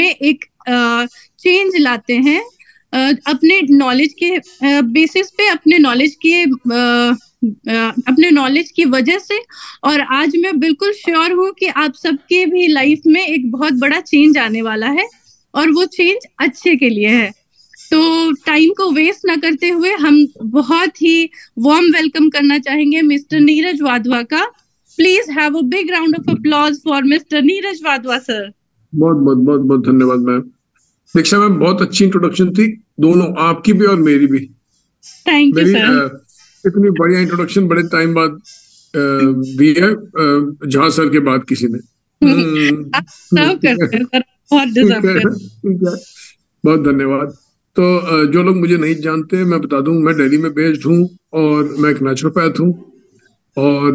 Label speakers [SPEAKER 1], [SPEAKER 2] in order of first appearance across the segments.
[SPEAKER 1] में एक चेंज लाते हैं अपने नॉलेज के बेसिस पे, अपने नॉलेज की वजह से। और आज मैं बिल्कुल श्योर हूँ कि आप सबके भी लाइफ में एक बहुत बड़ा चेंज आने वाला है, और वो चेंज अच्छे के लिए है। तो टाइम को वेस्ट ना करते हुए हम बहुत ही वार्म वेलकम करना चाहेंगे मिस्टर नीरज वाधवा का। Please have a big round of applause for mister Neeraj Wadhwa sir.
[SPEAKER 2] बहुत बहुत बहुत बहुत धन्यवाद मैम। दीक्षा मैम, बहुत अच्छी इंट्रोडक्शन थी, दोनों आपकी भी और मेरी भी।
[SPEAKER 1] थैंक यू
[SPEAKER 2] मेरी
[SPEAKER 1] सर।
[SPEAKER 2] इतनी बढ़िया इंट्रोडक्शन बड़े टाइम बाद दी है, जहां सर के बाद किसी ने।
[SPEAKER 1] आप डिजर्व
[SPEAKER 2] ठीक है,
[SPEAKER 1] करते हैं सर, बहुत
[SPEAKER 2] ठीक
[SPEAKER 1] डिजर्व
[SPEAKER 2] है,
[SPEAKER 1] करते
[SPEAKER 2] ठीक है। बहुत धन्यवाद। तो जो लोग मुझे नहीं जानते, मैं बता दूं, मैं दिल्ली में बेस्ड हूँ और मैं एक नेचुरोपैथ हूँ। और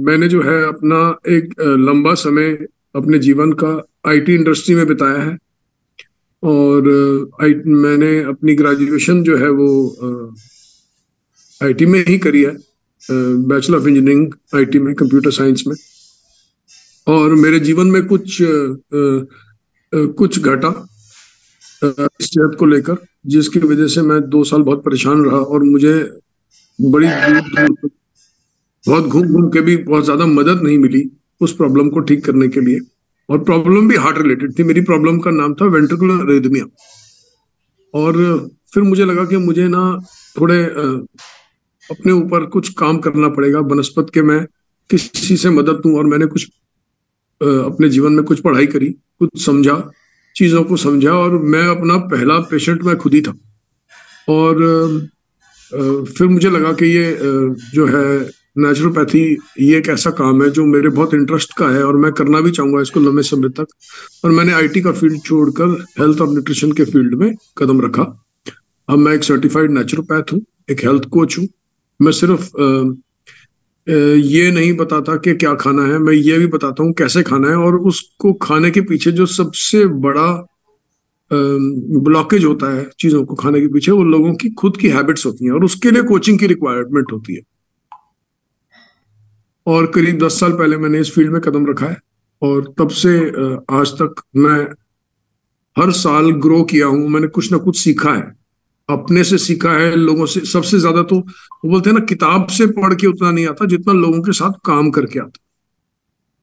[SPEAKER 2] मैंने जो है अपना एक लंबा समय अपने जीवन का आईटी इंडस्ट्री में बिताया है। और मैंने अपनी ग्रेजुएशन जो है वो आईटी में ही करी है, बैचलर ऑफ इंजीनियरिंग आईटी में, कंप्यूटर साइंस में। और मेरे जीवन में कुछ घटा इस सेहत को लेकर, जिसकी वजह से मैं 2 साल बहुत परेशान रहा, और मुझे बड़ी दूर दूर तक बहुत घूम घूम के भी बहुत ज्यादा मदद नहीं मिली उस प्रॉब्लम को ठीक करने के लिए। और प्रॉब्लम भी हार्ट रिलेटेड थी। मेरी प्रॉब्लम का नाम था वेंट्रिकुलर अरिथमिया। और फिर मुझे लगा कि मुझे ना थोड़े अपने ऊपर कुछ काम करना पड़ेगा बनस्पत के, मैं किसी से मदद लूं। और मैंने कुछ अपने जीवन में कुछ पढ़ाई करी, कुछ समझा, चीजों को समझा, और मैं अपना पहला पेशेंट मैं खुद ही था। और फिर मुझे लगा कि ये जो है नेचुरोपैथी, ये एक ऐसा काम है जो मेरे बहुत इंटरेस्ट का है, और मैं करना भी चाहूंगा इसको लंबे समय तक। और मैंने आईटी का फील्ड छोड़कर हेल्थ और न्यूट्रिशन के फील्ड में कदम रखा। अब मैं एक सर्टिफाइड नेचुरोपैथ हूँ, एक हेल्थ कोच हूँ। मैं सिर्फ ये नहीं बताता कि क्या खाना है, मैं ये भी बताता हूँ कैसे खाना है। और उसको खाने के पीछे जो सबसे बड़ा ब्लॉकेज होता है चीजों को खाने के पीछे, वो लोगों की खुद की हैबिट्स होती हैं, और उसके लिए कोचिंग की रिक्वायरमेंट होती है। और करीब 10 साल पहले मैंने इस फील्ड में कदम रखा है, और तब से आज तक मैं हर साल ग्रो किया हूं। मैंने कुछ ना कुछ सीखा है, अपने से सीखा है, लोगों से। सबसे ज्यादा तो वो बोलते हैं ना, किताब से पढ़ के उतना नहीं आता जितना लोगों के साथ काम करके आता।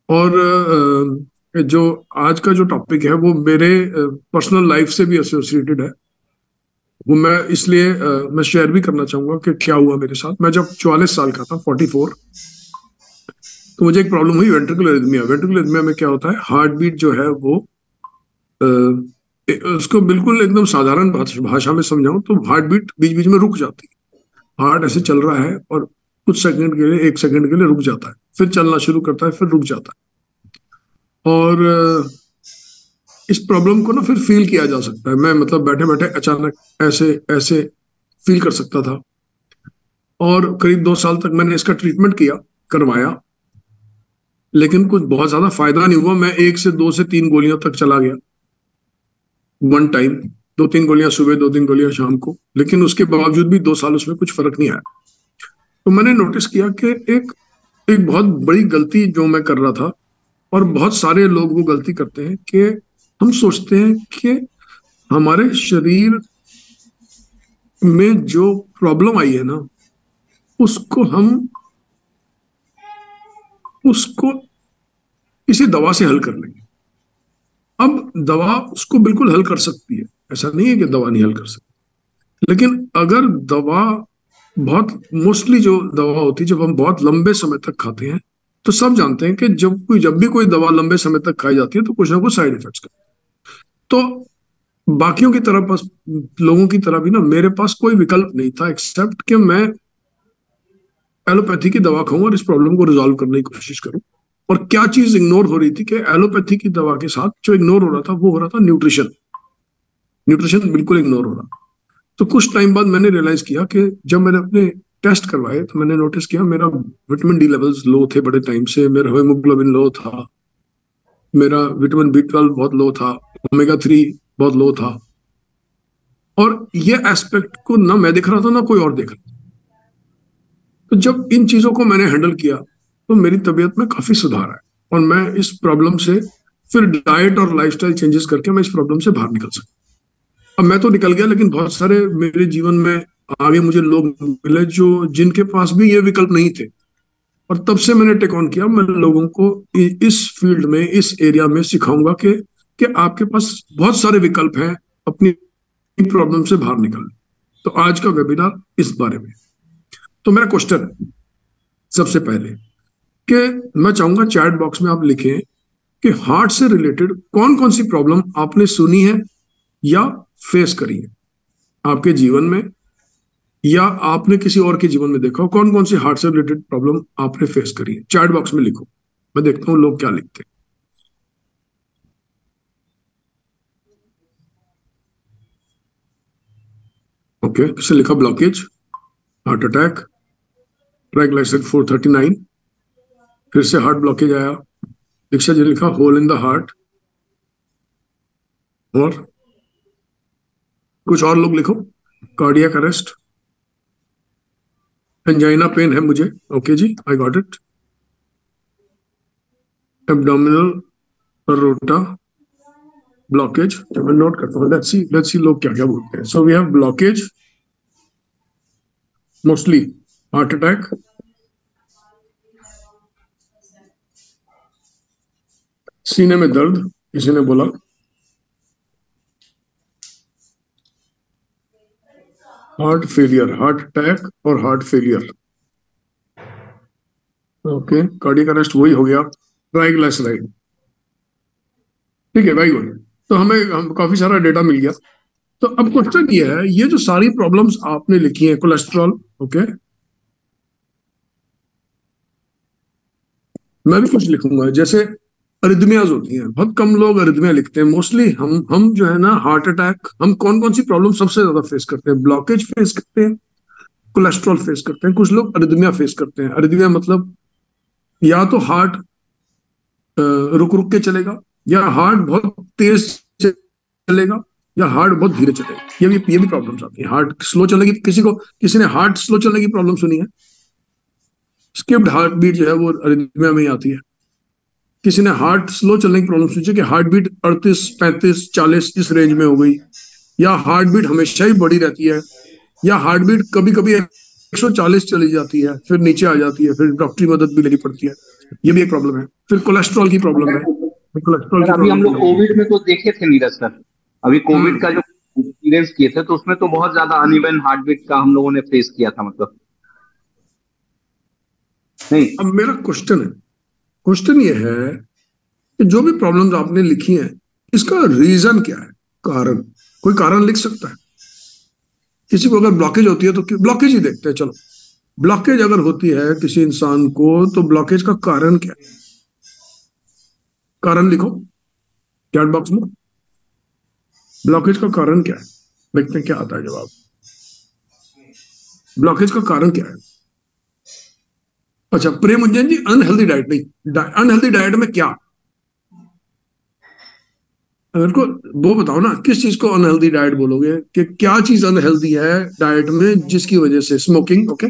[SPEAKER 2] और जो आज का जो टॉपिक है वो मेरे पर्सनल लाइफ से भी एसोसिएटेड है। वो मैं इसलिए मैं शेयर भी करना चाहूंगा कि क्या हुआ मेरे साथ। मैं जब 44 साल का था, 44, तो मुझे एक प्रॉब्लम हुई, वेंट्रिकुलर एरिथमिया। वेंट्रिकुलर एरिथमिया में क्या होता है, हार्ट बीट जो है वो उसको बिल्कुल एकदम साधारण भाषा में समझाऊं तो हार्ट बीट बीच बीच में रुक जाती है। हार्ट ऐसे चल रहा है और कुछ सेकंड के लिए, 1 सेकंड के लिए रुक जाता है, फिर चलना शुरू करता है, फिर रुक जाता है। और इस प्रॉब्लम को ना फिर फील किया जा सकता है। मैं मतलब बैठे बैठे अचानक ऐसे ऐसे फील कर सकता था। और करीब 2 साल तक मैंने इसका ट्रीटमेंट किया, करवाया, लेकिन कुछ बहुत ज्यादा फायदा नहीं हुआ। मैं 1 से 2 से 3 गोलियों तक चला गया, वन टाइम। 2-3 गोलियां सुबह, 2-3 गोलियां शाम को। लेकिन उसके बावजूद भी 2 साल उसमें कुछ फर्क नहीं आया। तो मैंने नोटिस किया कि एक एक बहुत बड़ी गलती जो मैं कर रहा था, और बहुत सारे लोग वो गलती करते हैं, कि हम सोचते हैं कि हमारे शरीर में जो प्रॉब्लम आई है ना, उसको हम उसको किसी दवा से हल कर लेंगे। अब दवा उसको बिल्कुल हल कर सकती है, ऐसा नहीं है कि दवा नहीं हल कर सकती। लेकिन अगर दवा बहुत, मोस्टली जो दवा होती है जब हम बहुत लंबे समय तक खाते हैं, तो सब जानते हैं कि जब भी कोई दवा लंबे समय तक खाई जाती है तो कुछ ना कुछ साइड इफेक्ट्स का। तो बाकियों की तरह, बस लोगों की तरह भी ना, मेरे पास कोई विकल्प नहीं था एक्सेप्ट कि मैं एलोपैथी की दवा खाऊं और इस प्रॉब्लम को रिजॉल्व करने की कोशिश करूं। और क्या चीज इग्नोर हो रही थी कि एलोपैथी की दवा के साथ जो इग्नोर हो रहा था, वो हो रहा था न्यूट्रिशन। न्यूट्रिशन बिल्कुल इग्नोर हो रहा। तो कुछ टाइम बाद मैंने रियलाइज किया कि जब मैंने अपने टेस्ट करवाए, तो मैंने नोटिस किया मेरा विटामिन डी लेवल्स लो थे बड़े टाइम से, मेरा हेमोग्लोबिन लो था, मेरा विटामिन B12 बहुत लो था, ओमेगा 3 बहुत लो था। और ये एस्पेक्ट को ना मैं देख रहा था, ना कोई और देख रहा था। तो जब इन चीजों को मैंने हैंडल किया, तो मेरी तबीयत में काफी सुधार आया, और मैं इस प्रॉब्लम से फिर डाइट और लाइफस्टाइल चेंजेस करके मैं इस प्रॉब्लम से बाहर निकल सकता। अब मैं तो निकल गया, लेकिन बहुत सारे मेरे जीवन में आगे मुझे लोग मिले जो जिनके पास भी ये विकल्प नहीं थे, और तब से मैंने टेक ऑन किया। मैं लोगों को इस फील्ड में, इस एरिया में सिखाऊंगा कि आपके पास बहुत सारे विकल्प हैं अपनी प्रॉब्लम से बाहर निकलने। तो आज का वेबिनार इस बारे में। तो मेरा क्वेश्चन सबसे पहले कि मैं चाहूंगा चैट बॉक्स में आप लिखें कि हार्ट से रिलेटेड कौन कौन सी प्रॉब्लम आपने सुनी है या फेस करी है आपके जीवन में, या आपने किसी और के जीवन में देखा हो। कौन कौन सी हार्ट से रिलेटेड प्रॉब्लम आपने फेस करी है, चैट बॉक्स में लिखो। मैं देखता हूं लोग क्या लिखते हैं। ओके, किसने लिखा ब्लॉकेज, हार्ट अटैक, ट्राइग्लिसराइड 439, फिर से हार्ट ब्लॉकेज आया। दीक्षा जी ने लिखा होल इन द हार्ट। और कुछ और लोग लिखो, कार्डियक अरेस्ट, एंजाइना पेन है मुझे। ओके जी, I got it. Abdominal aorta blockage, मैं नोट करता हूँ। लेट्स सी लोग क्या क्या बोलते हैं। So we have blockage, mostly heart attack, सीने में दर्द किसी ने बोला, हार्ट फेलियर, हार्ट अटैक और heart failure. Okay, cardiac arrest वही हो गया, ट्राइग्लिसराइड। ठीक है, वेरी गुड। तो हम काफी सारा डेटा मिल गया। तो अब क्वेश्चन ये है, ये जो सारी प्रॉब्लम्स आपने लिखी हैं, कोलेस्ट्रॉल, ओके, मैं भी कुछ लिखूंगा। जैसे अरिदमियाज होती हैं, बहुत कम लोग अरिदमिया लिखते हैं। मोस्टली हम जो है ना, हार्ट अटैक, हम कौन कौन सी प्रॉब्लम सबसे ज्यादा फेस करते हैं? ब्लॉकेज फेस करते हैं, कोलेस्ट्रॉल फेस करते हैं, कुछ लोग अरिदमिया फेस करते हैं। अरिदमिया मतलब या तो हार्ट रुक रुक के चलेगा, या हार्ट बहुत तेज चलेगा, या हार्ट बहुत धीरे चलेगा। ये भी प्रॉब्लम्स आती है। हार्ट स्लो चलेगी, किसी ने हार्ट स्लो चलने की प्रॉब्लम सुनी है? स्किप्ड हार्ट बीट जो है वो अरिदमिया में ही आती है। किसी ने हार्ट स्लो चलने की प्रॉब्लम सोची कि हार्ट बीट 38, 35, 40 इस रेंज में हो गई, या हार्ट बीट हमेशा ही बढ़ी रहती है, या हार्ट बीट कभी कभी 140 चली जाती है फिर नीचे आ जाती है, फिर डॉक्टरी मदद भी लेनी पड़ती है। ये भी एक प्रॉब्लम है। फिर कोलेस्ट्रॉल की प्रॉब्लम है। कोलेस्ट्रॉल की
[SPEAKER 3] अभी हम लोग
[SPEAKER 2] प्रॉब्लम
[SPEAKER 3] कोविड में तो देखे थे नीरज सर, अभी कोविड का जो एक्सपीरियंस किए थे तो उसमें तो बहुत ज्यादा अनइवन हार्ट बीट का हम लोगों ने फेस किया था, मतलब नहीं।
[SPEAKER 2] अब मेरा क्वेश्चन ये है कि जो भी प्रॉब्लम्स आपने लिखी हैं, इसका रीजन क्या है? कारण, कोई कारण लिख सकता है? किसी को अगर ब्लॉकेज होती है तो ब्लॉकेज ही देखते हैं। चलो, ब्लॉकेज अगर होती है किसी इंसान को, तो ब्लॉकेज का कारण क्या है? कारण लिखो चैट बॉक्स में। ब्लॉकेज का कारण क्या है? देखते हैं क्या आता है जवाब। ब्लॉकेज का कारण क्या है? अच्छा, प्रेम उज्जैन जी, अनहेल्दी डाइट नहीं, अनहेल्दी डाइट में क्या? मेरे को वो बताओ ना, किस चीज को अनहेल्दी डाइट बोलोगे? कि क्या चीज अनहेल्दी है डाइट में जिसकी वजह से? Smoking, okay.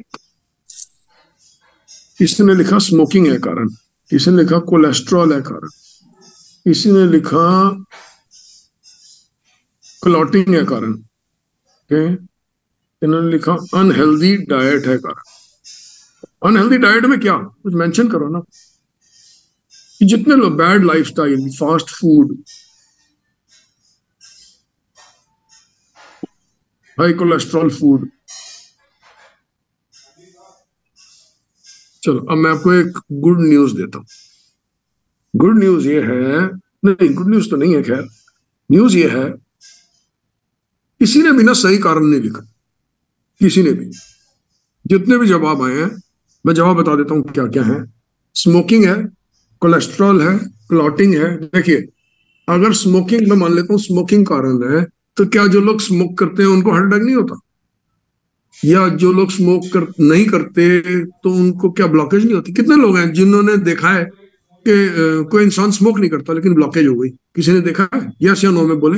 [SPEAKER 2] किसी ने लिखा स्मोकिंग है कारण, किसी ने लिखा कोलेस्ट्रॉल है कारण, किसी ने लिखा क्लॉटिंग है कारण, ओके। इन्होंने लिखा अनहेल्दी डाइट है कारण। अनहेल्दी डाइट में क्या, कुछ मेंशन करो ना। जितने लोग bad lifestyle, fast food, high cholesterol food. चलो, अब मैं आपको एक गुड न्यूज देता हूं। गुड न्यूज ये है, नहीं गुड न्यूज तो नहीं है, खैर न्यूज ये है, किसी ने भी ना सही कारण नहीं लिखा, किसी ने भी। जितने भी जवाब आए हैं, मैं जवाब बता देता हूं क्या क्या है। स्मोकिंग है, कोलेस्ट्रॉल है, क्लॉटिंग है। देखिए, अगर स्मोकिंग, मैं मान लेता हूं स्मोकिंग कारण है, तो क्या जो लोग स्मोक करते हैं उनको हार्ट अटैक नहीं होता? या जो लोग नहीं करते तो उनको क्या ब्लॉकेज नहीं होती? कितने लोग हैं जिन्होंने देखा है कि कोई इंसान स्मोक नहीं करता लेकिन ब्लॉकेज हो गई? किसी ने देखा है? यस या नो में बोले।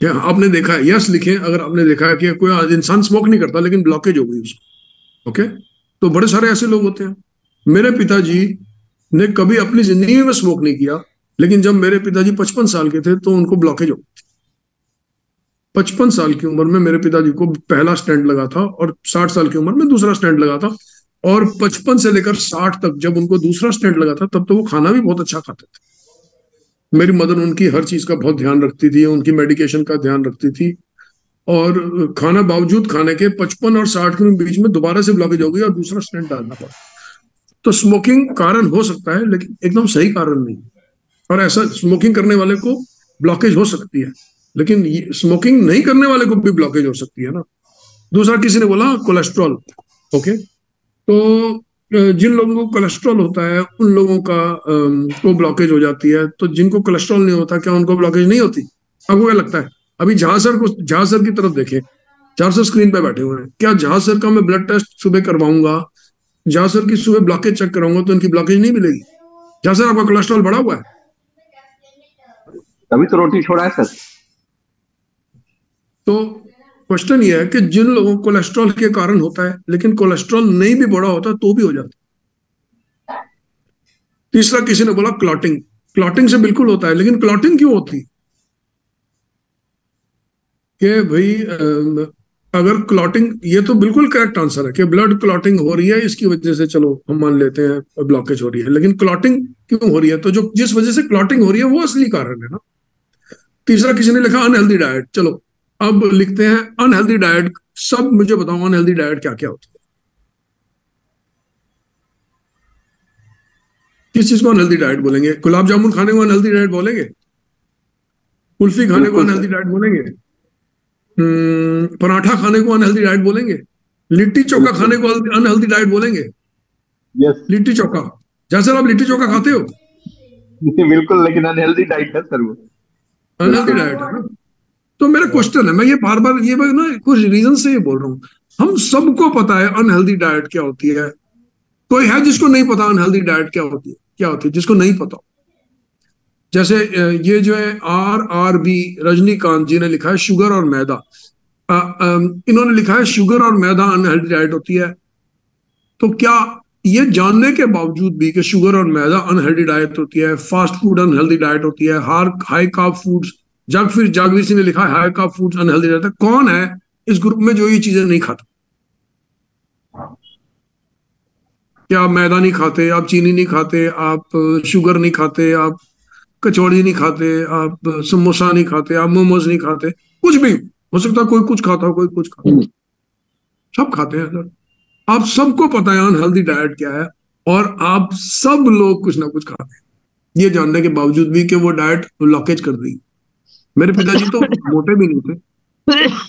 [SPEAKER 2] क्या आपने देखा है? यस लिखें अगर आपने देखा है कि कोई इंसान स्मोक नहीं करता लेकिन ब्लॉकेज हो गई उसको। ओके, तो बड़े सारे ऐसे लोग होते हैं। मेरे पिताजी ने कभी अपनी जिंदगी में स्मोक नहीं किया, लेकिन जब मेरे पिताजी 55 साल के थे तो उनको ब्लॉकेज हो गई थी। 55 साल की उम्र में मेरे पिताजी को पहला स्टेंट लगा था और 60 साल की उम्र में दूसरा स्टेंट लगा था। और 55 से लेकर 60 तक जब उनको दूसरा स्टेंट लगा था तब तो वो खाना भी बहुत अच्छा खाते थे। मेरी मदर उनकी हर चीज का बहुत ध्यान रखती थी, उनकी मेडिकेशन का ध्यान रखती थी। और खाना बावजूद खाने के 55 और 60 के बीच में दोबारा से ब्लॉकेज हो गई और दूसरा स्टेंट डालना पड़ा। तो स्मोकिंग कारण हो सकता है लेकिन एकदम सही कारण नहीं। और ऐसा स्मोकिंग करने वाले को ब्लॉकेज हो सकती है, लेकिन स्मोकिंग नहीं करने वाले को भी ब्लॉकेज हो सकती है ना। दूसरा किसी ने बोला कोलेस्ट्रॉल। ओके, तो जिन लोगों को कोलेस्ट्रॉल होता है उन लोगों का को ब्लॉकेज हो जाती है। तो जिनको कोलेस्ट्रॉल नहीं होता क्या उनको ब्लॉकेज नहीं होती? आपको क्या लगता है? अभी जहां सर की तरफ देखें, जहां सर स्क्रीन पे बैठे हुए हैं, क्या जहां सर का मैं ब्लड टेस्ट सुबह करवाऊंगा, जहां सर की सुबह ब्लॉकेज चेक कराऊंगा तो इनकी ब्लॉकेज नहीं मिलेगी? जहां सर आपका कोलेस्ट्रॉल बढ़ा हुआ है,
[SPEAKER 3] तभी तो रोटी छोड़ा है सर।
[SPEAKER 2] तो क्वेश्चन ये है कि जिन लोगों को कोलेस्ट्रॉल के कारण होता है लेकिन कोलेस्ट्रॉल नहीं भी बढ़ा होता तो भी हो जाता है। तीसरा किसी ने बोला क्लॉटिंग। क्लॉटिंग से बिल्कुल होता है, लेकिन क्लॉटिंग क्यों होती? कि भाई अगर क्लॉटिंग, ये तो बिल्कुल करेक्ट आंसर है कि ब्लड क्लॉटिंग हो रही है, इसकी वजह से चलो हम मान लेते हैं ब्लॉकेज हो रही है, लेकिन क्लॉटिंग क्यों हो रही है? तो जो जिस वजह से क्लॉटिंग हो रही है वो असली कारण है ना। तीसरा किसी ने लिखा अनहेल्दी डाइट। चलो अब लिखते हैं अनहेल्दी डाइट। सब मुझे बताओ अनहेल्दी डाइट क्या क्या होती है? किस चीज को अनहेल्दी डाइट बोलेंगे? गुलाब जामुन खाने को अनहेल्दी डाइट बोलेंगे? कुल्फी खाने को
[SPEAKER 3] बिल्कुल
[SPEAKER 2] अनहेल्दी
[SPEAKER 3] सर।
[SPEAKER 2] डाइट बोलेंगे? पराठा खाने को अनहेल्दी डाइट बोलेंगे? लिट्टी चोखा
[SPEAKER 3] बिल्कुल।
[SPEAKER 2] खाने को अनहेल्दी डाइट बोलेंगे?
[SPEAKER 3] यस।
[SPEAKER 2] लिट्टी चोखा, जैसे आप लिट्टी चोखा खाते हो,
[SPEAKER 3] बिल्कुल, लेकिन अनहेल्दी डाइट है सर वो।
[SPEAKER 2] अनहेल्दी
[SPEAKER 3] बिल्कुल।
[SPEAKER 2] डाइट है ना। तो मेरा क्वेश्चन है, मैं ये बार बार ये ना कुछ रीजन से ये बोल रहा हूँ, हम सबको पता है अनहेल्दी डाइट क्या होती है। कोई है जिसको नहीं पता अनहेल्दी डाइट क्या होती है? क्या होती है जिसको नहीं पता? जैसे ये जो है RRB रजनीकांत जी ने लिखा है शुगर और मैदा। इन्होंने लिखा है शुगर और मैदा अनहेल्दी डाइट होती है। तो क्या ये जानने के बावजूद भी कि शुगर और मैदा अनहेल्दी डाइट होती है, फास्ट फूड अनहेल्दी डाइट होती है, हाई कार्ब फूड्स, फिर जागवीर सिंह ने लिखा है high carb foods unhealthy diet है, कौन है इस ग्रुप में जो ये चीजें नहीं खाता? क्या आप मैदा नहीं खाते, आप चीनी नहीं खाते, आप शुगर नहीं खाते, आप कचौड़ी नहीं खाते, आप समोसा नहीं खाते, आप मोमोज नहीं खाते? कुछ भी हो सकता है, कोई कुछ खाता हो, कोई कुछ खाता हो, सब खाते हैं सर। आप सबको पता है अनहेल्दी डाइट क्या है, और आप सब लोग कुछ ना कुछ खाते हैं ये जानने के बावजूद भी कि वो डाइट ब्लॉकेज कर देगी। मेरे पिताजी तो मोटे भी नहीं थे।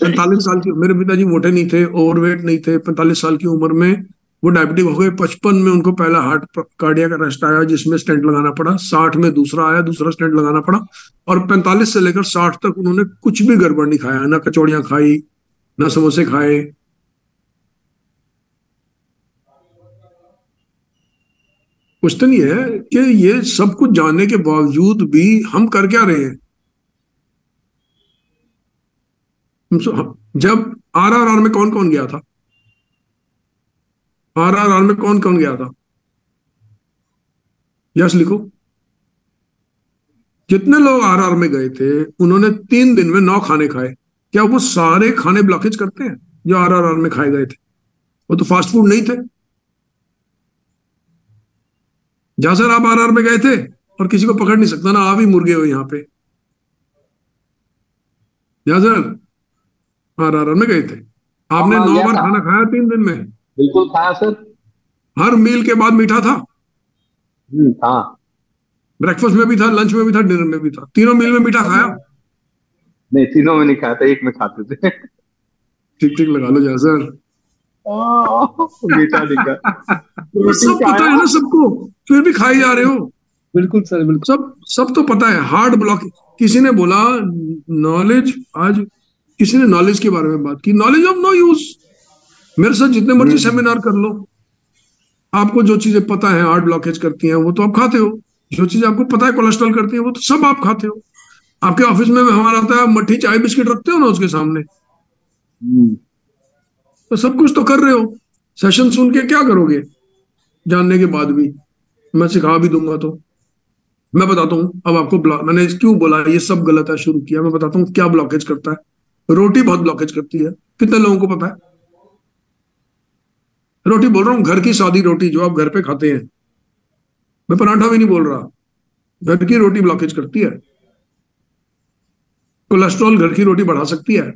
[SPEAKER 2] 45 साल की, मेरे पिताजी मोटे नहीं थे, ओवरवेट नहीं थे। 45 साल की उम्र में वो डायबिटिक हो गए। 55 में उनको पहला हार्ट कार्डियक अरेस्ट आया जिसमें स्टेंट लगाना पड़ा। 60 में दूसरा आया, दूसरा स्टेंट लगाना पड़ा। और 45 से लेकर 60 तक उन्होंने कुछ भी गड़बड़ नहीं खाया, ना कचौड़ियां खाई, ना समोसे खाए। क्वेश्चन ये है कि ये सब कुछ जानने के बावजूद भी हम कर क्या रहे हैं? जब RRR में कौन कौन गया था? RRR में कौन कौन गया था? यस लिखो। जितने लोग RR में गए थे उन्होंने 3 दिन में 9 खाने खाए। क्या वो सारे खाने ब्लॉकेज करते हैं जो RRR में खाए गए थे? वो तो फास्ट फूड नहीं थे। जहां सर आप RR में गए थे और किसी को पकड़ नहीं सकता ना, आप ही मुर्गे हो यहाँ पे। जहां सर RR में गए थे, आपने
[SPEAKER 3] हाँ
[SPEAKER 2] 9
[SPEAKER 3] गया
[SPEAKER 2] बार
[SPEAKER 3] था।
[SPEAKER 2] खाना खाया 3 दिन में।
[SPEAKER 3] बिल्कुल खाया सर।
[SPEAKER 2] हर मील के बाद मीठा था।
[SPEAKER 3] हाँ।
[SPEAKER 2] ब्रेकफास्ट में भी था, लंच में भी था, डिनर में भी था। तीनों मील में मीठा खाया।
[SPEAKER 3] नहीं, तीनों में नहीं खाया था, एक में खाते थे।
[SPEAKER 2] ठीक ठीक लगा लो जहां सर।
[SPEAKER 3] मीठा नहीं खाया।
[SPEAKER 2] तो
[SPEAKER 3] रोटी
[SPEAKER 2] सब पता है
[SPEAKER 3] खाया।
[SPEAKER 2] ना सबको, फिर भी खाई जा रहे हो।
[SPEAKER 3] बिल्कुल सर, बिल्कुल।
[SPEAKER 2] सब तो पता है। हार्ड ब्लॉक, किसी ने बोला नॉलेज, आज किसी ने नॉलेज के बारे में बात की, नॉलेज ऑफ नो यूज। मेरे साथ जितने मर्जी सेमिनार कर लो, आपको जो चीजें पता है हार्ट ब्लॉकेज करती हैं वो तो आप खाते हो। जो चीजें आपको पता है कोलेस्ट्रॉल करती है वो तो सब आप खाते हो। आपके ऑफिस में मेहमान आता है, मट्ठी चाय बिस्किट रखते हो ना उसके सामने, तो सब कुछ तो कर रहे हो। सेशन सुन के क्या करोगे जानने के बाद भी? मैं सिखा भी दूंगा तो मैं बताता हूँ अब आपको, मैंने क्यों बोला ये सब गलत है, शुरू किया, मैं बताता हूँ क्या ब्लॉकेज करता है। रोटी बहुत ब्लॉकेज करती है, कितने लोगों को पता है? रोटी बोल रहा हूँ, घर की सादी रोटी जो आप घर पे खाते हैं, मैं पराठा भी नहीं बोल रहा, घर की रोटी ब्लॉकेज करती है। कोलेस्ट्रॉल घर की रोटी बढ़ा सकती है।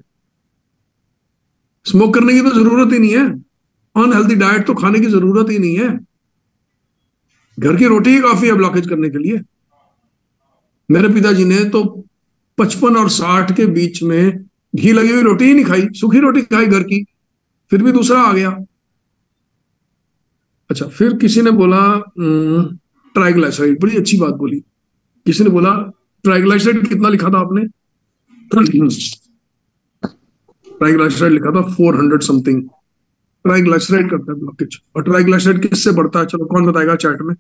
[SPEAKER 2] स्मोक करने की तो जरूरत ही नहीं है, अनहेल्दी डाइट तो खाने की जरूरत ही नहीं है, घर की रोटी ही काफी है ब्लॉकेज करने के लिए। मेरे पिताजी ने तो 55 और 60 के बीच में घी लगी हुई रोटी ही नहीं खाई, सूखी रोटी खाई घर की, फिर भी दूसरा आ गया। अच्छा, फिर किसी ने बोला ट्राइग्लाइसराइड, बड़ी अच्छी बात बोली। किसी ने बोला ट्राइग्लाइसराइड कितना लिखा था आपने? ट्राइग्लाइसराइड लिखा था 400 समथिंग। ट्राइग्लाइसराइड करता है ब्लॉकेज। और ट्राइग्लाइसराइड किससे बढ़ता है, चलो कौन बताएगा चैट में?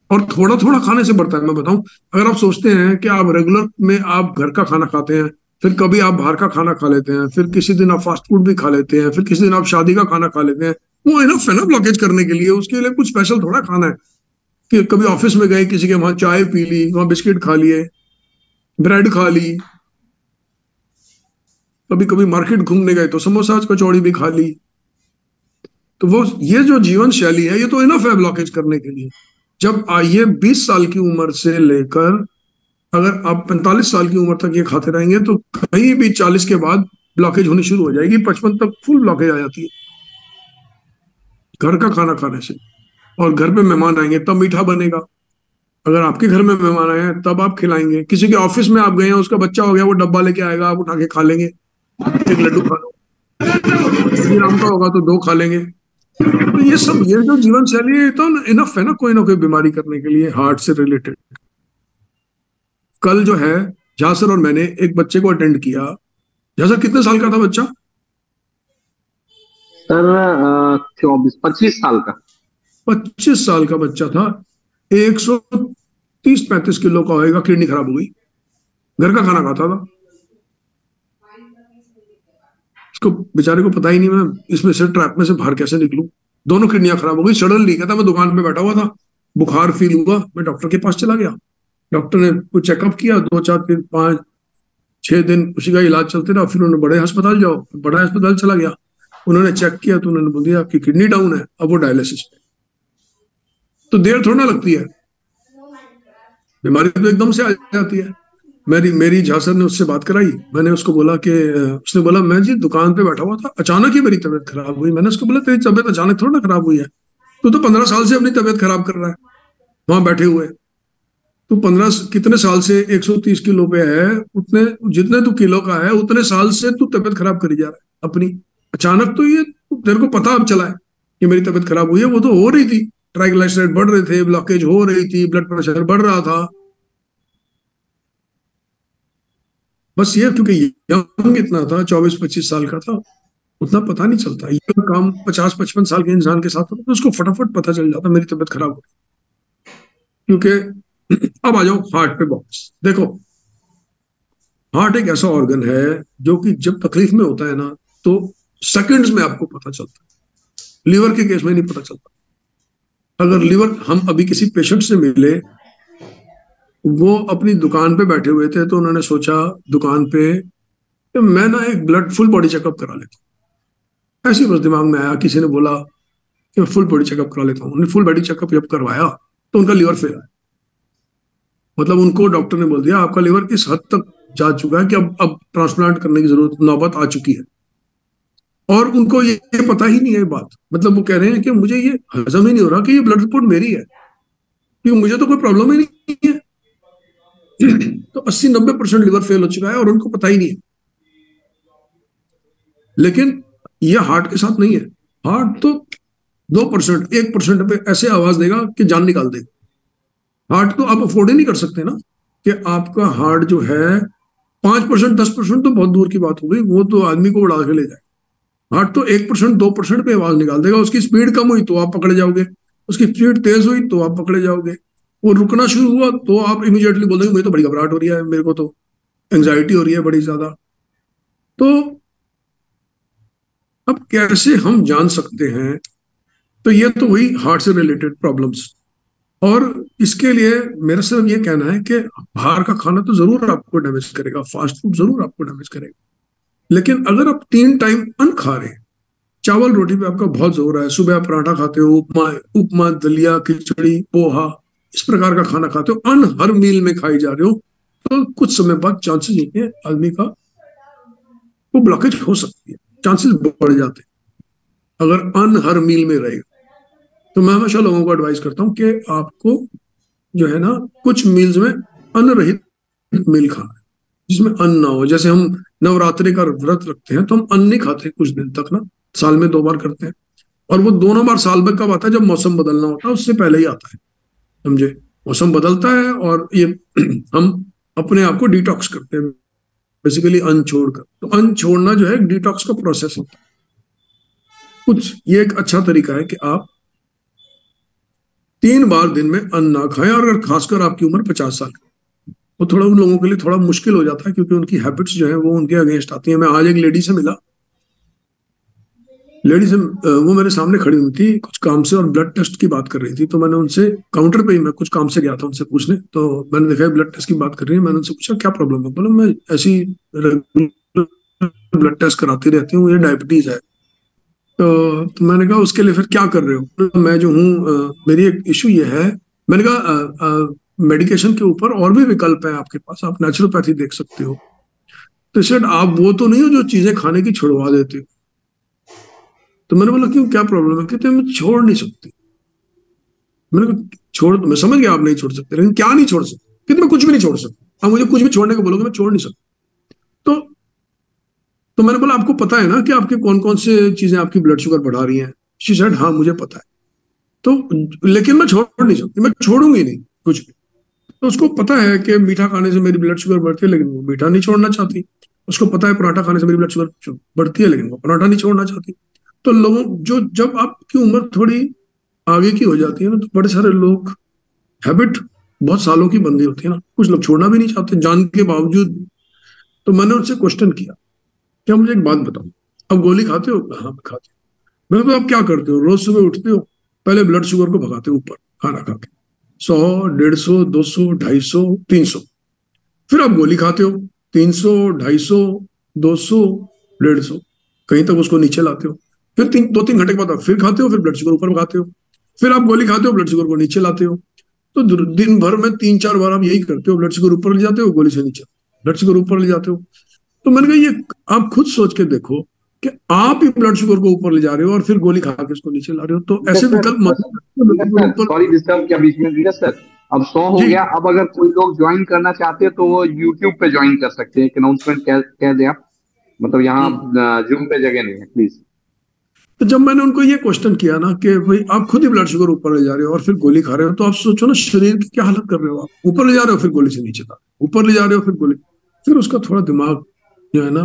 [SPEAKER 2] और थोड़ा थोड़ा खाने से बढ़ता है। मैं बताऊं, अगर आप सोचते हैं कि आप रेगुलर में आप घर का खाना खाते हैं, फिर कभी आप बाहर का खाना खा लेते हैं, फिर किसी दिन आप फास्ट फूड भी खा लेते हैं, फिर किसी दिन आप शादी का खाना खा लेते हैं, वो इनफ है ना ब्लॉकेज करने के लिए। उसके लिए कुछ स्पेशल थोड़ा खाना है कि कभी ऑफिस में गए, किसी के वहां चाय पी ली, वहां बिस्किट खा लिए, ब्रेड खा ली, कभी कभी मार्केट घूमने गए तो समोसा कचौड़ी भी खा ली। तो वो ये जो जीवन शैली है ये तो इनफ है ब्लॉकेज करने के लिए। जब आइए 20 साल की उम्र से लेकर अगर आप 45 साल की उम्र तक ये खाते रहेंगे तो कहीं भी 40 के बाद ब्लॉकेज होनी शुरू हो जाएगी, 55 तक फुल ब्लॉकेज आ जाती है घर का खाना खाने से। और घर पे मेहमान आएंगे तब मीठा बनेगा, अगर आपके घर में मेहमान आए हैं तब आप खिलाएंगे। किसी के ऑफिस में आप गए हैं, उसका बच्चा हो गया, वो डब्बा लेके आएगा, आप उठा के खा लेंगे, एक लड्डू खा लो। श्री राम का होगा तो 2 खा लेंगे। तो ये जो जीवन शैली है तो इनफ है ना कोई बीमारी करने के लिए हार्ट से रिलेटेड। कल जो है झासर और मैंने एक बच्चे को अटेंड किया। झासर कितने साल का था बच्चा?
[SPEAKER 3] सर 24-25 साल का।
[SPEAKER 2] 25 साल का बच्चा था, 130-35 किलो का होएगा, किडनी खराब हो गई, घर का खाना खाता था। इसको बेचारे को पता ही नहीं मैं इसमें से ट्रैप में से बाहर कैसे निकलूं। दोनों किडनियां खराब हो गई सडनली। कहता मैं दुकान पे बैठा हुआ था, बुखार फील हुआ, मैं डॉक्टर के पास चला गया। डॉक्टर ने कुछ चेकअप किया, 2-4-5-6 दिन उसी का इलाज चलते रहा। फिर उन्होंने बड़े अस्पताल जाओ, बड़ा अस्पताल चला गया। उन्होंने चेक किया तो उन्होंने बोल दिया आपकी किडनी डाउन है, अब वो डायलिसिस पे। तो देर थोड़ा ना लगती है, बीमारी तो एकदम से आ जाती है। मेरी झासर ने उससे बात कराई। मैंने उसको बोला कि उसने बोला मैं जी दुकान पे बैठा हुआ था, अचानक ही मेरी तबीयत खराब हुई। मैंने उसको बोला तेरी तबीयत अचानक थोड़ा ना खराब हुई है, तू तो 15 साल से अपनी तबीयत खराब कर रहा है वहां बैठे हुए। तू 15 कितने साल से 130 किलो पे है, उतने जितने तू किलो का है उतने साल से तू तबीयत खराब करी जा रहा है अपनी। अचानक तो ये तेरे को पता अब चला है कि मेरी तबीयत खराब हुई है, वो तो हो रही थी, ट्राइग्लिसराइड बढ़ रहे थे, ब्लॉकेज हो रही थी, ब्लड प्रेशर बढ़ रहा था। बस ये क्योंकि यंग इतना था, 24-25 साल का था, उतना पता नहीं चलता। ये काम 50-55 साल के इंसान के साथ होता तो उसको फटाफट पता चल जाता मेरी तबीयत खराब हो रही। क्योंकि अब आ जाओ हार्ट पे बॉक्स। देखो हार्ट एक ऐसा ऑर्गन है जो कि जब तकलीफ में होता है ना तो सेकंड्स में आपको पता चलता है। लीवर के केस में नहीं पता चलता। अगर लीवर, हम अभी किसी पेशेंट से मिले, वो अपनी दुकान पे बैठे हुए थे तो उन्होंने सोचा दुकान पे कि मैं ना एक ब्लड फुल बॉडी चेकअप करा लेता हूँ। ऐसे ही बस दिमाग में आया, किसी ने बोला कि मैं फुल बॉडी चेकअप करा लेता हूँ। उन्होंने फुल बॉडी चेकअप जब करवाया तो उनका लीवर फेल है। मतलब उनको डॉक्टर ने बोल दिया आपका लीवर इस हद तक जा चुका है कि अब ट्रांसप्लांट करने की जरूरत, नौबत आ चुकी है। और उनको ये पता ही नहीं है ये बात। मतलब वो कह रहे हैं कि मुझे ये हजम ही नहीं हो रहा कि ये ब्लड रिपोर्ट मेरी है, क्योंकि मुझे तो कोई प्रॉब्लम ही नहीं है। तो 80-90% लीवर फेल हो चुका है और उनको पता ही नहीं है। लेकिन यह हार्ट के साथ नहीं है। हार्ट तो 2%, 1% पे ऐसे आवाज देगा कि जान निकाल देगा। हार्ट तो आप अफोर्ड ही नहीं कर सकते ना कि आपका हार्ट जो है 5%, 10% तो बहुत दूर की बात हो गई, वो तो आदमी को उड़ा के ले जाए। हार्ट तो 1%, 2% पे आवाज निकाल देगा। उसकी स्पीड कम हुई तो आप पकड़े जाओगे, उसकी स्पीड तेज हुई तो आप पकड़े जाओगे, वो रुकना शुरू हुआ तो आप इमीडिएटली बोल देंगे मुझे तो बड़ी घबराहट हो रही है, मेरे को तो एंग्जाइटी हो रही है बड़ी ज्यादा। तो अब कैसे हम जान सकते हैं? तो ये तो वही हार्ट से रिलेटेड प्रॉब्लम्स। और इसके लिए मेरा सिर्फ ये कहना है कि बाहर का खाना तो जरूर आपको डैमेज करेगा, फास्ट फूड जरूर आपको डैमेज करेगा, लेकिन अगर आप 3 टाइम अन्न खा रहे हैं, चावल रोटी पे आपका बहुत जोर है, सुबह आप पराठा खाते हो, उपमा उपमा दलिया खिचड़ी पोहा इस प्रकार का खाना खाते हो, अन्न हर मील में खाई जा रहे हो, तो कुछ समय बाद चांसेस होते हैं आदमी का वो ब्लॉकेज हो सकती है, चांसेस बढ़ जाते हैं अगर अन्न हर मील में रहेगा। तो मैं हमेशा लोगों को एडवाइस करता हूँ कि आपको जो है ना कुछ मील्स में अन्न रहित मील खाना है जिसमें अन्न ना हो। जैसे हम नवरात्रि का व्रत रखते हैं तो हम अन्न नहीं खाते कुछ दिन तक ना, साल में 2 बार करते हैं, और वो दोनों बार साल में कब आता है, जब मौसम बदलना होता है उससे पहले ही आता है, समझे। मौसम बदलता है और ये हम अपने आप को डिटॉक्स करते हैं बेसिकली अन्न छोड़कर। तो अन्न छोड़ना जो है डिटॉक्स का प्रोसेस होता है कुछ। ये एक अच्छा तरीका है कि आप 3 बार दिन में अन्न ना खाएं, और अगर खासकर आपकी उम्र 50 साल, वो थोड़ा उन लोगों के लिए थोड़ा मुश्किल हो जाता है क्योंकि उनकी हैबिट्स जो है वो उनके अगेंस्ट आती है। मैं आज एक लेडी से मिला, लेडी से वो मेरे सामने खड़ी हुई थी कुछ काम से और ब्लड टेस्ट की बात कर रही थी। तो मैंने उनसे काउंटर पे ही, मैं कुछ काम से गया था उनसे पूछने, तो मैंने देखा ब्लड टेस्ट की बात कर रही है। मैंने उनसे पूछा क्या प्रॉब्लम है, बोला मैं ऐसी ब्लड टेस्ट कराती रहती हूँ, ये डायबिटीज है। तो मैंने कहा उसके लिए फिर क्या कर रहे हो। मैं जो हूँ मेरी एक इशू ये है, मैंने कहा मेडिकेशन के ऊपर और भी विकल्प है आपके पास, आप नेचुरोपैथी देख सकते हो। तो शायद आप वो तो नहीं हो जो चीजें खाने की छुड़वा देते हो। तो मैंने बोला क्यों, क्या प्रॉब्लम है, कहते मैं छोड़ नहीं सकती। मैंने कहा छोड़, मैं समझ गया आप नहीं छोड़ सकते, लेकिन क्या नहीं छोड़ सकते, कहते मैं कुछ भी नहीं छोड़ सकता, आप मुझे कुछ भी छोड़ने को बोलोगे मैं छोड़ नहीं सकता। तो मैंने बोला आपको पता है ना कि आपके कौन कौन से चीजें आपकी ब्लड शुगर बढ़ा रही हैं। शी सेड हाँ मुझे पता है। तो लेकिन मैं छोड़ नहीं सकती, मैं छोड़ूंगी नहीं कुछ भी। तो उसको पता है कि मीठा खाने से मेरी ब्लड शुगर बढ़ती है, लेकिन वो मीठा नहीं छोड़ना चाहती। उसको पता है पराठा खाने से मेरी ब्लड शुगर बढ़ती है, लेकिन वो पराठा नहीं छोड़ना चाहती। तो लोगों जो, जब आपकी उम्र थोड़ी आगे की हो जाती है ना, तो बड़े सारे लोग हैबिट बहुत सालों की बंदी होती है ना, कुछ लोग छोड़ना भी नहीं चाहते जान के बावजूद भी। तो मैंने उनसे क्वेश्चन किया, क्या मुझे एक बात बताओ, अब गोली खाते हो, हाँ मैं खाते हो। मैंने कहा आप क्या करते हो, रोज सुबह उठते हो, पहले ब्लड शुगर को भगाते हो ऊपर खाना खा के, 100 150 200 250 300, फिर आप गोली खाते हो 300 250 200 150, कहीं तक उसको नीचे लाते हो, फिर 2-3 घंटे के बाद आप फिर खाते हो, फिर ब्लड शुगर ऊपर भगाते हो, फिर आप गोली खाते हो, ब्लड शुगर को नीचे लाते हो। तो दिन भर में 3-4 बार आप यही करते हो, ब्लड शुगर ऊपर ले जाते हो, गोली से नीचे, ब्लड शुगर ऊपर ले जाते हो। तो मैंने कहा ये आप खुद सोच के देखो कि आप ही ब्लड शुगर को ऊपर ले जा रहे हो और फिर गोली खा के उसको नीचे ला रहे हो। तो ऐसे विकल्प मत।
[SPEAKER 3] सॉरी डिस्टर्ब किया बीच में धीरज सर, अब 100 हो
[SPEAKER 2] जी
[SPEAKER 3] गया। अब अगर कोई लोग ज्वाइन करना चाहते हैं तो वो यूट्यूब पे ज्वाइन कर सकते हैं। एक अनाउंसमेंट कह दें आप, मतलब यहाँ जूम पे जगह नहीं है प्लीज।
[SPEAKER 2] तो जब मैंने उनको ये क्वेश्चन किया ना कि भाई आप खुद ही ब्लड शुगर ऊपर ले जा रहे हो और फिर गोली खा रहे हो, तो आप सोचो ना शरीर की क्या हालत कर रहे हो। आप ऊपर ले जा रहे हो फिर गोली से नीचे ला रहे हो, ऊपर ले जा रहे हो फिर गोली। फिर उसका थोड़ा दिमाग जो है ना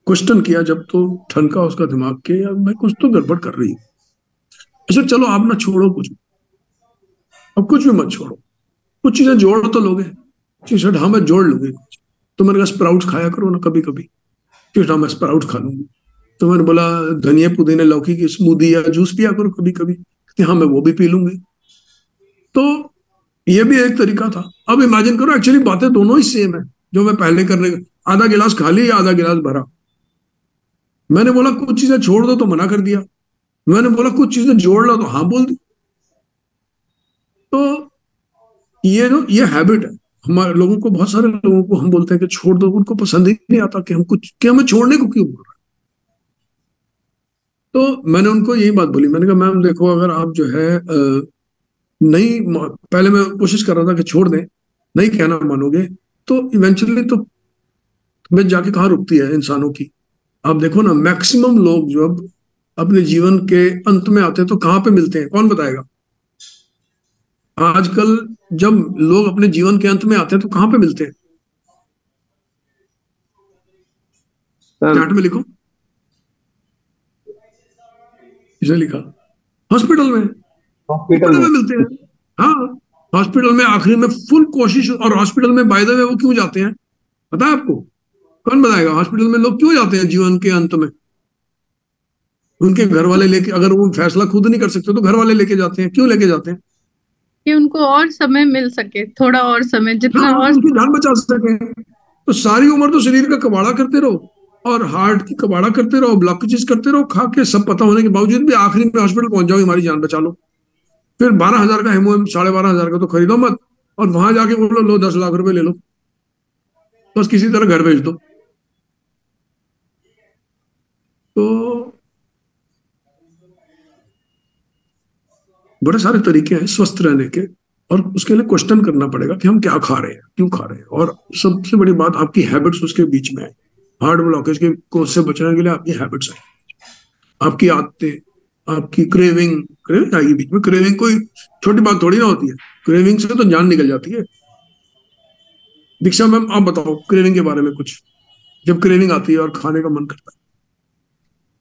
[SPEAKER 2] क्वेश्चन किया, जब तो ठनका उसका दिमाग के यार मैं कुछ तो गड़बड़ कर रही हूँ। अच्छा चलो आप ना छोड़ो कुछ, अब कुछ भी मत छोड़ो, कुछ चीजें जोड़ तो लोगे। टी-शर्ट हाँ मैं जोड़ लूंगी कुछ। तो मैंने कहा स्प्राउट्स खाया करो ना कभी कभी, टी-शर्ट हाँ मैं स्प्राउट्स खा लूंगी। तो मैंने बोला धनिया पुदीने लौकी की स्मूदी या जूस पिया करो कभी कभी, कि हाँ मैं वो भी पी लूंगी। तो ये भी एक तरीका था। अब इमेजिन करो एक्चुअली बातें दोनों ही सेम है, जो मैं पहले करने, आधा गिलास खाली या आधा गिलास भरा। मैंने बोला कुछ चीजें छोड़ दो तो मना कर दिया, मैंने बोला कुछ चीजें जोड़ लो तो हाँ बोल दी। तो ये हैबिट है हमारे लोगों को, बहुत सारे लोगों को हम बोलते हैं कि छोड़ दो, उनको पसंद ही नहीं आता कि हम कुछ, कि हमें छोड़ने को क्यों बोल रहे हैं। तो मैंने उनको यही बात बोली, मैंने कहा मैम देखो अगर आप जो है नहीं, पहले मैं कोशिश कर रहा था कि छोड़ दें, नहीं कहना मानोगे तो इवेंचुअली तो मैं जाके कहाँ रुकती है इंसानों की। आप देखो ना मैक्सिमम लोग जो अब अपने जीवन के अंत में आते हैं तो कहाँ पे मिलते हैं, कौन बताएगा। आजकल जब लोग अपने जीवन के अंत में आते हैं तो कहाँ पे मिलते हैं, चैट में लिखो, इसे लिखा, हॉस्पिटल में, हॉस्पिटल में मिलते हैं। हाँ हॉस्पिटल में आखिरी में फुल कोशिश, और हॉस्पिटल में बाय द वे वो क्यों जाते हैं पता है आपको, कौन बताएगा। हॉस्पिटल में लोग क्यों जाते हैं जीवन के अंत में, उनके घर वाले लेके, अगर वो फैसला खुद नहीं कर सकते तो घर वाले लेके जाते हैं। क्यों लेके जाते हैं,
[SPEAKER 1] कि उनको और समय मिल सके, थोड़ा और समय, जितना
[SPEAKER 2] हाँ,
[SPEAKER 1] और।
[SPEAKER 2] उनकी जान बचा सके। तो सारी उम्र तो शरीर का कबाड़ा करते रहो और हार्ट की कबाड़ा करते रहो, ब्लॉकेजेस करते रहो, खा के सब पता होने के बावजूद भी आखिरी में हॉस्पिटल पहुंच जाओ, हमारी जान बचा लो। फिर 12,000 का हेमो, 12,500 का तो खरीदो मत, और वहां जाके बोलो लो 10 लाख रुपए ले लो, बस किसी तरह घर भेज दो। तो बड़े सारे तरीके हैं स्वस्थ रहने के, और उसके लिए क्वेश्चन करना पड़ेगा कि हम क्या खा रहे हैं, क्यों खा रहे हैं, और सबसे बड़ी बात आपकी हैबिट्स उसके बीच में है। हार्ट ब्लॉकेज के को से बचने के लिए आपकी हैबिट्स है, आपकी आदतें, आपकी क्रेविंग। क्रेविंग आएगी बीच में, क्रेविंग कोई छोटी बात थोड़ी ना होती है, क्रेविंग से तो जान निकल जाती है। दीक्षा मैम, आप बताओ क्रेविंग के बारे में कुछ, जब क्रेविंग आती है और खाने का मन करता है।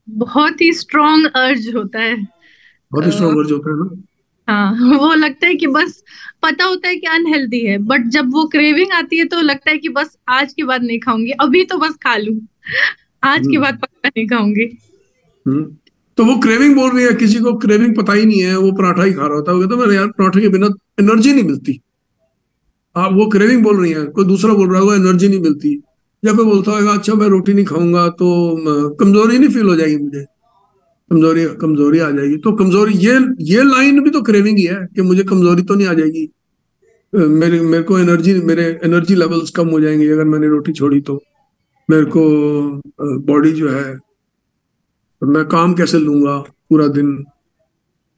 [SPEAKER 1] बहुत ही स्ट्रॉन्ग अर्ज होता है।
[SPEAKER 2] बहुत ही स्ट्रॉन्ग अर्ज होता है ना।
[SPEAKER 1] हाँ, वो लगता है कि बस, पता होता है कि अनहेल्दी है, बट जब वो क्रेविंग आती है तो लगता है कि बस आज के बाद नहीं खाऊंगी, अभी तो बस खा लूं, आज के बाद पक्का नहीं खाऊंगी।
[SPEAKER 2] हम्म। तो वो क्रेविंग बोल रही है, किसी को क्रेविंग पता ही नहीं है, वो पराठा ही खा रहा होता है, वो कहता है मेरे यार पराठे के बिना एनर्जी नहीं मिलती। आप वो क्रेविंग बोल रही है, कोई दूसरा बोल रहा है वो एनर्जी नहीं मिलती। जब कोई बोलता होगा अच्छा मैं रोटी नहीं खाऊंगा तो कमजोरी नहीं फील हो जाएगी मुझे, कमजोरी कमजोरी आ जाएगी, तो कमजोरी, ये लाइन भी तो क्रेविंग ही है कि मुझे कमजोरी तो नहीं आ जाएगी, मेरे मेरे को एनर्जी, मेरे एनर्जी लेवल्स कम हो जाएंगे अगर मैंने रोटी छोड़ी तो, मेरे को बॉडी जो है, मैं काम कैसे लूंगा पूरा दिन,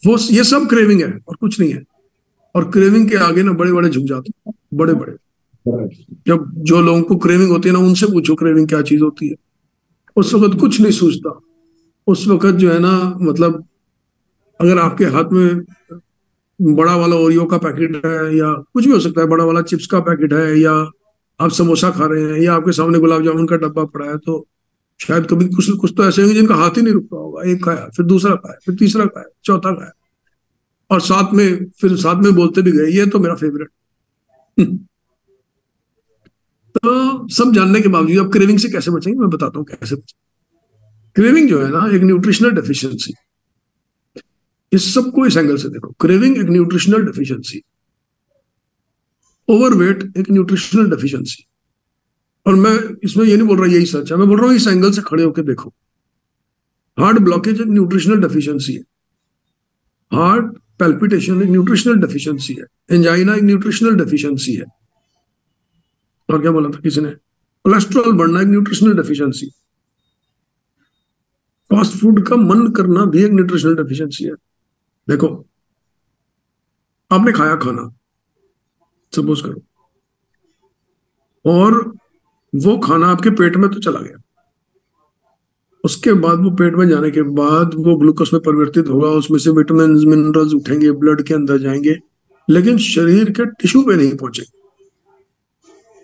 [SPEAKER 2] वो ये सब क्रेविंग है और कुछ नहीं है। और क्रेविंग के आगे ना बड़े बड़े झुक जाते हैं, बड़े बड़े। जब जो लोगों को क्रेविंग होती है ना, उनसे पूछो क्रेविंग क्या चीज होती है, उस वक्त कुछ नहीं सूझता। उस वक्त जो है ना, मतलब अगर आपके हाथ में बड़ा वाला ओरियो का पैकेट है, या कुछ भी हो सकता है, बड़ा वाला चिप्स का पैकेट है, या आप समोसा खा रहे हैं, या आपके सामने गुलाब जामुन का डब्बा पड़ा है, तो शायद कभी कुछ कुछ तो ऐसे होंगे जिनका हाथ ही नहीं रुकता होगा, एक खाया फिर दूसरा खाया फिर तीसरा खाया चौथा खाया, और साथ में बोलते भी गए ये तो मेरा फेवरेट। तो सब जानने के बावजूद अब क्रेविंग से कैसे बचेंगे, मैं बताता हूँ कैसे बचेंगे। क्रेविंग जो है ना एक न्यूट्रिशनल डेफिशिएंसी, इस सबको इस एंगल से देखो, क्रेविंग एक न्यूट्रिशनल डेफिशिएंसी, ओवरवेट एक न्यूट्रिशनल डेफिशिएंसी। और मैं इसमें ये नहीं बोल रहा यही सच है, मैं बोल रहा हूँ इस एंगल से खड़े होकर देखो। हार्ट ब्लॉकेज एक न्यूट्रिशनल डेफिशिएंसी है, हार्ट पैल्पिटेशन एक न्यूट्रिशनल डेफिशिएंसी है, एंजाइना एक न्यूट्रिशनल डेफिशिएंसी है, और क्या बोला था किसी ने, कोलेस्ट्रॉल बढ़ना एक न्यूट्रिशनल डेफिशिएंसी, फास्ट फूड का मन करना भी एक न्यूट्रिशनल डेफिशिएंसी है। देखो आपने खाया खाना, सपोज करो, और वो खाना आपके पेट में तो चला गया, उसके बाद वो पेट में जाने के बाद वो ग्लूकोज में परिवर्तित होगा, उसमें से विटामिन मिनरल्स उठेंगे, ब्लड के अंदर जाएंगे, लेकिन शरीर के टिश्यू पे नहीं पहुंचेंगे।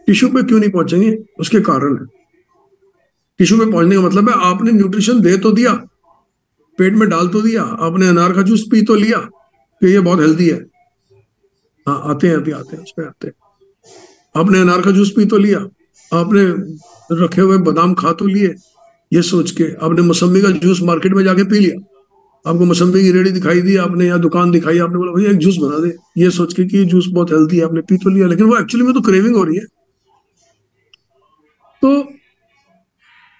[SPEAKER 2] टिश्यू पे क्यों नहीं पहुंचेंगे, उसके कारण है। टिश्यू पे पहुंचने का मतलब है आपने न्यूट्रिशन दे तो दिया, पेट में डाल तो दिया, आपने अनार का जूस पी तो लिया कि ये बहुत हेल्दी है, हाँ आते हैं अभी आते हैं उसमें आते हैं, आपने अनार का जूस पी तो लिया, आपने रखे हुए बादाम खा तो लिए, ये सोच के आपने मौसम्बी का जूस मार्केट में जाके पी लिया, आपको मौसम्बी की रेडी दिखाई दी आपने, या दुकान दिखाई, आपने बोला भैया एक जूस बना दे, ये सोच के कि ये जूस बहुत हेल्दी है, आपने पी तो लिया, लेकिन वो एक्चुअली में तो क्रेविंग हो रही है, तो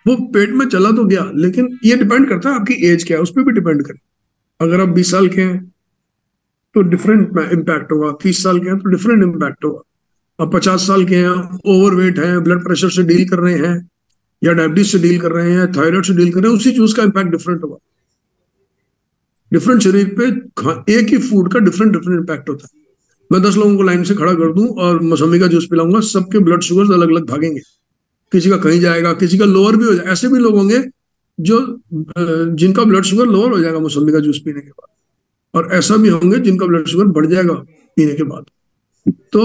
[SPEAKER 2] वो पेट में चला तो गया, लेकिन ये डिपेंड करता है आपकी एज क्या है, उस पर भी डिपेंड करे। अगर आप 20 साल के हैं तो डिफरेंट इम्पैक्ट होगा, 30 साल के हैं तो डिफरेंट इम्पैक्ट होगा, आप 50 साल के हैं, ओवरवेट हैं, ब्लड प्रेशर से डील कर रहे हैं, या डायबिटीज से डील कर रहे हैं, थायराइड से डील कर रहे हैं, उसी जूस का इम्पैक्ट डिफरेंट होगा। डिफरेंट शरीर पे एक ही फूड का डिफरेंट डिफरेंट इम्पैक्ट होता है। मैं 10 लोगों को लाइन से खड़ा कर दूं और मौसमी का जूस पिलाऊंगा, सबके ब्लड शुगर अलग अलग भागेंगे, किसी का कहीं जाएगा, किसी का लोअर भी हो जाएगा। ऐसे भी लोग होंगे जो जिनका ब्लड शुगर लोअर हो जाएगा मौसमी का जूस पीने के बाद, और ऐसा भी होंगे जिनका ब्लड शुगर बढ़ जाएगा पीने के बाद। तो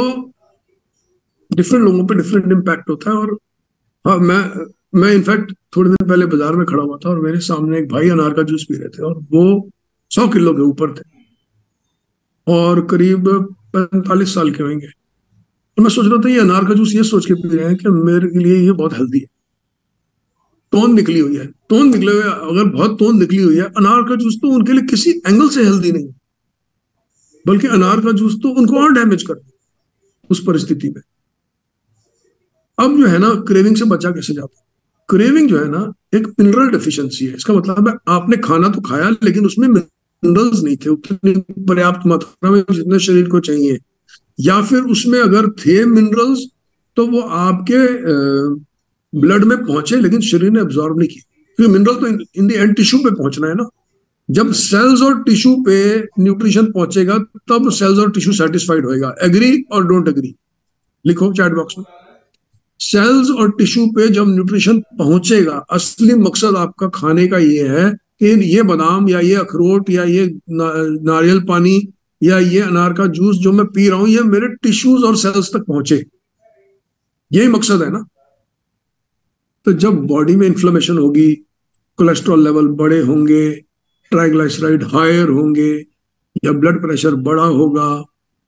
[SPEAKER 2] डिफरेंट लोगों पे डिफरेंट इम्पैक्ट होता है। और हाँ, मैं इनफैक्ट थोड़े दिन पहले बाजार में खड़ा हुआ था और मेरे सामने एक भाई अनार का जूस पी रहे थे, और वो 100 किलो के ऊपर थे और करीब 45 साल के होंगे। तो मैं सोच रहा था ये अनार का जूस ये सोच के पी रहे हैं कि मेरे के लिए ये बहुत हेल्दी है, तोंद निकली हुई है, तोंद निकले हुए, अगर बहुत तोंद निकली हुई है, अनार का जूस तो उनके लिए किसी एंगल से हेल्दी नहीं। बल्कि अनार का जूस तो उनको और डैमेज कर दे उस परिस्थिति में। अब जो है ना, क्रेविंग से बचा कैसे जाता है? क्रेविंग जो है ना, एक मिनरल डेफिशिएंसी है। इसका मतलब है आपने खाना तो खाया लेकिन उसमें मिनरल्स नहीं थे उतनी पर्याप्त मात्रा में जितने शरीर को चाहिए, या फिर उसमें अगर थे मिनरल्स तो वो आपके ब्लड में पहुंचे लेकिन शरीर ने एब्जॉर्ब नहीं किए, क्योंकि मिनरल तो इन द एंड टिश्यू पे पहुंचना है ना। जब सेल्स और टिश्यू पे न्यूट्रिशन पहुंचेगा तब सेल्स और टिश्यू सेटिस्फाइड होएगा। एग्री और डोंट एग्री लिखो चैट बॉक्स में। सेल्स और टिश्यू पे जब न्यूट्रिशन पहुंचेगा, असली मकसद आपका खाने का ये है कि ये बादाम या ये अखरोट या ये नारियल पानी या ये अनार का जूस जो मैं पी रहा हूं ये मेरे टिश्यूज और सेल्स तक पहुंचे, यही मकसद है ना। तो जब बॉडी में इन्फ्लेमेशन होगी, कोलेस्ट्रॉल लेवल बड़े होंगे, ट्राइग्लिसराइड हायर होंगे, या ब्लड प्रेशर बढ़ा होगा,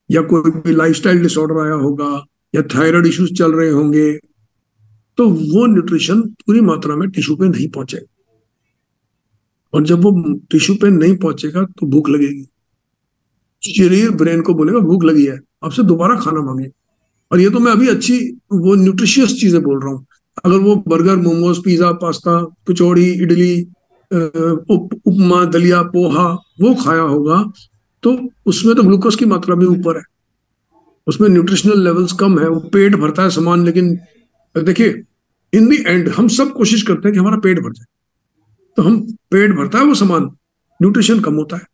[SPEAKER 2] या कोई भी लाइफस्टाइल डिसऑर्डर आया होगा, या थायराइड इश्यूज चल रहे होंगे, तो वो न्यूट्रिशन पूरी मात्रा में टिश्यू पे नहीं पहुंचेगा। और जब वो टिश्यू पे नहीं पहुंचेगा तो भूख लगेगी, शरीर ब्रेन को बोलेगा भूख लगी है, आपसे दोबारा खाना मांगे। और ये तो मैं अभी अच्छी वो न्यूट्रिशियस चीजें बोल रहा हूँ। अगर वो बर्गर, मोमोज, पिज्जा, पास्ता, कचौड़ी, इडली, उपमा, दलिया, पोहा वो खाया होगा तो उसमें तो ग्लूकोज की मात्रा भी ऊपर है, उसमें न्यूट्रिशनल लेवल्स कम है, वो पेट भरता है सामान। लेकिन देखिए, इन दी एंड हम सब कोशिश करते हैं कि हमारा पेट भर जाए, तो हम पेट भरता है वो सामान, न्यूट्रिशन कम होता है।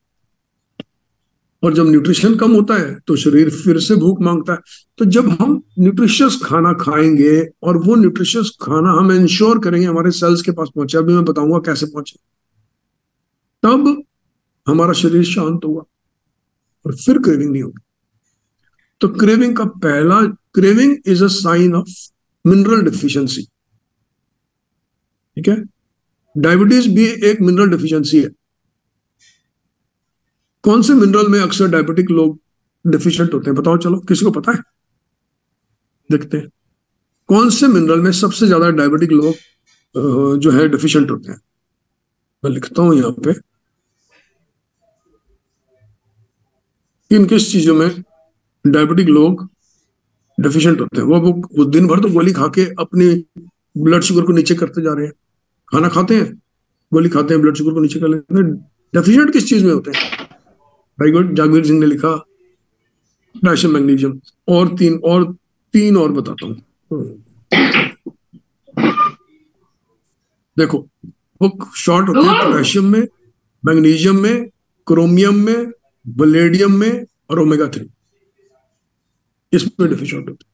[SPEAKER 2] और जब न्यूट्रिशन कम होता है तो शरीर फिर से भूख मांगता है। तो जब हम न्यूट्रिशियस खाना खाएंगे और वो न्यूट्रिशियस खाना हम इंश्योर करेंगे हमारे सेल्स के पास पहुंचे, अभी मैं बताऊंगा कैसे पहुंचे, तब हमारा शरीर शांत होगा और फिर क्रेविंग नहीं होगी। तो क्रेविंग का पहला, craving is a sign of mineral deficiency. ठीक है, डायबिटीज भी एक मिनरल डिफिशियंसी है। कौन से मिनरल में अक्सर डायबिटिक लोग डिफिशिएंट होते हैं, बताओ, चलो किसी को पता है? देखते हैं कौन से मिनरल में सबसे ज्यादा डायबिटिक लोग जो है डिफिशिएंट होते हैं। मैं लिखता हूं यहां पे किन किस चीजों में डायबिटिक लोग डिफिशिएंट होते हैं। वो दिन भर तो गोली खा के अपनी ब्लड शुगर को नीचे करते जा रहे हैं, खाना खाते हैं, गोली खाते हैं, ब्लड शुगर को नीचे कर लेते हैं। डेफिशिएंट किस चीज में होते हैं? वेरी गुड, जागवीर सिंह ने लिखा पोटेशियम, मैग्नीशियम। और तीन और बताता हूं। देखो, वो शॉर्ट होते हैं पोटेशियम में, मैग्नीशियम में, क्रोमियम में, वलेडियम में और ओमेगा 3, इसमें डिफिशिएंट होते हैं।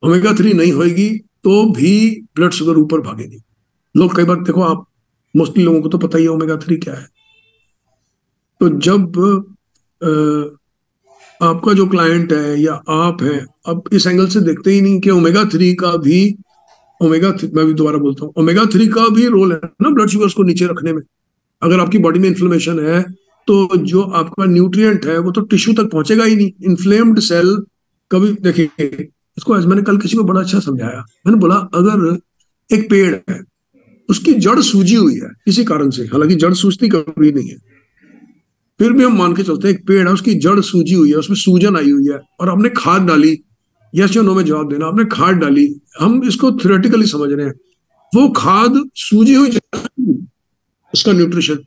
[SPEAKER 2] ओमेगा 3 नहीं होगी तो भी ब्लड शुगर ऊपर भागेगी। लोग कई बार, देखो आप मोस्टली लोगों को तो पता ही है ओमेगा 3 क्या है। तो जब आपका जो क्लाइंट है या आप हैं, अब इस एंगल से देखते ही नहीं कि ओमेगा 3 का भी, मैं भी दोबारा बोलता हूँ, ओमेगा 3 का भी रोल है ना ब्लड शुगर्स को नीचे रखने में। अगर आपकी बॉडी में इन्फ्लेमेशन है तो जो आपका न्यूट्रिएंट है वो तो टिश्यू तक पहुंचेगा ही नहीं। इन्फ्लेम्ड सेल कभी, देखिए इसको आज मैंने कल किसी को बड़ा अच्छा समझाया। मैंने बोला अगर एक पेड़ है, उसकी जड़ सूजी हुई है किसी कारण से, हालांकि जड़ सूजती कभी नहीं है, फिर भी हम मान के चलते हैं एक पेड़ है, उसकी जड़ सूजी हुई है, उसमें सूजन आई हुई है, और हमने खाद डाली, यस या नो में जवाब देना, आपने खाद डाली, हम इसको थ्योरेटिकली समझ रहे हैं, वो खाद सूजी हुई उसका न्यूट्रिशन,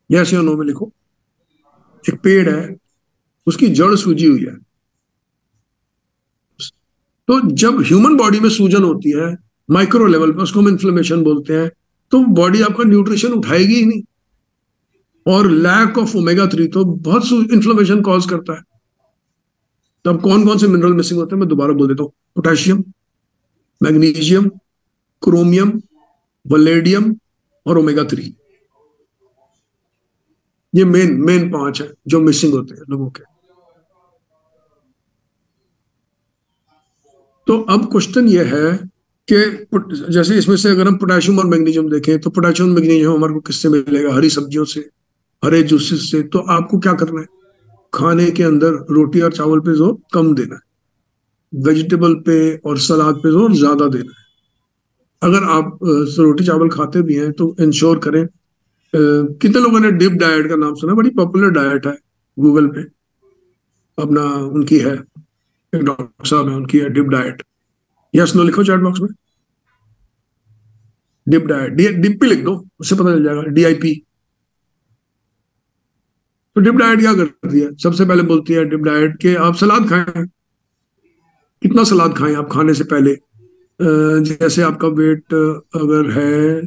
[SPEAKER 2] यस या नो में लिखो। एक पेड़ है, उसकी जड़ सूजी हुई है, तो जब ह्यूमन बॉडी में सूजन होती है माइक्रो लेवल पे, उसको हम इन्फ्लेमेशन बोलते हैं, तो बॉडी आपका न्यूट्रिशन उठाएगी ही नहीं। और लैक ऑफ ओमेगा 3 तो बहुत इन्फ्लेमेशन कॉज करता है। तो अब कौन कौन से मिनरल मिसिंग होते हैं मैं दोबारा बोल देता हूँ। पोटेशियम, मैग्नीशियम, क्रोमियम, वलेडियम और ओमेगा 3, ये मेन 5 है जो मिसिंग होते हैं लोगों के। तो अब क्वेश्चन ये है कि जैसे इसमें से अगर हम पोटेशियम और मैग्नीशियम देखें तो पोटेशियम मैग्नीशियम हमारे को किससे मिलेगा? हरी सब्जियों से, हरे जूसेस से। तो आपको क्या करना है? खाने के अंदर रोटी और चावल पे जोर कम देना है, वेजिटेबल पे और सलाद पे जोर ज्यादा देना है। अगर आप रोटी चावल खाते भी हैं तो इंश्योर करें कितने लोगों ने डिप डाइट का नाम सुना? बड़ी पॉपुलर डाइट है, गूगल पे अपना उनकी है, एक डॉक्टर साहब है उनकी है डिप डाइट। यस नो लिखो चैट बॉक्स में, डिप डाइट, डिप पे लिख दो, उससे पता चल जाएगा, DIP। तो डिप डाइट क्या करती है? सबसे पहले बोलती है डिप डाइट के आप सलाद खाएं। कितना सलाद खाएं आप खाने से पहले? जैसे आपका वेट अगर है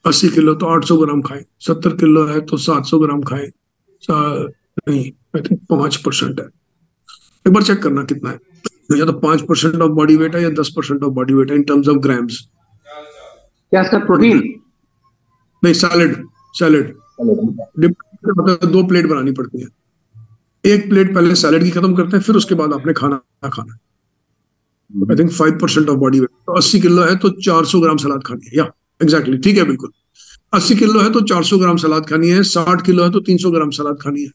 [SPEAKER 2] 80 किलो तो 800 ग्राम खाएं, 70 किलो है तो 700 ग्राम खाएं। नहीं, आई थिंक 5% है, एक बार चेक करना कितना है। या तो 5% ऑफ बॉडी वेट है या 10% ऑफ बॉडी वेट है इन टर्म्स ऑफ ग्राम्स।
[SPEAKER 3] क्या सर, प्रोटीन?
[SPEAKER 2] नहीं, सैलेड, सैलेड। मतलब 2 प्लेट बनानी पड़ती है, एक प्लेट पहले सैलेड की खत्म करते हैं, फिर उसके बाद आपने खाना खाना। I think 5% of body weight, तो 80 किलो है तो 400 ग्राम सलाद खानी है, या एग्जैक्टली ठीक है, बिल्कुल 80 किलो है तो 400 ग्राम सलाद खानी है, 60 किलो है तो 300 ग्राम सलाद खानी है।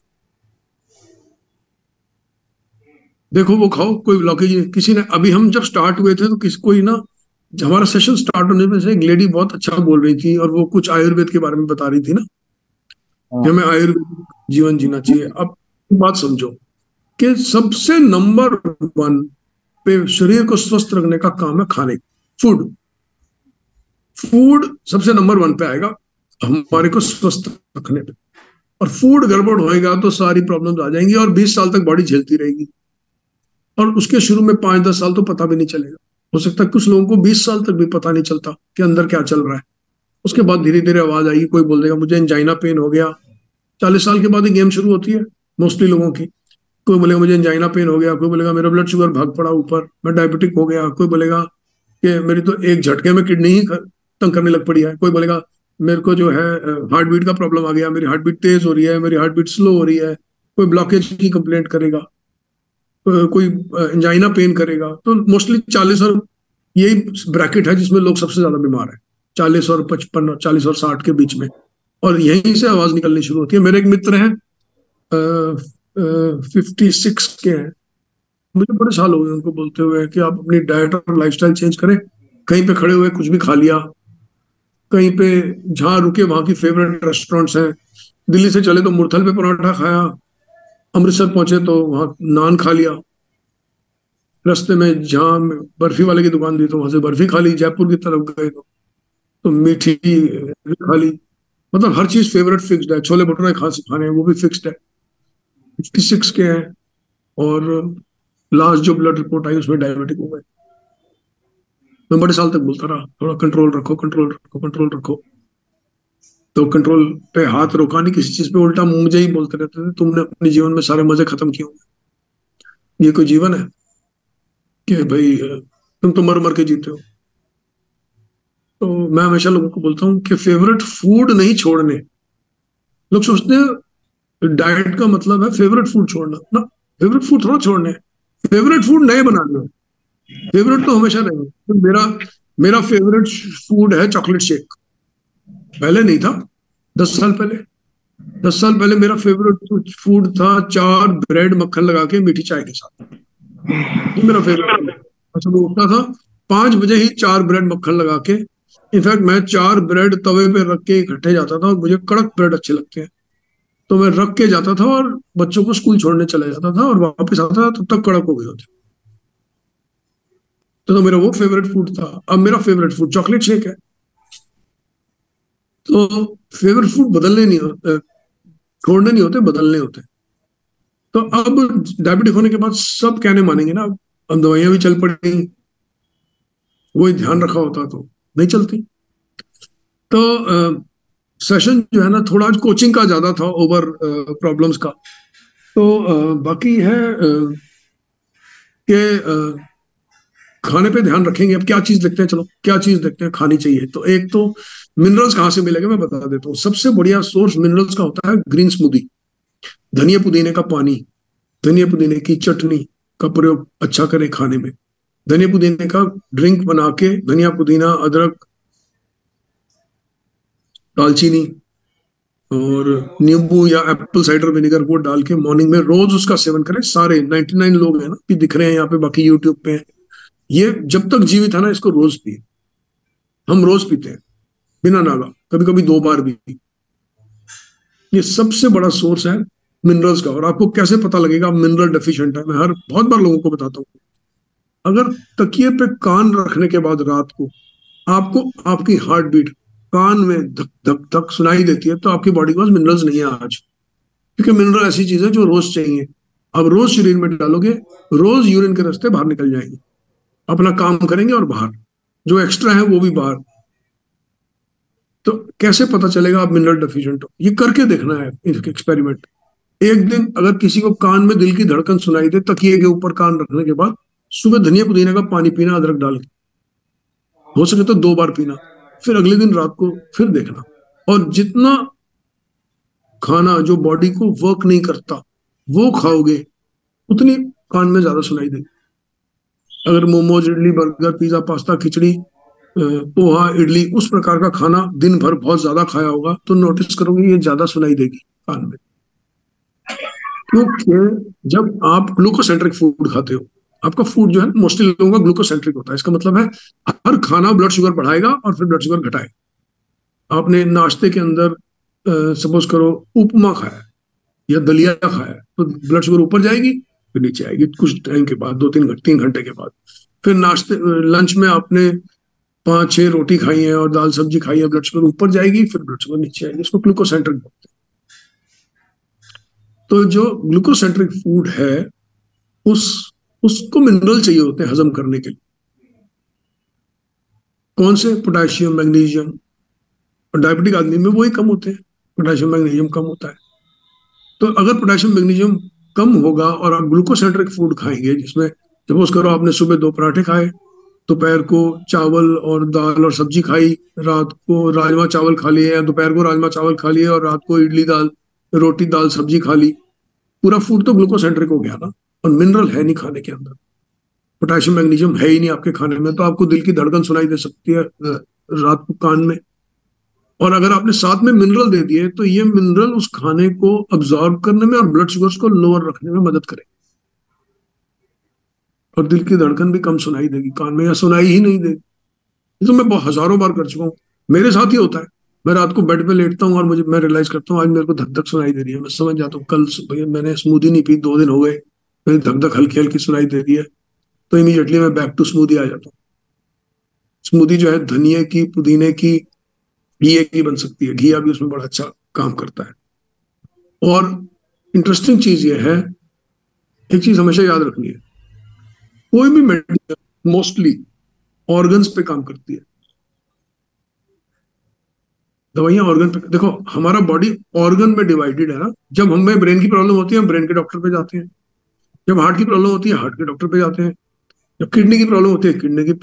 [SPEAKER 2] देखो वो खाओ, कोई ब्लॉकेज नहीं। किसी ने अभी हम जब स्टार्ट हुए थे तो कोई ना, हमारा सेशन स्टार्ट होने में से एक लेडी बहुत अच्छा बोल रही थी और वो कुछ आयुर्वेद के बारे में बता रही थी ना कि हमें आयुर्वेद जीवन जीना चाहिए। अब बात समझो कि सबसे नंबर 1 पे शरीर को स्वस्थ रखने का काम है खाने, फूड। फूड सबसे नंबर 1 पे आएगा हमारे को स्वस्थ रखने पे, और फूड गड़बड़ होएगा तो सारी प्रॉब्लम्स आ जाएंगी और 20 साल तक बॉडी झेलती रहेगी। और उसके शुरू में 5-10 साल तो पता भी नहीं चलेगा, हो सकता है कुछ लोगों को 20 साल तक भी पता नहीं चलता कि अंदर क्या चल रहा है। उसके बाद धीरे धीरे आवाज आएगी, कोई बोल देगा मुझे एंजाइना पेन हो गया। 40 साल के बाद ही गेम शुरू होती है मोस्टली लोगों की। कोई बोलेगा मुझे एंजाइना पेन हो गया, कोई बोलेगा मेरा ब्लड शुगर भाग पड़ा ऊपर, मैं डायबिटिक हो गया, कोई बोलेगा कि मेरी तो एक झटके में किडनी ही तंग करने लग पड़ी है, कोई बोलेगा मेरे को जो है हार्ट बीट का प्रॉब्लम आ गया, मेरी हार्ट बीट तेज हो रही है, मेरी हार्ट बीट स्लो हो रही है, कोई ब्लॉकेज की कंप्लेंट करेगा, कोई एंजाइना पेन करेगा। तो मोस्टली 40 और यही ब्रैकेट है जिसमें लोग सबसे ज्यादा बीमार है, 40 और 55, 40 और 60 के बीच में, और यहीं से आवाज निकलनी शुरू होती है। मेरे एक मित्र हैं 56 के हैं, मुझे बड़े साल हो गए उनको बोलते हुए कि आप अपनी डाइट और लाइफस्टाइल चेंज करें। कहीं पे खड़े हुए कुछ भी खा लिया, कहीं पे जहाँ रुके वहां की फेवरेट रेस्टोरेंट्स हैं, दिल्ली से चले तो मुरथल पे पराठा खाया, अमृतसर पहुंचे तो वहां नान खा लिया, रास्ते में जहाँ बर्फी वाले की दुकान थी तो वहां से बर्फी खा ली, जयपुर की तरफ गए तो मीठी खा ली। मतलब हर चीज फेवरेट फिक्स्ड है, छोले भटूरे खाने हैं वो भी फिक्स्ड है। 56 के हैं और लास्ट जो ब्लड रिपोर्ट आई उसमें डायबिटिक हो गए। मैं बड़े साल तक बोलता रहा थोड़ा कंट्रोल रखो, कंट्रोल रखो, कंट्रोल रखो। तो कंट्रोल पे हाथ रोका नहीं किसी चीज पे, उल्टा मुझे ही बोलते रहते थे तुमने अपने जीवन में सारे मजे खत्म किए होंगे, ये कोई जीवन है कि भाई तुम तो मर मर के जीते हो। तो मैं हमेशा लोगों को बोलता हूँ कि फेवरेट फूड नहीं छोड़ने। लोग सोचते हैं डाइट का मतलब है फेवरेट फूड छोड़ना ना, फेवरेट फूड थोड़ा छोड़ने, फेवरेट फूड नए बनाने। फेवरेट तो हमेशा रहेंगे। तो मेरा फेवरेट फूड है चॉकलेट शेक, पहले नहीं था, 10 साल पहले। 10 साल पहले मेरा फेवरेट फूड था 4 ब्रेड मक्खन लगा के मीठी चाय के साथ, ये मेरा फेवरेट। अच्छा, वो उठता था 5 बजे ही 4 ब्रेड मक्खन लगा के। इनफैक्ट मैं 4 ब्रेड तवे पे रख के इकट्ठे जाता था और मुझे कड़क ब्रेड अच्छे लगते हैं, तो मैं रख के जाता था और बच्चों को स्कूल छोड़ने चला जाता था और वापस आता था तब तक कड़क हो गए होते। तो मेरा वो फेवरेट फूड था। अब मेरा फेवरेट फूड चॉकलेट शेक है। तो फेवरेट फूड बदलने नहीं होते, छोड़ने नहीं होते, बदलने होते। तो अब डायबिटिक होने के बाद सब कहने मानेंगे ना, अब दवाइयां भी चल पड़ी, वही ध्यान रखा होता तो नहीं चलती। तो सेशन जो है ना थोड़ा आज कोचिंग का ज्यादा था ओवर प्रॉब्लम्स का। तो बाकी है कि खाने पे ध्यान रखेंगे। अब क्या चीज देखते हैं, चलो क्या चीज देखते हैं खानी चाहिए। तो एक तो मिनरल्स कहाँ से मिलेंगे मैं बता देता हूँ। सबसे बढ़िया सोर्स मिनरल्स का होता है ग्रीन स्मूदी, धनिया पुदीने का पानी, धनिया पुदीने की चटनी का प्रयोग अच्छा करें खाने में। धनिया पुदीने का ड्रिंक बना के धनिया पुदीना अदरक दालचीनी और नींबू या एप्पल साइडर विनेगर वो डाल के मॉर्निंग में रोज उसका सेवन करें। सारे 99 लोग हैं ना कि दिख रहे हैं यहाँ पे, बाकी यूट्यूब पे, ये जब तक जीवित है ना इसको रोज पिए, हम रोज पीते हैं। बिना नागा, कभी कभी 2 बार भी। ये सबसे बड़ा सोर्स है मिनरल्स का। और आपको कैसे पता लगेगा मिनरल डेफिशिएंट है? मैं हर बहुत बार लोगों को बताता हूँ, अगर तकिए पे कान रखने के बाद रात को आपको आपकी हार्ट बीट कान में धक धक धक सुनाई देती है, तो आपकी बॉडी के पास मिनरल्स नहीं है आज। क्योंकि मिनरल ऐसी चीज है जो रोज चाहिए। अब रोज शरीर में डालोगे, रोज यूरिन के रास्ते बाहर निकल जाएंगे, अपना काम करेंगे और बाहर जो एक्स्ट्रा है वो भी बाहर। तो कैसे पता चलेगा आप मिनरल डेफिशिएंट हो? ये करके देखना है एक्सपेरिमेंट। एक दिन अगर किसी को कान में दिल की धड़कन सुनाई दे तकिए के ऊपर कान रखने के बाद, सुबह धनिया पुदीने का पानी पीना अदरक डाल के, हो सके तो 2 बार पीना। फिर अगले दिन रात को फिर देखना। और जितना खाना जो बॉडी को वर्क नहीं करता वो खाओगे, उतनी कान में ज्यादा सुनाई देगी। अगर momos, idli, burger, pizza, pasta, khichdi, poha, idli, उस प्रकार का खाना दिन भर बहुत ज्यादा खाया होगा, तो नोटिस करोगे ये ज्यादा सुनाई देगी कान में। क्योंकि जब आप ग्लूकोसेंट्रिक फूड खाते हो, आपका फूड जो है मोस्टली लोगों का ग्लूकोसेंट्रिक होता है। इसका मतलब है हर खाना ब्लड शुगर बढ़ाएगा और फिर ब्लड शुगर घटाएगा। आपने नाश्ते के अंदर सपोज करो उपमा खाया या दलिया खाया, तो ब्लड शुगर ऊपर जाएगी फिर नीचे आएगी कुछ टाइम के बाद, 2-3 घंटे के बाद। फिर नाश्ते लंच में आपने 5-6 रोटी खाई है और दाल सब्जी खाई है, ब्लड शुगर ऊपर जाएगी फिर ब्लड शुगर नीचे आएगी। इसको ग्लूकोसेंट्रिक बोलते हैं। तो जो ग्लूकोसेंट्रिक फूड है उसको मिनरल चाहिए होते हैं हजम करने के लिए। कौन से? Potassium, magnesium. और डायबिटिक आदमी में वही कम होते हैं, पोटेशियम मैग्नीशियम कम होता है। तो अगर पोटेशियम मैग्नीशियम कम होगा और आप ग्लूकोसेंट्रिक फूड खाएंगे, जिसमें सपोज करो आपने सुबह 2 पराठे खाए, दोपहर को चावल और दाल और सब्जी खाई, रात को राजमा चावल खा लिए, या दोपहर को राजमा चावल खा लिए और रात को इडली दाल रोटी दाल सब्जी खा ली, पूरा फूड तो ग्लूकोसेंट्रिक हो गया ना। और मिनरल है नहीं खाने के अंदर, पोटेशियम मैग्नीशियम है ही नहीं आपके खाने में, तो आपको दिल की धड़कन सुनाई दे सकती है रात को कान में। और अगर आपने साथ में मिनरल दे दिए, तो ये मिनरल उस खाने को अब्सॉर्ब करने में और ब्लड शुगर्स को लोअर रखने में मदद करेगा। और दिल की धड़कन भी कम सुनाई देगी कान में, या सुनाई ही नहीं देगी। ये तो मैं बहुत हजारों बार कर चुका हूँ, मेरे साथ ही होता है। मैं रात को बेड पे लेटता हूँ और मैं रियलाइज करता हूँ आज मेरे को धक धक सुनाई दे रही है। मैं समझ जाता हूँ कल मैंने स्मूदी नहीं पी, 2 दिन हो गए, मेरी धक धक हल्की हल्की सुनाई दे रही है। तो इमीडिएटली मैं बैक टू स्मूदी आ जाता हूँ। स्मूदी जो है धनिया की, पुदीने की, घी की बन सकती है, घिया भी उसमें बड़ा अच्छा काम करता है। और इंटरेस्टिंग चीज ये है, एक चीज हमेशा याद रखनी है, कोई भी मेडिसिन मोस्टली ऑर्गन्स पे काम करती है। दवाइयां ऑर्गन पे, देखो हमारा बॉडी ऑर्गन में डिवाइडेड है ना। जब हमें ब्रेन की प्रॉब्लम होती है हम ब्रेन के डॉक्टर पे जाते हैं, जब हार्ट की प्रॉब्लम होती है हार्ट के डॉक्टर पे जाते हैं, जब किडनी की प्रॉब्लम होती है किडनी की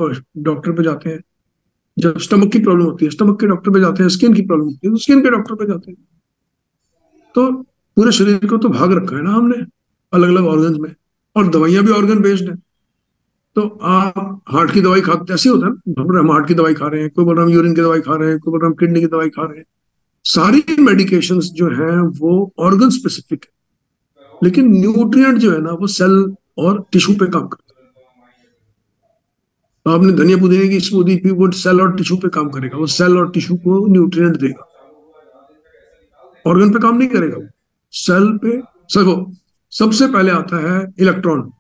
[SPEAKER 2] डॉक्टर पे जाते हैं, जब स्टमक की प्रॉब्लम होती है स्टमक के डॉक्टर पे जाते हैं, स्किन की प्रॉब्लम होती है तो स्किन के डॉक्टर पे जाते हैं। तो पूरे शरीर को तो भाग रखा है ना हमने अलग अलग ऑर्गन में, और दवाइयां भी ऑर्गन बेस्ड है। तो आप हार्ट की दवाई खाते, ऐसे होता है हम हार्ट की दवाई खा रहे हैं, कोई बोल रहा हम यूरिन की दवाई खा रहे हैं, कोई बोल रहा हम किडनी की दवाई खा रहे हैं। सारी मेडिकेशंस जो है वो ऑर्गन स्पेसिफिक है, लेकिन न्यूट्रिएंट जो है ना वो सेल और टिश्यू पे काम करता है। तो आपने धनिया पुदीने की स्मूदी पी, वो सेल और टिश्यू पे काम करेगा, वो सेल और टिश्यू को न्यूट्रिएंट देगा, ऑर्गन पे काम नहीं करेगा वो। सेल पे देखो सबसे पहले आता है इलेक्ट्रॉन,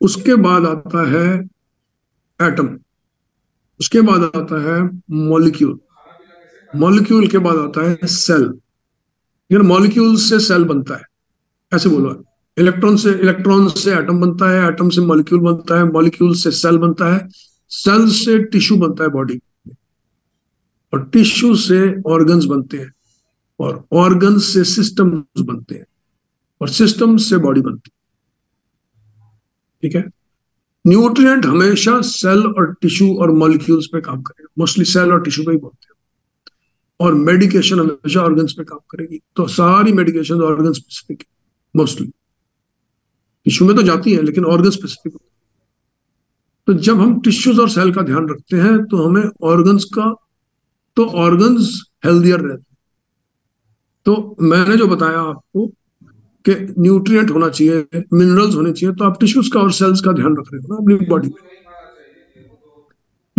[SPEAKER 2] उसके बाद आता है एटम, उसके बाद आता है मॉलिक्यूल, मॉलिक्यूल के बाद आता है सेल। यानी मॉलिक्यूल से सेल बनता है, ऐसे बोलो। इलेक्ट्रॉन से एटम बनता है, एटम से मॉलिक्यूल बनता है, मॉलिक्यूल से सेल बनता है, सेल से टिश्यू बनता है बॉडी, और टिश्यू से ऑर्गन्स बनते हैं, और ऑर्गन्स से सिस्टम्स बनते हैं, और सिस्टम से बॉडी बनती है। ठीक है? न्यूट्रिएंट हमेशा सेल और टिश्यू और मॉलिक्यूल्स पे काम करेगा, मोस्टली सेल और टिश्यू पे ही बोलते हैं। और मेडिकेशन हमेशा ऑर्गन्स पे काम करेगी। तो सारी मेडिकेशन ऑर्गन स्पेसिफिक है, मोस्टली टिश्यू में तो जाती है लेकिन ऑर्गन स्पेसिफिक। तो जब हम टिश्यूज और सेल का ध्यान रखते हैं तो हमें ऑर्गन्स का, तो ऑर्गन्स हेल्दियर रहते हैं। तो मैंने जो बताया आपको कि न्यूट्रिएंट होना चाहिए, मिनरल्स होने चाहिए, तो आप टिश्यूज का और सेल्स का ध्यान रख रहे हो ना अपनी बॉडी में।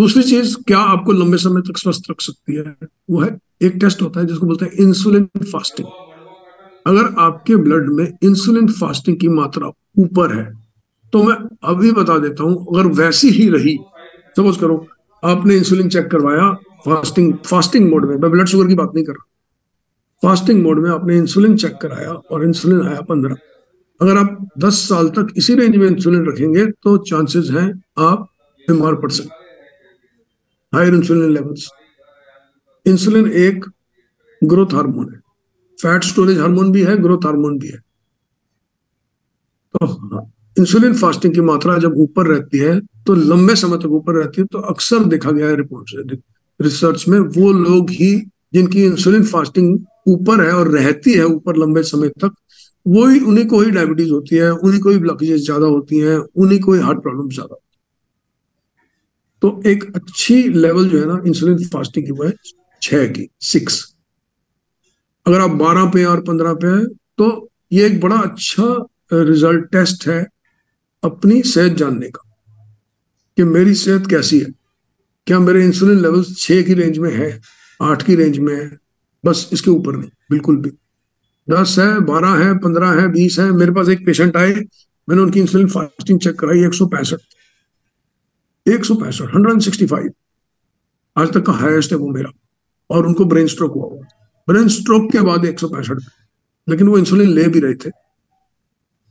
[SPEAKER 2] दूसरी चीज क्या आपको लंबे समय तक स्वस्थ रख सकती है, वो है एक टेस्ट होता है जिसको बोलते हैं इंसुलिन फास्टिंग। अगर आपके ब्लड में इंसुलिन फास्टिंग की मात्रा ऊपर है, तो मैं अभी बता देता हूं, अगर वैसी ही रही, सपोज करो आपने इंसुलिन चेक करवाया फास्टिंग फास्टिंग मोड में, मैं ब्लड शुगर की बात नहीं कर रहा, फास्टिंग मोड में आपने इंसुलिन चेक कराया और इंसुलिन आया 15, अगर आप 10 साल तक इसी रेंज में इंसुलिन रखेंगे तो चांसेस हैं आप बीमार पड़ सकते। हायर इंसुलिन लेवल्स, इंसुलिन एक ग्रोथ हार्मोन है, फैट स्टोरेज हार्मोन भी है, ग्रोथ हार्मोन भी है। तो इंसुलिन फास्टिंग की मात्रा जब ऊपर रहती है तो लंबे समय तक ऊपर रहती है, तो अक्सर देखा गया है रिपोर्ट से, रिसर्च में, वो लोग ही जिनकी इंसुलिन फास्टिंग ऊपर है और रहती है ऊपर लंबे समय तक, वो ही, उन्हीं को ही डायबिटीज होती है, उन्हीं को ही ब्लॉकेजेस ज्यादा होती हैं, उन्हीं को ही हार्ट प्रॉब्लम ज्यादा होती है। तो एक अच्छी लेवल जो है ना इंसुलिन फास्टिंग की, वो है 6 की, 6। अगर आप 12 पे और 15 पे है तो ये एक बड़ा अच्छा रिजल्ट टेस्ट है अपनी सेहत जानने का, कि मेरी सेहत कैसी है, क्या मेरे इंसुलिन लेवल्स 6 की रेंज में है, 8 की रेंज में है, बस इसके ऊपर नहीं बिल्कुल भी। 10 है, 12 है, 15 है, 20 है। मेरे पास एक पेशेंट आए, मैंने उनकी इंसुलिन फास्टिंग चेक कराई, 165, 165 आज तक का हाईएस्ट है वो मेरा, और उनको ब्रेन स्ट्रोक हुआ, ब्रेन स्ट्रोक के बाद 165, लेकिन वो इंसुलिन ले भी रहे थे।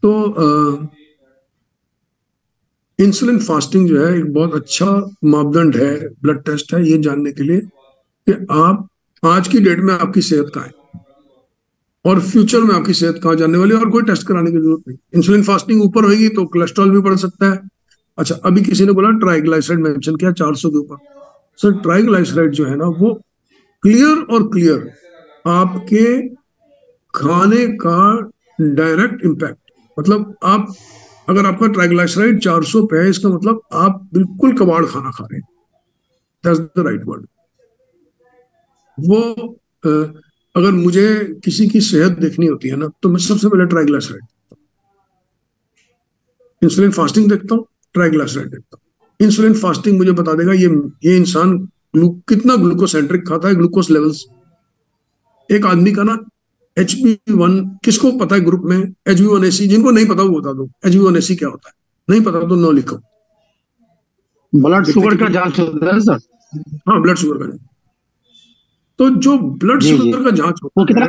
[SPEAKER 2] तो इंसुलिन फास्टिंग जो है एक बहुत अच्छा मापदंड है, ब्लड टेस्ट है, ये जानने के लिए कि आप आज की डेट में आपकी सेहत कहाँ है और फ्यूचर में आपकी सेहत कहाँ जाने वाली है, और कोई टेस्ट कराने की जरूरत नहीं। इंसुलिन फास्टिंग ऊपर होगी तो कोलेस्ट्रॉल भी बढ़ सकता है। अच्छा, अभी किसी ने बोला ट्राइग्लिसराइड मेंशन किया 400 के ऊपर। सर ट्राइग्लिसराइड जो है ना, वो क्लियर और क्लियर आपके खाने का डायरेक्ट इम्पैक्ट, मतलब आप, अगर आपका ट्राइग्लिसराइड 400 पे है, इसका मतलब आप बिल्कुल कबाड़ खाना खा रहे हैं, दैट्स द राइट वर्ड। वो अगर मुझे किसी की सेहत देखनी होती है ना, तो मैं सबसे पहले ट्राइग्लिसराइड, इंसुलिन फास्टिंग देखता हूँ, ट्राइग्लिसराइड देखता हूँ। इंसुलिन फास्टिंग मुझे बता देगा ये इंसान कितना ग्लूकोसेंट्रिक खाता है, ग्लूकोज लेवल्स। एक आदमी का ना HB1, किसको पता है ग्रुप में HB1AC, जिनको नहीं पता वो बता दो HB1AC क्या होता है, नहीं पता तो नो लिखो।
[SPEAKER 3] ब्लड शुगर का जांच होता है सर?
[SPEAKER 2] हाँ, ब्लड शुगर का। तो जो ब्लड शुगर का जांच होता है,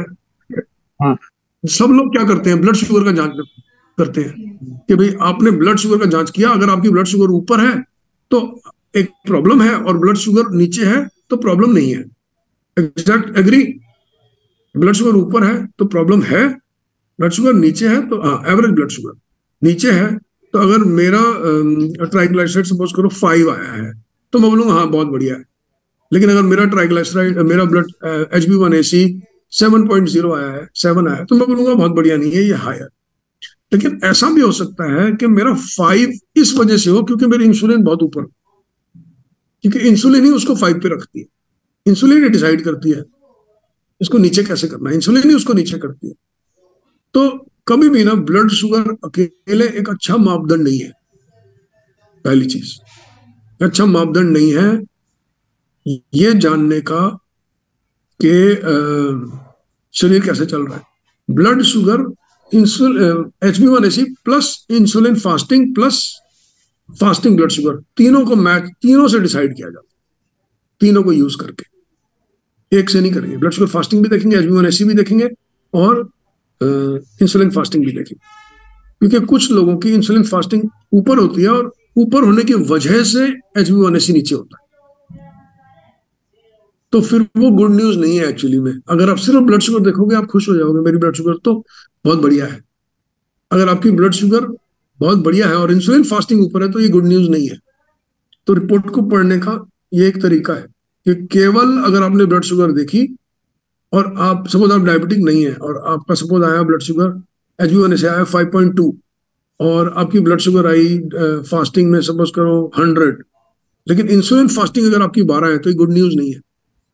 [SPEAKER 3] हाँ,
[SPEAKER 2] सब लोग क्या करते हैं, ब्लड शुगर का जांच करते हैं कि भाई आपने ब्लड शुगर का जांच किया, अगर आपकी ब्लड शुगर ऊपर है तो एक प्रॉब्लम है, और ब्लड शुगर नीचे है तो प्रॉब्लम नहीं है। Exact agree. ब्लड शुगर ऊपर है तो प्रॉब्लम है, ब्लड शुगर नीचे है तो, एवरेज ब्लड शुगर नीचे है तो, अगर मेरा ट्राइग्लिसराइड सपोज करो 5 आया है तो मैं बोलूंगा हाँ बहुत बढ़िया है। लेकिन अगर मेरा ट्राइग्लिसराइड, मेरा ब्लड HB1AC 7.0 आया है, 7 आया है, तो मैं बोलूंगा बहुत बढ़िया नहीं है, ये हायर। लेकिन ऐसा भी हो सकता है कि मेरा 5 इस वजह से हो क्योंकि मेरी इंसुलिन बहुत ऊपर, क्योंकि इंसुलिन ही उसको 5 पे रखती है, इंसुलिन ही डिसाइड करती है इसको नीचे कैसे करना है, इंसुलिन ही उसको नीचे करती है। तो कभी भी ना ब्लड शुगर अकेले एक अच्छा मापदंड नहीं है, पहली चीज अच्छा मापदंड नहीं है ये जानने का कि शरीर कैसे चल रहा है। Blood sugar, HB1AC plus insulin fasting plus fasting blood sugar, तीनों को मैच, तीनों से डिसाइड किया जाता, तीनों को यूज करके, एक से नहीं करेंगे। ब्लड शुगर फास्टिंग भी देखेंगे, HB1AC भी देखेंगे, और इंसुलिन फास्टिंग भी देखेंगे, क्योंकि कुछ लोगों की इंसुलिन फास्टिंग ऊपर होती है और ऊपर होने की वजह से HB1AC नीचे होता है, तो फिर वो गुड न्यूज नहीं है एक्चुअली में। अगर आप सिर्फ ब्लड शुगर देखोगे आप खुश हो जाओगे, मेरी ब्लड शुगर तो बहुत बढ़िया है। अगर आपकी ब्लड शुगर बहुत बढ़िया है और इंसुलिन फास्टिंग ऊपर है तो ये गुड न्यूज नहीं है। तो रिपोर्ट को पढ़ने का ये एक तरीका है कि केवल अगर आपने ब्लड शुगर देखी और आप सपोज आप डायबिटिक नहीं है और आपका सपोज आया ब्लड शुगर HB1AC आया 5.2 और आपकी ब्लड शुगर आई फास्टिंग में सपोज करो 100, लेकिन इंसुलिन फास्टिंग अगर आपकी 12 है तो ये गुड न्यूज नहीं है।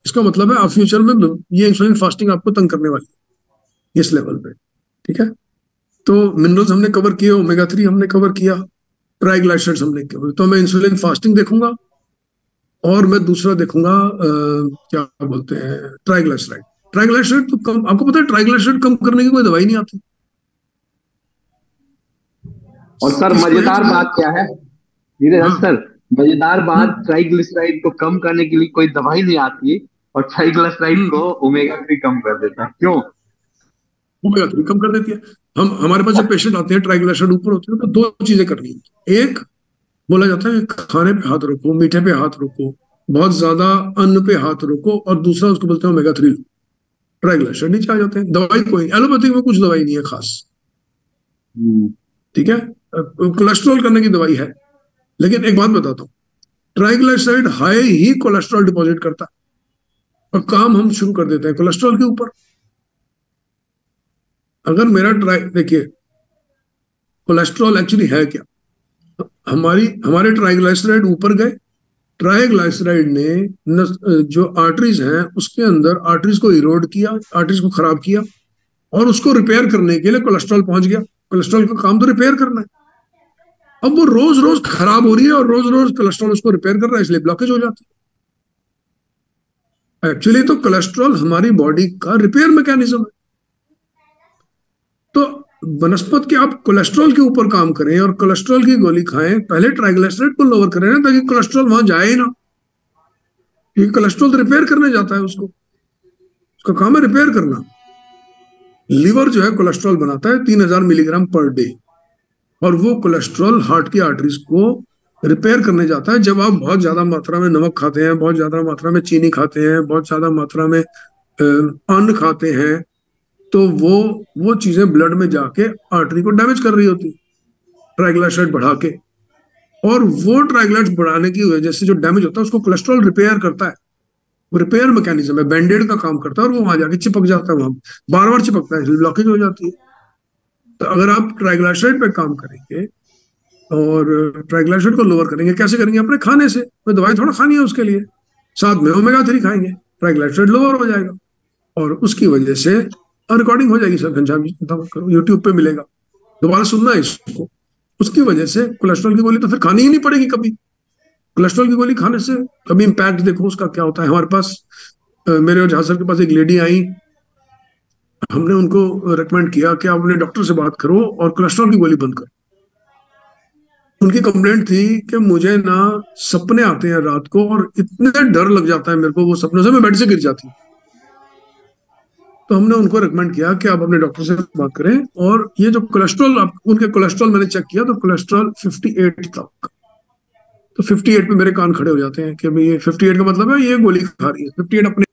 [SPEAKER 2] इसका मतलब है आप फ्यूचर में ये इंसुलिन फास्टिंग आपको तंग करने वाली है इस लेवल पे, ठीक है। तो मिनरल्स हमने कवर किए, ओमेगा 3 हमने कवर किया, ट्राइग्लिसराइड्स हमने कवर, तो मैं इंसुलिन फास्टिंग देखूंगा और मैं दूसरा देखूंगा क्या बोलते हैं, ट्राइग्लिसराइड। ट्राइग्लिसराइड तो कम, आपको पता है ट्राइग्लिसराइड कम करने की कोई दवाई नहीं आती।
[SPEAKER 3] और सर
[SPEAKER 2] इसको एक,
[SPEAKER 3] मजेदार बात क्या है, धीरे
[SPEAKER 2] हाँ,
[SPEAKER 3] सर, मजेदार बात,
[SPEAKER 2] हम्म,
[SPEAKER 3] ट्राइग्लिसराइड को कम करने के लिए कोई दवाई नहीं आती, और ट्राइग्लिसराइड
[SPEAKER 2] हम्म,
[SPEAKER 3] को ओमेगा 3 कम कर देता है, क्यों?
[SPEAKER 2] ओमेगा 3 कम कर देती है। हमारे पास जब पेशेंट आते हैं ट्राइग्लिसराइड ऊपर होते हैं तो दो चीजें करनी होती है। एक, बोला जाता है कि खाने पे हाथ रखो, मीठे पे हाथ रखो, बहुत ज्यादा अन्न पे हाथ रखो, और दूसरा उसको बोलते हैं ओमेगा 3। ट्राइग्लिसराइड नीचे आ जाते हैं। दवाई कोई, एलोपैथिक में कुछ दवाई नहीं है खास,
[SPEAKER 3] हम्म।
[SPEAKER 2] ठीक है। कोलेस्ट्रॉल करने की दवाई है, लेकिन एक बात बताता हूँ, ट्राइग्लिसराइड हाई ही कोलेस्ट्रॉल डिपॉजिट करता है, और काम हम शुरू कर देते हैं कोलेस्ट्रॉल के ऊपर। अगर मेरा देखिए, कोलेस्ट्रॉल एक्चुअली है क्या? हमारे ट्राइग्लिसराइड ऊपर गए, ट्राइग्लिसराइड ने जो आर्टरीज हैं उसके अंदर आर्टरीज को इरोड किया, आर्टरीज को खराब किया, और उसको रिपेयर करने के लिए कोलेस्ट्रॉल पहुंच गया। कोलेस्ट्रॉल का काम तो रिपेयर करना है। अब वो रोज रोज खराब हो रही है और रोज रोज कोलेस्ट्रॉल उसको रिपेयर कर रहा है, इसलिए ब्लॉकेज हो जाती है। एक्चुअली तो कोलेस्ट्रॉल हमारी बॉडी का रिपेयर मैकेनिज्म है। तो बनस्पत के आप कोलेस्ट्रॉल के ऊपर काम करें और कोलेस्ट्रॉल की गोली खाएं, पहले ट्राइग्लिसराइड को लोअर करें ना, ताकि कोलेस्ट्रॉल वहां जाए ही ना, क्योंकि कोलेस्ट्रॉल तो रिपेयर करने जाता है, उसको, उसका काम है रिपेयर करना। लीवर जो है कोलेस्ट्रॉल बनाता है 3000 मिलीग्राम पर डे, और वो कोलेस्ट्रॉल हार्ट की आर्टरीज को रिपेयर करने जाता है। जब आप बहुत ज्यादा मात्रा में नमक खाते हैं, बहुत ज्यादा मात्रा में चीनी खाते हैं, बहुत ज्यादा मात्रा में अन्न खाते हैं, तो वो चीजें ब्लड में जाके आर्टरी को डैमेज कर रही होती, ट्राइग्लिसराइड बढ़ा के। और वो ट्राइग्लिसराइड बढ़ाने की वजह से जो डैमेज होता है उसको कोलेस्ट्रॉल रिपेयर करता है। वो रिपेयर मैकेनिज्म है, बैंडेड का काम करता है, और वो वहां जाके चिपक जाता है, वहां बार बार चिपकता है, इसलिए ब्लॉकेज हो जाती है। तो अगर आप ट्राइग्लिसराइड पे काम करेंगे और ट्राइग्लिसराइड को लोअर करेंगे, कैसे करेंगे? अपने खाने से। कोई दवाई थोड़ा खानी है उसके लिए, साथ में ओमेगा 3 खाएंगे, ट्राइग्लिसराइड लोअर हो जाएगा, और उसकी वजह से रिकॉर्डिंग हो जाएगी सर, घनश्याम जी चिंता मत करो, यूट्यूब पे मिलेगा, दोबारा सुनना है इसको। उसकी वजह से कोलेस्ट्रॉल की गोली तो फिर खानी ही नहीं पड़ेगी कभी। कोलेस्ट्रॉल की गोली खाने से कभी इम्पैक्ट देखो उसका क्या होता है। हमारे पास मेरे और झांसर के पास एक लेडी आई, हमने उनको रेकमेंड किया कि आप अपने डॉक्टर से बात करो और कोलेस्ट्रॉल की गोली बंद करो। उनकी कंप्लेंट थी कि मुझे ना सपने आते हैं रात को, और इतने डर लग जाता है मेरे को वो सपनों से, मैं बेड से गिर जाती हूँ। तो हमने उनको रेकमेंड किया कि आप अपने डॉक्टर से बात करें, और ये जो कोलेस्ट्रॉल, उनके कोलेस्ट्रॉल मैंने चेक किया तो कोलेस्ट्रॉल 58 तक। तो 58 पे मेरे कान खड़े हो जाते हैं कि भाई ये 58 का मतलब है ये गोली खा रही है। 58 अपने,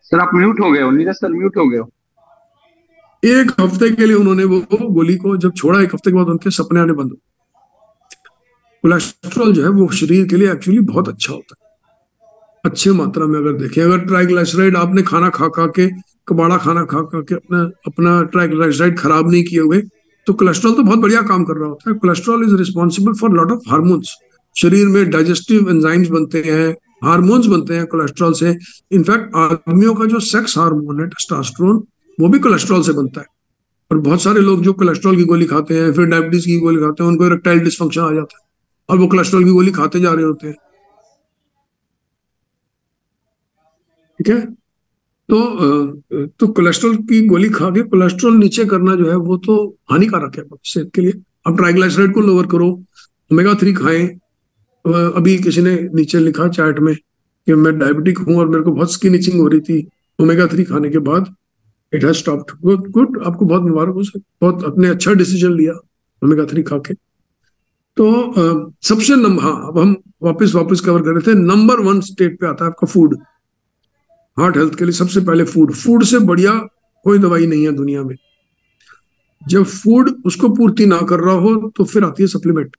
[SPEAKER 3] सर आप म्यूट हो गए हो, नीरज सर म्यूट हो गए हो।
[SPEAKER 2] एक हफ्ते के लिए उन्होंने वो गोली को जब छोड़ा, एक हफ्ते के बाद उनके सपने आने बंद हो। कोलेस्ट्रॉल जो है वो शरीर के लिए एक्चुअली बहुत अच्छा होता है, अच्छी मात्रा में अगर देखें। अगर ट्राइग्लिसराइड आपने खाना खा खा के, कबाड़ा खाना खा खा के अपना अपना ट्राइग्लिसराइड खराब नहीं किए हुए, तो कोलेस्ट्रॉल तो बहुत बढ़िया काम कर रहा होता है। Cholesterol is responsible for lot of hormones. शरीर में डाइजेस्टिव एंजाइम्स बनते हैं, हार्मोन्स बनते हैं कोलेस्ट्रॉल से। इनफैक्ट आदमियों का जो सेक्स हार्मोन है टेस्टोस्टेरोन, वो भी कोलेस्ट्रॉल से बनता है। और बहुत सारे लोग जो कोलेस्ट्रॉल की गोली खाते हैं, फिर डायबिटीज की गोली खाते हैं, उनको इरेक्टाइल डिसफंक्शन आ जाता है, और वो कोलेस्ट्रॉल की गोली खाते जा रहे होते हैं, ठीक है। तो कोलेस्ट्रॉल की गोली खा के कोलेस्ट्रॉल नीचे करना जो है वो तो हानिकारक है सेहत के लिए। अब ट्राइग्लिसराइड को लोअर करो, ओमेगा 3 खाएं। अभी किसी ने नीचे लिखा चैट में कि मैं डायबिटिक हूं और मेरे को बहुत स्किन इचिंग हो रही थी, ओमेगा 3 खाने के बाद it has stopped. Good good, आपको बहुत मुबारक हो सर, बहुत अपने अच्छा डिसीजन लिया ओमेगा 3 खा के। तो सबसे नंबर, हाँ, अब हम वापस कवर कर रहे थे, नंबर 1 स्टेट पे आता है आपका फूड। हार्ट हेल्थ के लिए सबसे पहले फूड, फूड से बढ़िया कोई दवाई नहीं है दुनिया में। जब फूड उसको पूर्ति ना कर रहा हो तो फिर आती है सप्लीमेंट,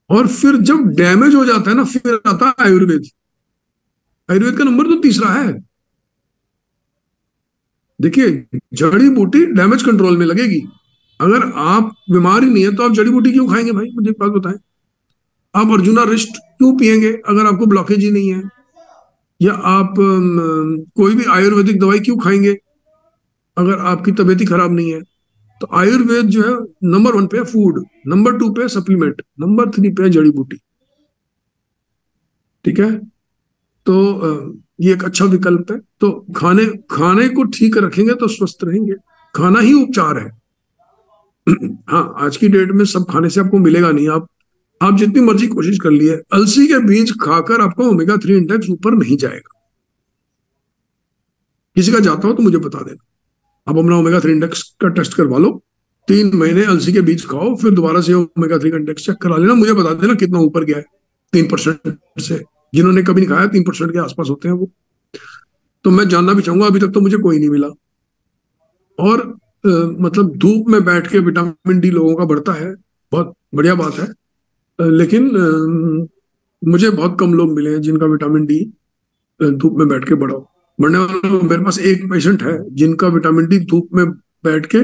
[SPEAKER 2] और फिर जब डैमेज हो जाता है ना, फिर आता है आयुर्वेद। आयुर्वेद का नंबर तो तीसरा है। देखिए, जड़ी बूटी डैमेज कंट्रोल में लगेगी। अगर आप बीमार ही नहीं है तो आप जड़ी बूटी क्यों खाएंगे भाई? मुझे एक बात बताएं, आप अर्जुना रिस्ट क्यों पिएंगे अगर आपको ब्लॉकेज ही नहीं है? या आप कोई भी आयुर्वेदिक दवाई क्यों खाएंगे अगर आपकी तबीयत ही खराब नहीं है? तो आयुर्वेद जो है नंबर 1 पे है फूड, नंबर 2 पे है सप्लीमेंट, नंबर 3 पे है जड़ी बूटी। ठीक है, तो ये एक अच्छा विकल्प है। तो खाने खाने को ठीक रखेंगे तो स्वस्थ रहेंगे, खाना ही उपचार है। हाँ, आज की डेट में सब खाने से आपको मिलेगा नहीं। आप जितनी मर्जी कोशिश कर लिए, अलसी के बीज खाकर आपका ओमेगा 3 इंडेक्स ऊपर नहीं जाएगा। किसी का जाता हो तो मुझे बता देना, आप अपना ओमेगा 3 इंडेक्स का टेस्ट करवा लो, 3 महीने अलसी के बीज खाओ, फिर दोबारा से ओमेगा 3 का इंडेक्स चेक करा लेना, मुझे बता देना कितना ऊपर गया है 3% से। जिन्होंने कभी नहीं खाया 3% के आसपास होते हैं वो। तो मैं जानना भी चाहूंगा, अभी तक तो मुझे कोई नहीं मिला। और मतलब धूप में बैठ के विटामिन डी लोगों का बढ़ता है, बहुत बढ़िया बात है। लेकिन मुझे बहुत कम लोग मिले हैं जिनका विटामिन डी धूप में बैठ के बढ़ने वाला। मेरे पास एक पेशेंट है जिनका विटामिन डी धूप में बैठ के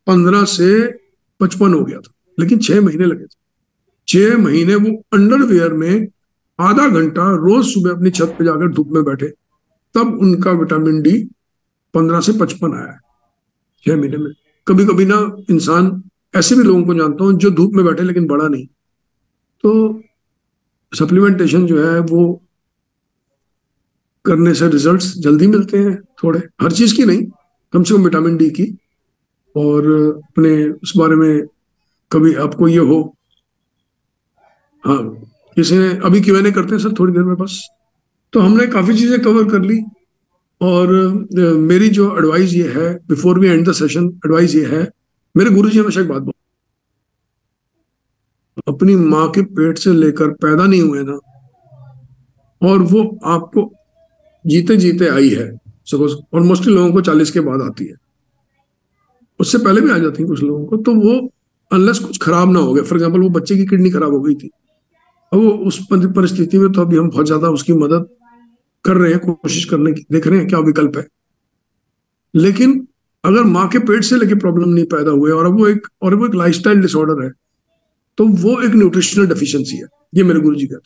[SPEAKER 2] 15 से 55 हो गया था, लेकिन 6 महीने लगे थे। 6 महीने वो अंडरवियर में आधा घंटा रोज सुबह अपनी छत पे जाकर धूप में बैठे, तब उनका विटामिन डी 15 से 55 आया है 6 महीने में। कभी कभी ना इंसान, ऐसे भी लोगों को जानता हूँ जो धूप में बैठे लेकिन बढ़ा नहीं। तो सप्लीमेंटेशन जो है वो करने से रिजल्ट्स जल्दी मिलते हैं, थोड़े, हर चीज की नहीं, कम से कम विटामिन डी की। और अपने उस बारे में कभी आपको ये हो, हाँ, किसी ने अभी Q&A करते हैं सर थोड़ी देर में बस। तो हमने काफी चीजें कवर कर ली। और मेरी जो एडवाइस ये है, before we end the session, advice ये है, मेरे गुरुजी हमेशा एक बात बोलते, अपनी माँ के पेट से लेकर पैदा नहीं हुए ना, और वो आपको जीते जीते आई है, सपोज, और मोस्टली लोगों को 40 के बाद आती है, उससे पहले भी आ जाती है कुछ लोगों को, तो वो अनलेस कुछ खराब ना हो गया, फॉर एग्जाम्पल वो बच्चे की किडनी खराब हो गई थी, अब वो उस परिस्थिति में तो अभी हम बहुत ज्यादा उसकी मदद कर रहे हैं, कोशिश करने की, देख रहे हैं क्या विकल्प है। लेकिन अगर माँ के पेट से लेके प्रॉब्लम नहीं पैदा हुए और वो एक लाइफस्टाइल डिसऑर्डर है, तो वो एक न्यूट्रिशनल डेफिशिएंसी है, ये मेरे गुरुजी कहते हैं।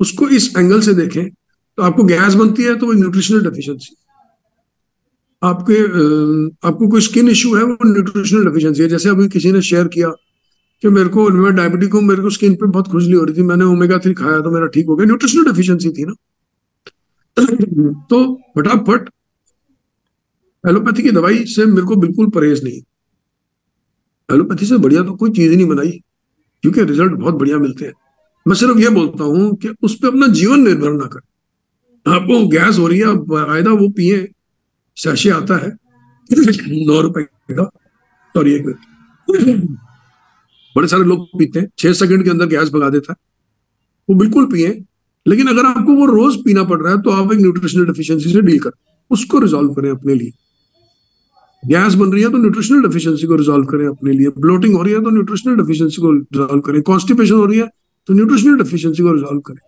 [SPEAKER 2] उसको इस एंगल से देखें तो आपको गैस बनती है तो वो न्यूट्रिशनल डेफिशिएंसी। आपको कोई स्किन इश्यू है, वो न्यूट्रिशनल डेफिशिएंसी है। जैसे अभी किसी ने शेयर किया कि मैं डायबिटिक हूँ, मेरे को स्किन पे बहुत खुजली हो रही थी, मैंने ओमेगा 3 खाया तो मेरा ठीक हो गया, न्यूट्रिशनल डेफिशिएंसी थी ना। तो फटाफट एलोपैथी की दवाई से मेरे को बिल्कुल परहेज नहीं। एलोपैथी से बढ़िया तो कोई चीज नहीं बनाई, क्योंकि रिजल्ट बहुत बढ़िया मिलते हैं। मैं सिर्फ ये बोलता हूँ कि उस पर अपना जीवन निर्भर ना करें। आपको गैस हो रही है, बाकायदा वो पिए, सैशे आता है 9 रुपए का, सॉरी 1 मिनट, बड़े सारे लोग पीते हैं, 6 सेकंड के अंदर गैस भगा देता है, वो बिल्कुल पिए। लेकिन अगर आपको वो रोज पीना पड़ रहा है तो आप एक न्यूट्रिशनल डेफिशिएंसी से डील करें, उसको रिजॉल्व करें अपने लिए। गैस बन रही है तो न्यूट्रिशनल डेफिशिएंसी को रिजॉल्व करें अपने लिए, ब्लोटिंग हो रही है तो न्यूट्रिशनल डेफिशिएंसी को रिजॉल्व करें, कॉन्स्टिपेशन हो रही है तो न्यूट्रिशनल डेफिशिएंसी को रिजॉल्व करें।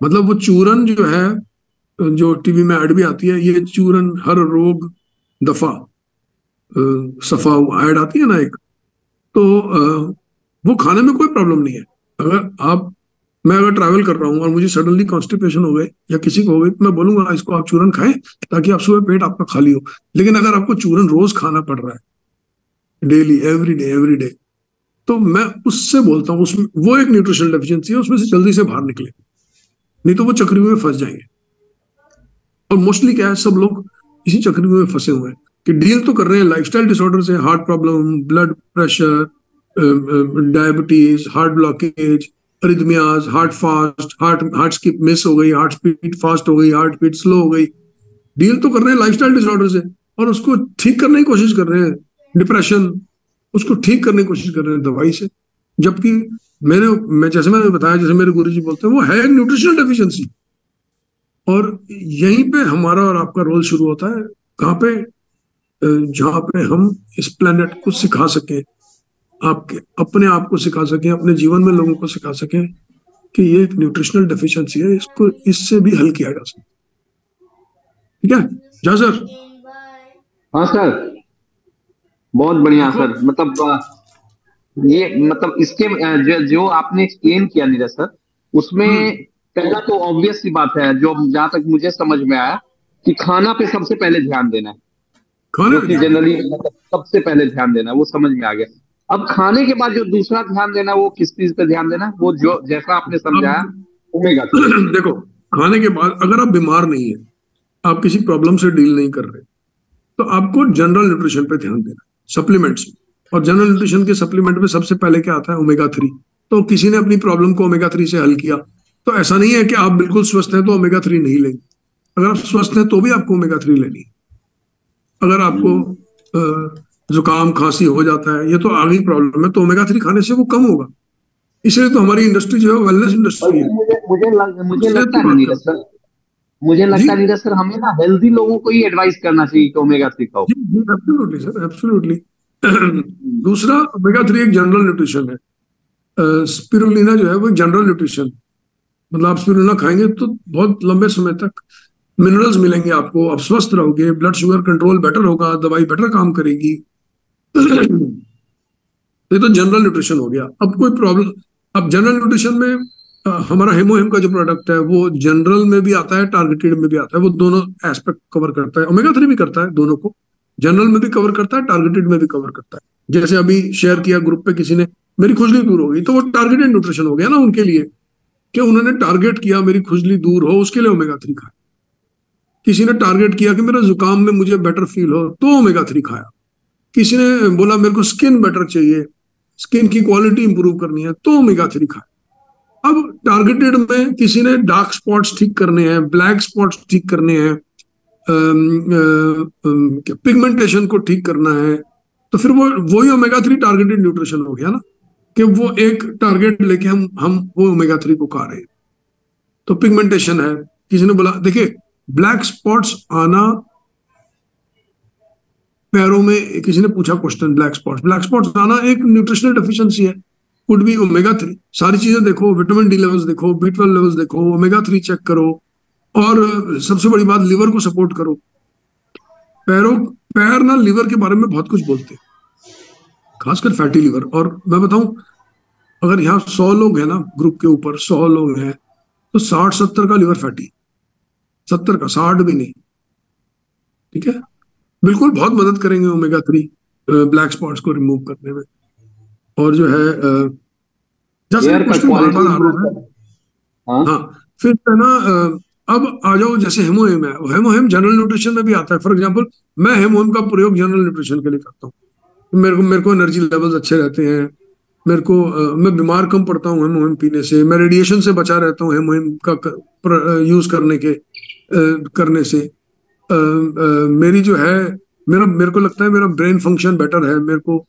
[SPEAKER 2] मतलब वो चूरन जो है, जो टीवी में ऐड भी आती है, ये चूरन हर रोग दफा सफा ऐड आती है ना एक, तो वो खाने में कोई प्रॉब्लम नहीं है। मैं अगर ट्रैवल कर रहा हूँ और मुझे सडनली कॉन्स्टिपेशन हो गए या किसी को हो गई, तो मैं बोलूंगा इसको आप चूरन खाएं ताकि आप सुबह पेट आपका खाली हो। लेकिन अगर आपको चूरन रोज खाना पड़ रहा है, डेली, एवरी डे, तो मैं उससे बोलता हूँ, उसमें वो एक न्यूट्रिशनल डेफिशिएंसी है, उसमें से जल्दी से बाहर निकले, नहीं तो वो चक्रव्यूह में फंस जाएंगे। और मोस्टली क्या है, सब लोग इसी चक्रव्यूह में फंसे हुए हैं कि डील तो कर रहे हैं लाइफस्टाइल डिसऑर्डर से, heart problem, blood pressure, diabetes, heart blockage, अरिथमियाज, heart skip miss हो गई, हार्ट स्पीड फास्ट हो गई, हार्ट स्पीड स्लो हो गई। डील तो कर रहे हैं लाइफस्टाइल डिसऑर्डर से, और उसको ठीक करने की कोशिश कर रहे हैं, डिप्रेशन, उसको ठीक करने की कोशिश कर रहे हैं दवाई से। जबकि जैसे मैंने बताया, जैसे मेरे गुरुजी बोलते हैं, वो है न्यूट्रिशनल डेफिशिएंसी। और यहीं पे हमारा और आपका रोल शुरू होता है, कहाँ पे, जहाँ पे हम इस प्लेनेट को सिखा सकें, आपके अपने आप को सिखा सकें, अपने जीवन में लोगों को सिखा सकें कि ये एक न्यूट्रिशनल डेफिशिएंसी है, इसको इससे भी हल किया जा सकता है। ठीक है जा सर?
[SPEAKER 3] हाँ सर, बहुत बढ़िया सर। मतलब इसके जो आपने एक्सप्लेन किया नीरज सर, उसमें पहला तो ऑब्वियस सी बात है, जो जहां तक मुझे समझ में आया, कि खाना पे सबसे पहले ध्यान देना है।
[SPEAKER 2] खाने
[SPEAKER 3] जो कि जनरली मतलब सबसे पहले ध्यान देना, वो समझ में आ गया। अब खाने के बाद जो दूसरा ध्यान देना, वो किस चीज पे ध्यान देना, वो जो जैसा आपने समझाया,
[SPEAKER 2] अब
[SPEAKER 3] ओमेगा 3।
[SPEAKER 2] देखो, खाने के बाद अगर आप बीमार नहीं है, आप किसी प्रॉब्लम से डील नहीं कर रहे, तो आपको जनरल न्यूट्रिशन पे ध्यान देना, सप्लीमेंट्स। और जनरल न्यूट्रिशन के सप्लीमेंट में सबसे पहले क्या आता है? ओमेगा 3। तो किसी ने अपनी प्रॉब्लम को ओमेगा 3 से हल किया, तो ऐसा नहीं है कि आप बिल्कुल स्वस्थ हैं तो ओमेगा 3 नहीं लेंगे। अगर आप स्वस्थ हैं तो भी आपको ओमेगा 3 लेनी है। अगर आपको जुकाम खांसी हो जाता है, ये तो आगे प्रॉब्लम है, तो ओमेगा 3 खाने से वो कम होगा। इसलिए तो हमारी इंडस्ट्री जो है वेलनेस इंडस्ट्री है,
[SPEAKER 3] बल्कि मुझे
[SPEAKER 2] सेहत
[SPEAKER 3] लगता
[SPEAKER 2] की
[SPEAKER 3] है ना
[SPEAKER 2] बात
[SPEAKER 3] नीरज
[SPEAKER 2] करते
[SPEAKER 3] सर, मुझे
[SPEAKER 2] हैं। जी
[SPEAKER 3] लगता है नीरज सर, हमें ना हेल्दी लोगों को ही एडवाइस करना चाहिए कि ओमेगा 3 खाओ।
[SPEAKER 2] जी जी, एब्सोल्युटली सर, एब्सोल्युटली। दूसरा, ओमेगा 3 एक जनरल न्यूट्रिशन है। स्पिरुलिना जो है वो एक जनरल न्यूट्रिशन, मतलब आप स्पिरुलिना खाएंगे तो बहुत लंबे समय तक मिनरल्स मिलेंगे आपको, आप स्वस्थ रहोगे, ब्लड शुगर कंट्रोल बेटर होगा, दवाई बेटर काम करेगी। ये तो जनरल न्यूट्रिशन हो गया। अब कोई प्रॉब्लम, अब जनरल न्यूट्रिशन में हमारा हेमोहेम का जो प्रोडक्ट है वो जनरल में भी आता है, टारगेटेड में भी आता है, वो दोनों एस्पेक्ट कवर करता है। ओमेगा 3 भी करता है, दोनों को जनरल में भी कवर करता है, टारगेटेड में भी कवर करता है। जैसे अभी शेयर किया ग्रुप पे किसी ने, मेरी खुजली दूर हो गई, तो वो टारगेटेड न्यूट्रिशन हो गया ना उनके लिए, कि उन्होंने टारगेट किया मेरी खुजली दूर हो, उसके लिए ओमेगा 3 खाया। किसी ने टारगेट किया कि मेरा जुकाम में मुझे बेटर फील हो, तो ओमेगा 3 खाया। किसी ने बोला मेरे को स्किन बेटर चाहिए, स्किन की क्वालिटी इंप्रूव करनी है, तो ओमेगा 3 खाया। अब टारगेटेड में किसी ने डार्क स्पॉट्स ठीक करने हैं, ब्लैक स्पॉट्स ठीक करने हैं, पिगमेंटेशन को ठीक करना है, तो फिर वो वही ओमेगा 3 टारगेटेड न्यूट्रिशन हो गया ना, कि वो एक टारगेट लेके हम वो ओमेगा 3 को खा रहे हैं। तो पिगमेंटेशन है, किसी ने बोला देखिए ब्लैक स्पॉट्स आना पैरों में, किसी ने पूछा क्वेश्चन, ब्लैक स्पॉट्स आना एक न्यूट्रिशनल डेफिशिएंसी है, कुड बी ओमेगा 3। सारी चीजें देखो, विटामिन डी लेवल्स देखो, B12 लेवल्स देखो, ओमेगा 3 चेक करो, और सबसे बड़ी बात लिवर को सपोर्ट करो। पैरों पैर ना लिवर के बारे में बहुत कुछ बोलते हैं, खासकर फैटी लिवर। और मैं बताऊं, अगर यहाँ 100 लोग हैं ना, ग्रुप के ऊपर 100 लोग हैं, तो 60-70 का लिवर फैटी, 70 का, 60 भी नहीं। ठीक है, बिल्कुल बहुत मदद करेंगे ओमेगा 3 ब्लैक स्पॉट्स को रिमूव करने में। और जो है जैसे
[SPEAKER 3] हेयर का
[SPEAKER 2] क्वेश्चन बार
[SPEAKER 3] क्वालिटी
[SPEAKER 2] बार आ
[SPEAKER 3] इंप्रूव
[SPEAKER 2] रहा है।
[SPEAKER 3] करना। हाँ।
[SPEAKER 2] हाँ, फिर है ना, अब आ जाओ, जैसे हेमोहेम है, हेमोहेम जनरल न्यूट्रिशन में भी आता है। फॉर एग्जांपल, मैं हेमोहेम का प्रयोग जनरल न्यूट्रिशन के लिए करता हूँ। मेरे को एनर्जी लेवल्स अच्छे रहते हैं, मैं बीमार कम पड़ता हूँ हेमोहेम पीने से, मैं रेडिएशन से बचा रहता हूँ हेमोहेम का यूज करने से। मेरी जो है, मेरे को लगता है मेरा ब्रेन फंक्शन बेटर है, मेरे को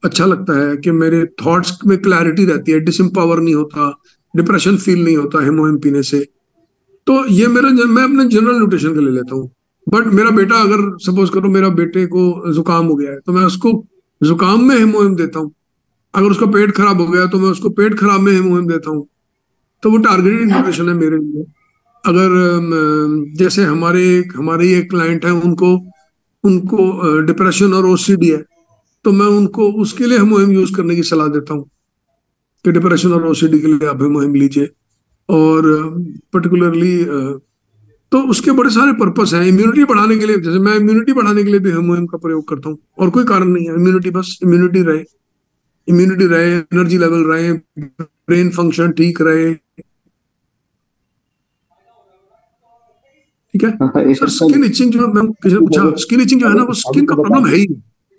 [SPEAKER 2] अच्छा लगता है कि मेरे थॉट्स में क्लैरिटी रहती है, डिसम्पावर नहीं होता, डिप्रेशन फील नहीं होता हेमोहिम पीने से। तो ये मैं अपने जनरल न्यूट्रिशन के ले लेता हूँ। बट मेरा बेटा, अगर सपोज करो मेरा बेटे को जुकाम हो गया है, तो मैं उसको जुकाम में हेमोहिम देता हूँ। अगर उसका पेट खराब हो गया तो मैं उसको पेट खराब में हेमोहिम देता हूँ। तो वो टारगेटेड न्यूट्रिशन है मेरे लिए। अगर जैसे हमारे ही एक क्लाइंट है, उनको उनको डिप्रेशन और ओसीडी है, तो मैं उनको उसके लिए हेमोहिम यूज करने की सलाह देता हूँ, कि डिप्रेशन और ओसीडी के लिए आप हेमोहिम लीजिए। और पर्टिकुलरली तो उसके बड़े सारे पर्पस हैं। इम्यूनिटी बढ़ाने के लिए, जैसे मैं इम्यूनिटी बढ़ाने के लिए भी हेमोहिम का प्रयोग करता हूँ, और कोई कारण नहीं है, इम्यूनिटी, बस इम्यूनिटी रहे, एनर्जी लेवल रहे, ब्रेन फंक्शन ठीक रहे। ठीक है
[SPEAKER 3] हाँ,
[SPEAKER 2] सर।
[SPEAKER 3] एकदम।
[SPEAKER 2] स्किन इचिंग जो, मैं किसी ने पूछा,
[SPEAKER 3] अभी
[SPEAKER 2] स्किन इचिंग जो है ना, वो
[SPEAKER 3] अभी
[SPEAKER 2] स्किन का
[SPEAKER 3] तो बता
[SPEAKER 2] प्रॉब्लम है ही।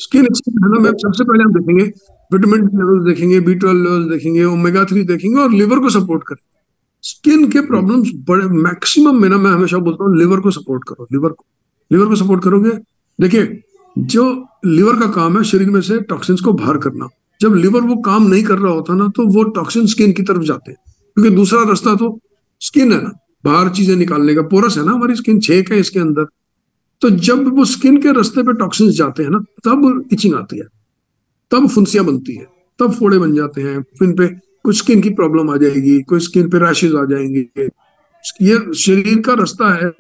[SPEAKER 2] स्किन इचिंग है ना, मैं सबसे पहले हम देखेंगे विटामिन डी लेवल देखेंगे, B12 लेवल देखेंगे, ओमेगा 3 देखेंगे, और लिवर को सपोर्ट करें। स्किन के प्रॉब्लम्स बड़े मैक्सिमम में ना, मैं हमेशा बोलता हूँ लिवर को सपोर्ट करो, लिवर को सपोर्ट करोगे। देखिए, जो लिवर का काम है शरीर में से टॉक्सिन्स को बाहर करना, जब लिवर वो काम नहीं कर रहा होता ना, तो वो टॉक्सिन स्किन की तरफ जाते हैं, क्योंकि दूसरा रास्ता तो स्किन है ना, बाहर चीजें निकालने का। पोरस है ना हमारी स्किन, छेक है इसके अंदर। तो जब वो स्किन के रास्ते पे टॉक्सिन्स जाते हैं ना, तब इचिंग आती है, तब फुंसियां बनती है, तब फोड़े बन जाते हैं, फिर पे कुछ स्किन की प्रॉब्लम आ जाएगी, कोई स्किन पे रैशेज आ जाएंगे। ये शरीर का रास्ता है,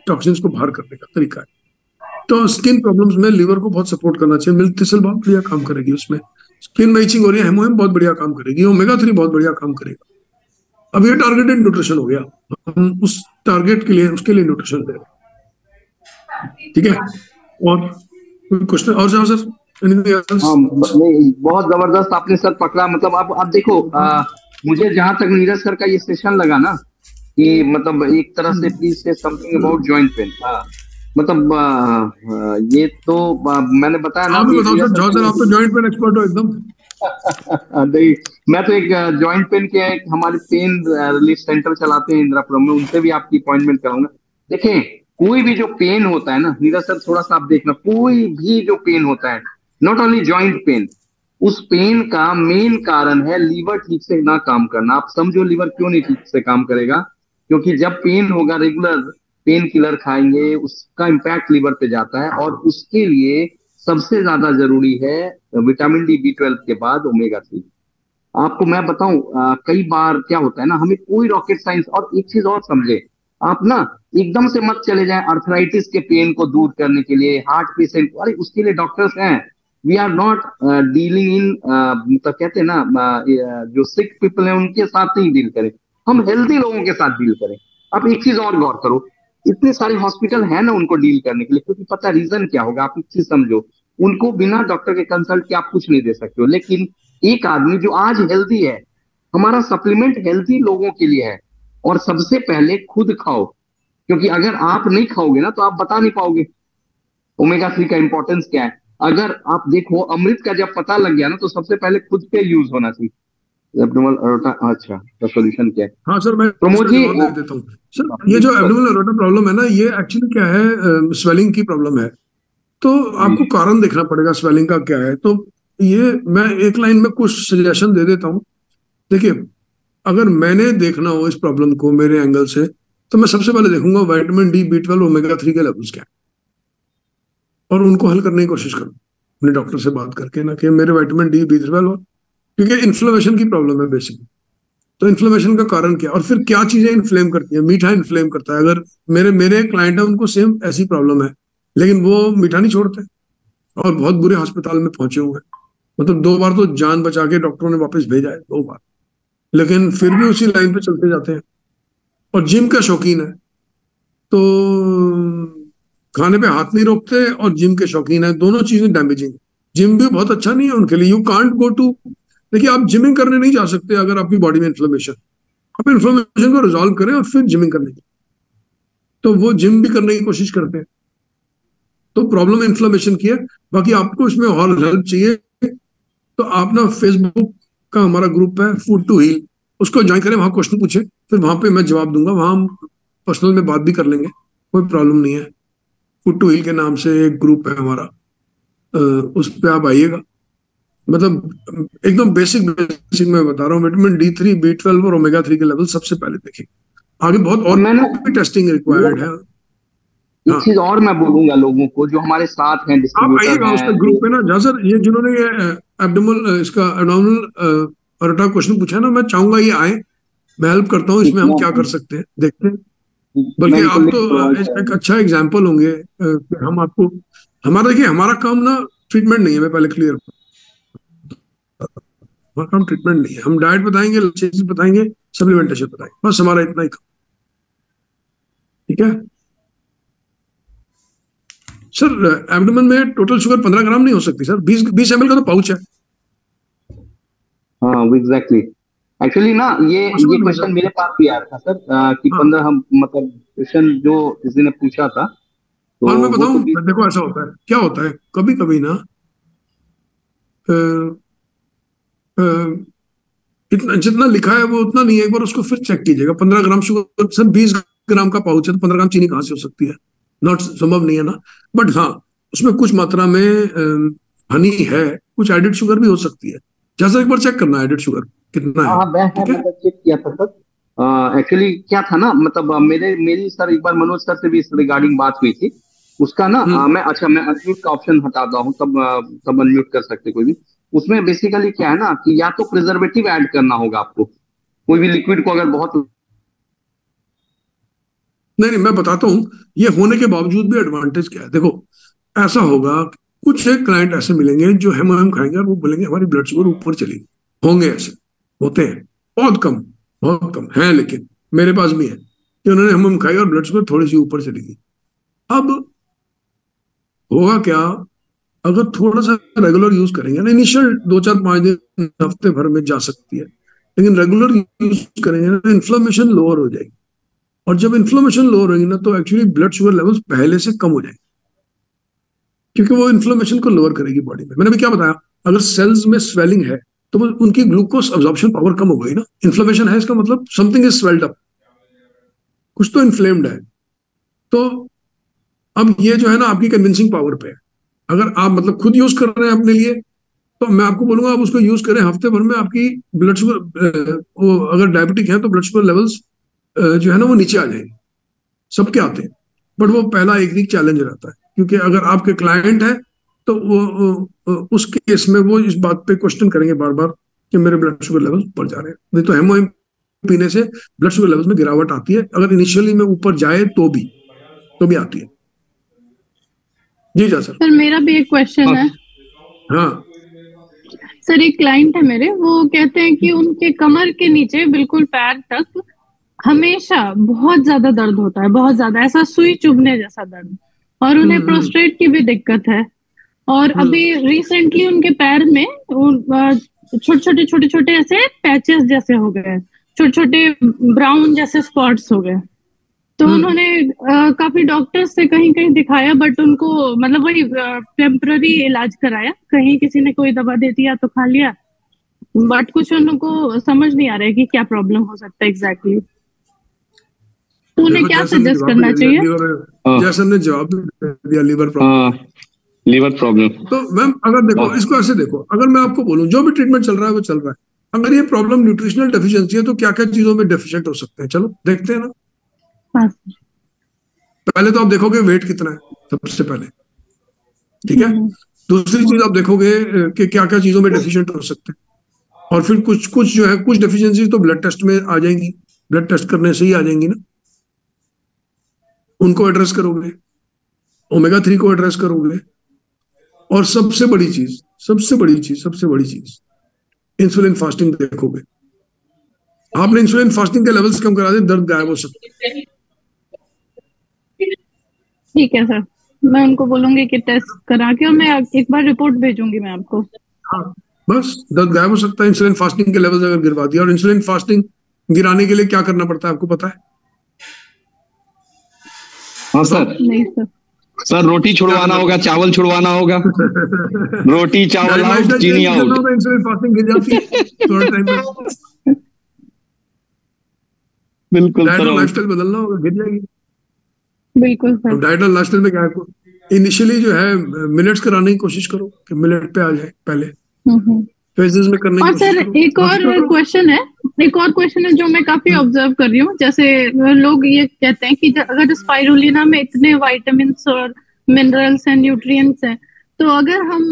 [SPEAKER 2] टॉक्सिन्स को बाहर करने का तरीका है। तो स्किन प्रॉब्लम्स में लिवर को बहुत सपोर्ट करना चाहिए। मिल्क थिसल बहुत बढ़िया काम करेगी उसमें। स्किन में इचिंग हो रही है, हेमोहिम बहुत बढ़िया काम करेगी, ओमेगा 3 बहुत बढ़िया काम करेगा। अब ये टारगेटेड न्यूट्रिशन हो गया, हम उस टारगेट के लिए, उसके लिए न्यूट्रिशन दे रहे हैं। ठीक है, और कोई क्वेश्चन और सर? Anything else?
[SPEAKER 3] हाँ, नहीं, बहुत जबरदस्त आपने सर पकड़ा। मतलब आप देखो, मुझे जहां तक नीरज सर का ये सेशन लगा ना, कि मतलब एक तरह से प्लीज से समथिंग अबाउट जॉइंट पेन। हाँ, मतलब ये तो मैंने बताया ना
[SPEAKER 2] आप भी
[SPEAKER 3] कि
[SPEAKER 2] बताओ
[SPEAKER 3] नीरज
[SPEAKER 2] सर,
[SPEAKER 3] सर
[SPEAKER 2] जाओ
[SPEAKER 3] का
[SPEAKER 2] सर,
[SPEAKER 3] ये
[SPEAKER 2] आप तो जॉइंट पेन एक्सपर्ट हो एकदम।
[SPEAKER 3] नहीं, मैं तो एक जॉइंट पेन के एक हमारे पेन रिलीफ सेंटर चलाते हैं इंदिरापुरम में, उनसे भी आपकी अपॉइंटमेंट कराऊंगा। देखें, कोई भी जो पेन होता है ना नीरज सर, थोड़ा सा आप देखना, कोई भी जो पेन होता है, नॉट ओनली जॉइंट पेन, उस पेन का मेन कारण है लीवर ठीक से ना काम करना। आप समझो लीवर क्यों नहीं ठीक से काम करेगा? क्योंकि जब पेन होगा, रेगुलर पेन किलर खाएंगे, उसका इम्पैक्ट लीवर पे जाता है, और उसके लिए सबसे ज्यादा जरूरी है विटामिन D12 के बाद ओमेगा 3। आपको मैं बताऊं, कई बार क्या होता है ना, हमें कोई रॉकेट साइंस, और एक चीज और समझे आप ना, एकदम से मत चले जाएं अर्थराइटिस के पेन को दूर करने के लिए, हार्ट पेशेंट, अरे उसके लिए डॉक्टर्स हैं। We are not dealing in, मतलब कहते हैं ना, जो सिक पीपल हैं उनके साथ नहीं डील करें, हम हेल्दी लोगों के साथ डील करें। आप एक चीज और गौर करो, इतने सारे हॉस्पिटल है ना उनको डील करने के लिए, क्योंकि पता रीजन क्या होगा, आप एक चीज समझो, उनको बिना डॉक्टर के कंसल्ट के आप कुछ नहीं दे सकते हो। लेकिन एक आदमी जो आज हेल्दी है, हमारा सप्लीमेंट हेल्दी लोगों के लिए है, और सबसे पहले खुद खाओ, क्योंकि अगर आप नहीं खाओगे ना तो आप बता नहीं पाओगे ओमेगा 3 का इंपॉर्टेंस क्या है। अगर आप देखो, अमृत का जब पता लग गया ना, तो सबसे पहले खुद पे यूज होना चाहिए। एब्डोमिनल अरोटा, अच्छा, तो सोल्यूशन क्या है?
[SPEAKER 2] हाँ सर, मैं
[SPEAKER 3] प्रमोद
[SPEAKER 2] इसका
[SPEAKER 3] जी,
[SPEAKER 2] जवाब दे देता हूँ। सर, ये जो एब्डोमिनल एरोटा प्रॉब्लम है ना, ये एक्चुअली क्या है, स्वेलिंग की प्रॉब्लम है। तो आपको कारण देखना पड़ेगा स्वेलिंग का क्या है। तो ये मैं एक लाइन में कुछ सजेशन दे देता हूँ। देखिए, अगर मैंने देखना हो इस प्रॉब्लम को मेरे एंगल से, तो मैं सबसे पहले देखूंगा विटामिन D12 ओमेगा 3 के लेवल्स क्या है, और उनको हल करने की कोशिश करूँ अपने डॉक्टर से बात करके ना, कि मेरे विटामिन D B12, क्योंकि इन्फ्लेमेशन की प्रॉब्लम है बेसिकली। तो इन्फ्लेमेशन का कारण क्या, और फिर क्या चीजें इन्फ्लेम करती है? मीठा इन्फ्लेम करता है। अगर मेरे मेरे क्लाइंट है, उनको सेम ऐसी प्रॉब्लम है, लेकिन वो मीठा नहीं छोड़ते, और बहुत बुरे अस्पताल में पहुंचे हुए हैं। मतलब 2 बार तो जान बचा के डॉक्टरों ने वापस भेजा है, 2 बार, लेकिन फिर भी उसी लाइन पे चलते जाते हैं। और जिम का शौकीन है, तो खाने पे हाथ नहीं रोकते, और जिम के शौकीन है, दोनों चीजें डैमेजिंग। जिम भी बहुत अच्छा नहीं है उनके लिए। यू कांट गो टू, देखिए, आप जिमिंग करने नहीं जा सकते अगर आपकी बॉडी में इन्फ्लेमेशन। आप इन्फ्लेमेशन को रिजॉल्व करें और फिर जिमिंग करने की। तो वो जिम भी करने की कोशिश करते हैं। तो प्रॉब्लम इन्फ्लेमेशन की है। बाकी आपको इसमें और हेल्प चाहिए, तो आप ना फेसबुक का हमारा ग्रुप है फूड टू हील, उसको ज्वाइन करें, वहां क्वेश्चन पूछे, फिर वहां पे मैं जवाब दूंगा। वहां हम पर्सनल में बात भी कर लेंगे, कोई प्रॉब्लम नहीं है। फूड टू हील के नाम से एक ग्रुप है हमारा, उस पर आप आइएगा। मतलब एकदम बेसिक बेसिक मैं बता रहा हूँ, विटामिन D3 B12 और ओमेगा 3 के लेवल सबसे पहले देखें। आगे बहुत
[SPEAKER 3] और
[SPEAKER 2] और
[SPEAKER 3] मैं ना,
[SPEAKER 2] भी टेस्टिंग रिक्वायर्ड है।
[SPEAKER 3] एक
[SPEAKER 2] हाँ,
[SPEAKER 3] चीज और मैं बोलूंगा लोगों को जो हमारे साथ हैं,
[SPEAKER 2] आप
[SPEAKER 3] डिस्ट्रीब्यूटर
[SPEAKER 2] आइएगा उस
[SPEAKER 3] हैं,
[SPEAKER 2] ग्रुप
[SPEAKER 3] जो
[SPEAKER 2] पे ना, जहाँ सर ये जिन्होंने ये एब्डोमिनल इसका एब्डोमिनल अरोटा क्वेश्चन पूछा है ना, मैं चाहूंगा ये आए। मैं हेल्प करता हूँ इसमें, हम क्या कर सकते हैं देखते हैं।
[SPEAKER 3] मैं
[SPEAKER 2] बल्कि
[SPEAKER 3] इनको
[SPEAKER 2] आप
[SPEAKER 3] लिंक
[SPEAKER 2] तो
[SPEAKER 3] प्रोवाइड
[SPEAKER 2] एक
[SPEAKER 3] करूंगा।
[SPEAKER 2] अच्छा एग्जाम्पल होंगे कि हम आपको, हमारा देखिए, हमारा काम ना ट्रीटमेंट नहीं है, मैं पहले क्लियर, हमारा काम ट्रीटमेंट नहीं है। हम डाइट बताएंगे, चीज बताएंगे, सप्लीमेंटेशन बताएंगे, बस हमारा इतना ही काम। ठीक है सर। एब्डोमेन में टोटल शुगर 15 ग्राम नहीं हो सकती सर, 20 20 ml का तो पाउच है।
[SPEAKER 3] हाँ, एग्जैक्टली। एक्चुअली ना, ये
[SPEAKER 2] पॉसिबल नहीं
[SPEAKER 3] क्वेश्चन
[SPEAKER 2] सर।
[SPEAKER 3] मेरे पास भी आया था सर, कि
[SPEAKER 2] हाँ,
[SPEAKER 3] 15, हम मतलब क्वेश्चन जो किसी ने पूछा था, तो
[SPEAKER 2] और मैं
[SPEAKER 3] वो तो
[SPEAKER 2] बताऊं,
[SPEAKER 3] 20।
[SPEAKER 2] देखो ऐसा होता है, क्या होता है कभी कभी ना, अ, अ, इतना जितना लिखा है वो उतना नहीं है। एक बार उसको फिर चेक कीजिएगा। 15 ग्राम शुगर सर, 20 ग्राम का पाउच है, तो 15 ग्राम चीनी कहाँ से हो सकती है? नॉट संभव नहीं है ना। बट हाँ, उसमें कुछ मात्रा में हनी है, कुछ एडिड शुगर भी हो सकती है। जैसा एक बार चेक करना एडिड शुगर कितना
[SPEAKER 3] हाँ
[SPEAKER 2] है।
[SPEAKER 3] हाँ,
[SPEAKER 2] ठीक है।
[SPEAKER 3] मैंने चेक किया था सर। एक्चुअली क्या था ना, मतलब मेरी सर एक बार मनोज सर से भी इस रिगार्डिंग बात हुई थी। उसका ना,
[SPEAKER 2] हम्म।
[SPEAKER 3] मैं अनम्यूट का ऑप्शन हटाता हूँ, तब अनम्यूट कर सकते कोई भी। उसमें बेसिकली क्या है ना, कि या तो प्रिजर्वेटिव ऐड करना होगा आपको, कोई भी लिक्विड को अगर बहुत।
[SPEAKER 2] नहीं नहीं, मैं बताता हूँ। ये होने के बावजूद भी एडवांटेज क्या है, देखो। ऐसा होगा, कुछ एक क्लाइंट ऐसे मिलेंगे जो हम खाएंगे और वो बोलेंगे हमारी ब्लड शुगर ऊपर चली गई। होंगे ऐसे, होते हैं, बहुत कम, बहुत कम है, लेकिन मेरे पास भी है कि उन्होंने हम खाई और ब्लड शुगर थोड़ी सी ऊपर चली गई। अब होगा क्या, अगर थोड़ा सा रेगुलर यूज करेंगे ना, इनिशियल 2 4 5 दिन हफ्ते भर में जा सकती है, लेकिन रेगुलर यूज करेंगे ना, इन्फ्लेमेशन लोअर हो जाएगी। और जब इन्फ्लेमेशन लोअर होगी ना, तो एक्चुअली ब्लड शुगर लेवल्स पहले से कम हो जाएंगे, क्योंकि वो इन्फ्लेमेशन को लोअर करेगी बॉडी में। मैंने भी क्या बताया, अगर सेल्स में स्वेलिंग है तो वो उनकी ग्लूकोज अब्जॉर्प्शन पावर कम हो गई ना। इन्फ्लेमेशन है इसका मतलब समथिंग इज स्वेल्ड अप, कुछ तो इन्फ्लेम्ड है। तो अब ये जो है ना, आपकी कन्विंसिंग पावर पे है। अगर आप मतलब खुद यूज कर रहे हैं अपने लिए, तो मैं आपको बोलूंगा आप उसको यूज करें, हफ्ते भर में आपकी ब्लड शुगर, वो अगर डायबिटिक है तो ब्लड शुगर लेवल्स जो है ना वो नीचे आ जाएंगे। सबके आते हैं, बट वो पहला 1 वीक चैलेंज रहता है, क्योंकि अगर आपके क्लाइंट है तो वो उस केस में वो इस बात पे क्वेश्चन करेंगे बार बार कि मेरे ब्लड शुगर लेवल ऊपर जा रहे हैं। नहीं तो हेमोइन पीने से ब्लड शुगर लेवल्स में गिरावट आती है, अगर इनिशियली में ऊपर जाए तो भी आती है। जी जा सर।
[SPEAKER 1] सर मेरा भी एक क्वेश्चन है।
[SPEAKER 2] हाँ
[SPEAKER 1] सर एक क्लाइंट है मेरे, वो कहते हैं कि उनके कमर के नीचे बिल्कुल पैर तक हमेशा बहुत ज्यादा दर्द होता है, बहुत ज्यादा, ऐसा सुई चुभने जैसा दर्द, और उन्हें प्रोस्टेट की भी दिक्कत है। और अभी रिसेंटली उनके पैर में छोटे छोटे ऐसे पैचेस जैसे हो गए, छोटे छोटे ब्राउन जैसे स्पॉट्स हो गए। तो उन्होंने काफी डॉक्टर्स से कहीं कहीं दिखाया, बट उनको मतलब वही टेम्पररी इलाज कराया, कहीं किसी ने कोई दवा दे दिया तो खा लिया, बट कुछ उनको समझ नहीं आ रहा है कि क्या प्रॉब्लम हो सकता है एग्जैक्टली। तो उन्हें क्या सजेस्ट करना चाहिए?
[SPEAKER 2] जैसे हमने जवाब दिया, लीवर
[SPEAKER 3] प्रॉब्लम, लीवर प्रॉब्लम।
[SPEAKER 2] तो मैम अगर देखो इसको ऐसे देखो, अगर मैं आपको बोलूं जो भी ट्रीटमेंट चल रहा है वो चल रहा है, अगर ये प्रॉब्लम न्यूट्रिशनल डेफिशिएंसी है तो क्या क्या चीजों में डेफिशिएंट हो सकते हैं, चलो देखते हैं ना। पहले तो आप देखोगे वेट कितना है, सबसे पहले, ठीक है। दूसरी चीज आप देखोगे कि क्या क्या चीजों में डेफिशिएंट हो सकते हैं, और फिर कुछ कुछ जो है कुछ डेफिशिएंसी तो ब्लड टेस्ट में आ जाएंगी, ब्लड टेस्ट करने से ही आ जाएंगी ना, उनको एड्रेस करोगे, ओमेगा 3 को एड्रेस करोगे, और सबसे बड़ी चीज इंसुलिन फास्टिंग देखोगे। आपने इंसुलिन फास्टिंग के लेवल्स कम करा दे, दर्द गायब हो सकता है।
[SPEAKER 1] ठीक है सर, मैं उनको बोलूंगी कि टेस्ट करा के, और मैं एक बार रिपोर्ट भेजूंगी मैं आपको।
[SPEAKER 2] हाँ बस, दर्द गायब हो सकता है इंसुलिन फास्टिंग के लेवल्स अगर गिरवा दिया। और इंसुलिन फास्टिंग गिराने के लिए क्या करना पड़ता है आपको पता है?
[SPEAKER 3] हाँ सर।
[SPEAKER 1] नहीं सर।
[SPEAKER 3] सर रोटी छुड़वाना होगा, चावल छुड़वाना होगा। रोटी चावल आउट, चीनी आउट।
[SPEAKER 2] इंसुलिन फास्टिंग गिर जाती है थोड़ा टाइम में।
[SPEAKER 3] बिल्कुल
[SPEAKER 2] डाइट और लाइफस्टाइल बदलना होगा, गिर जाएगी।
[SPEAKER 1] बिल्कुल सर।
[SPEAKER 2] डाइट और लाइफस्टाइल में क्या है, इनिशियली जो है मिलेट्स कराने की कोशिश करो कि मिलेट पे आ जाए पहले, फेजेस में करने की
[SPEAKER 1] कोशिश करो। और सर एक और क्वेश्चन है जो मैं काफी ऑब्जर्व कर रही हूँ। जैसे लोग ये कहते हैं कि अगर स्पाइरुलिना में इतने विटामिन और मिनरल्स एंड न्यूट्रिएंट्स हैं, तो अगर हम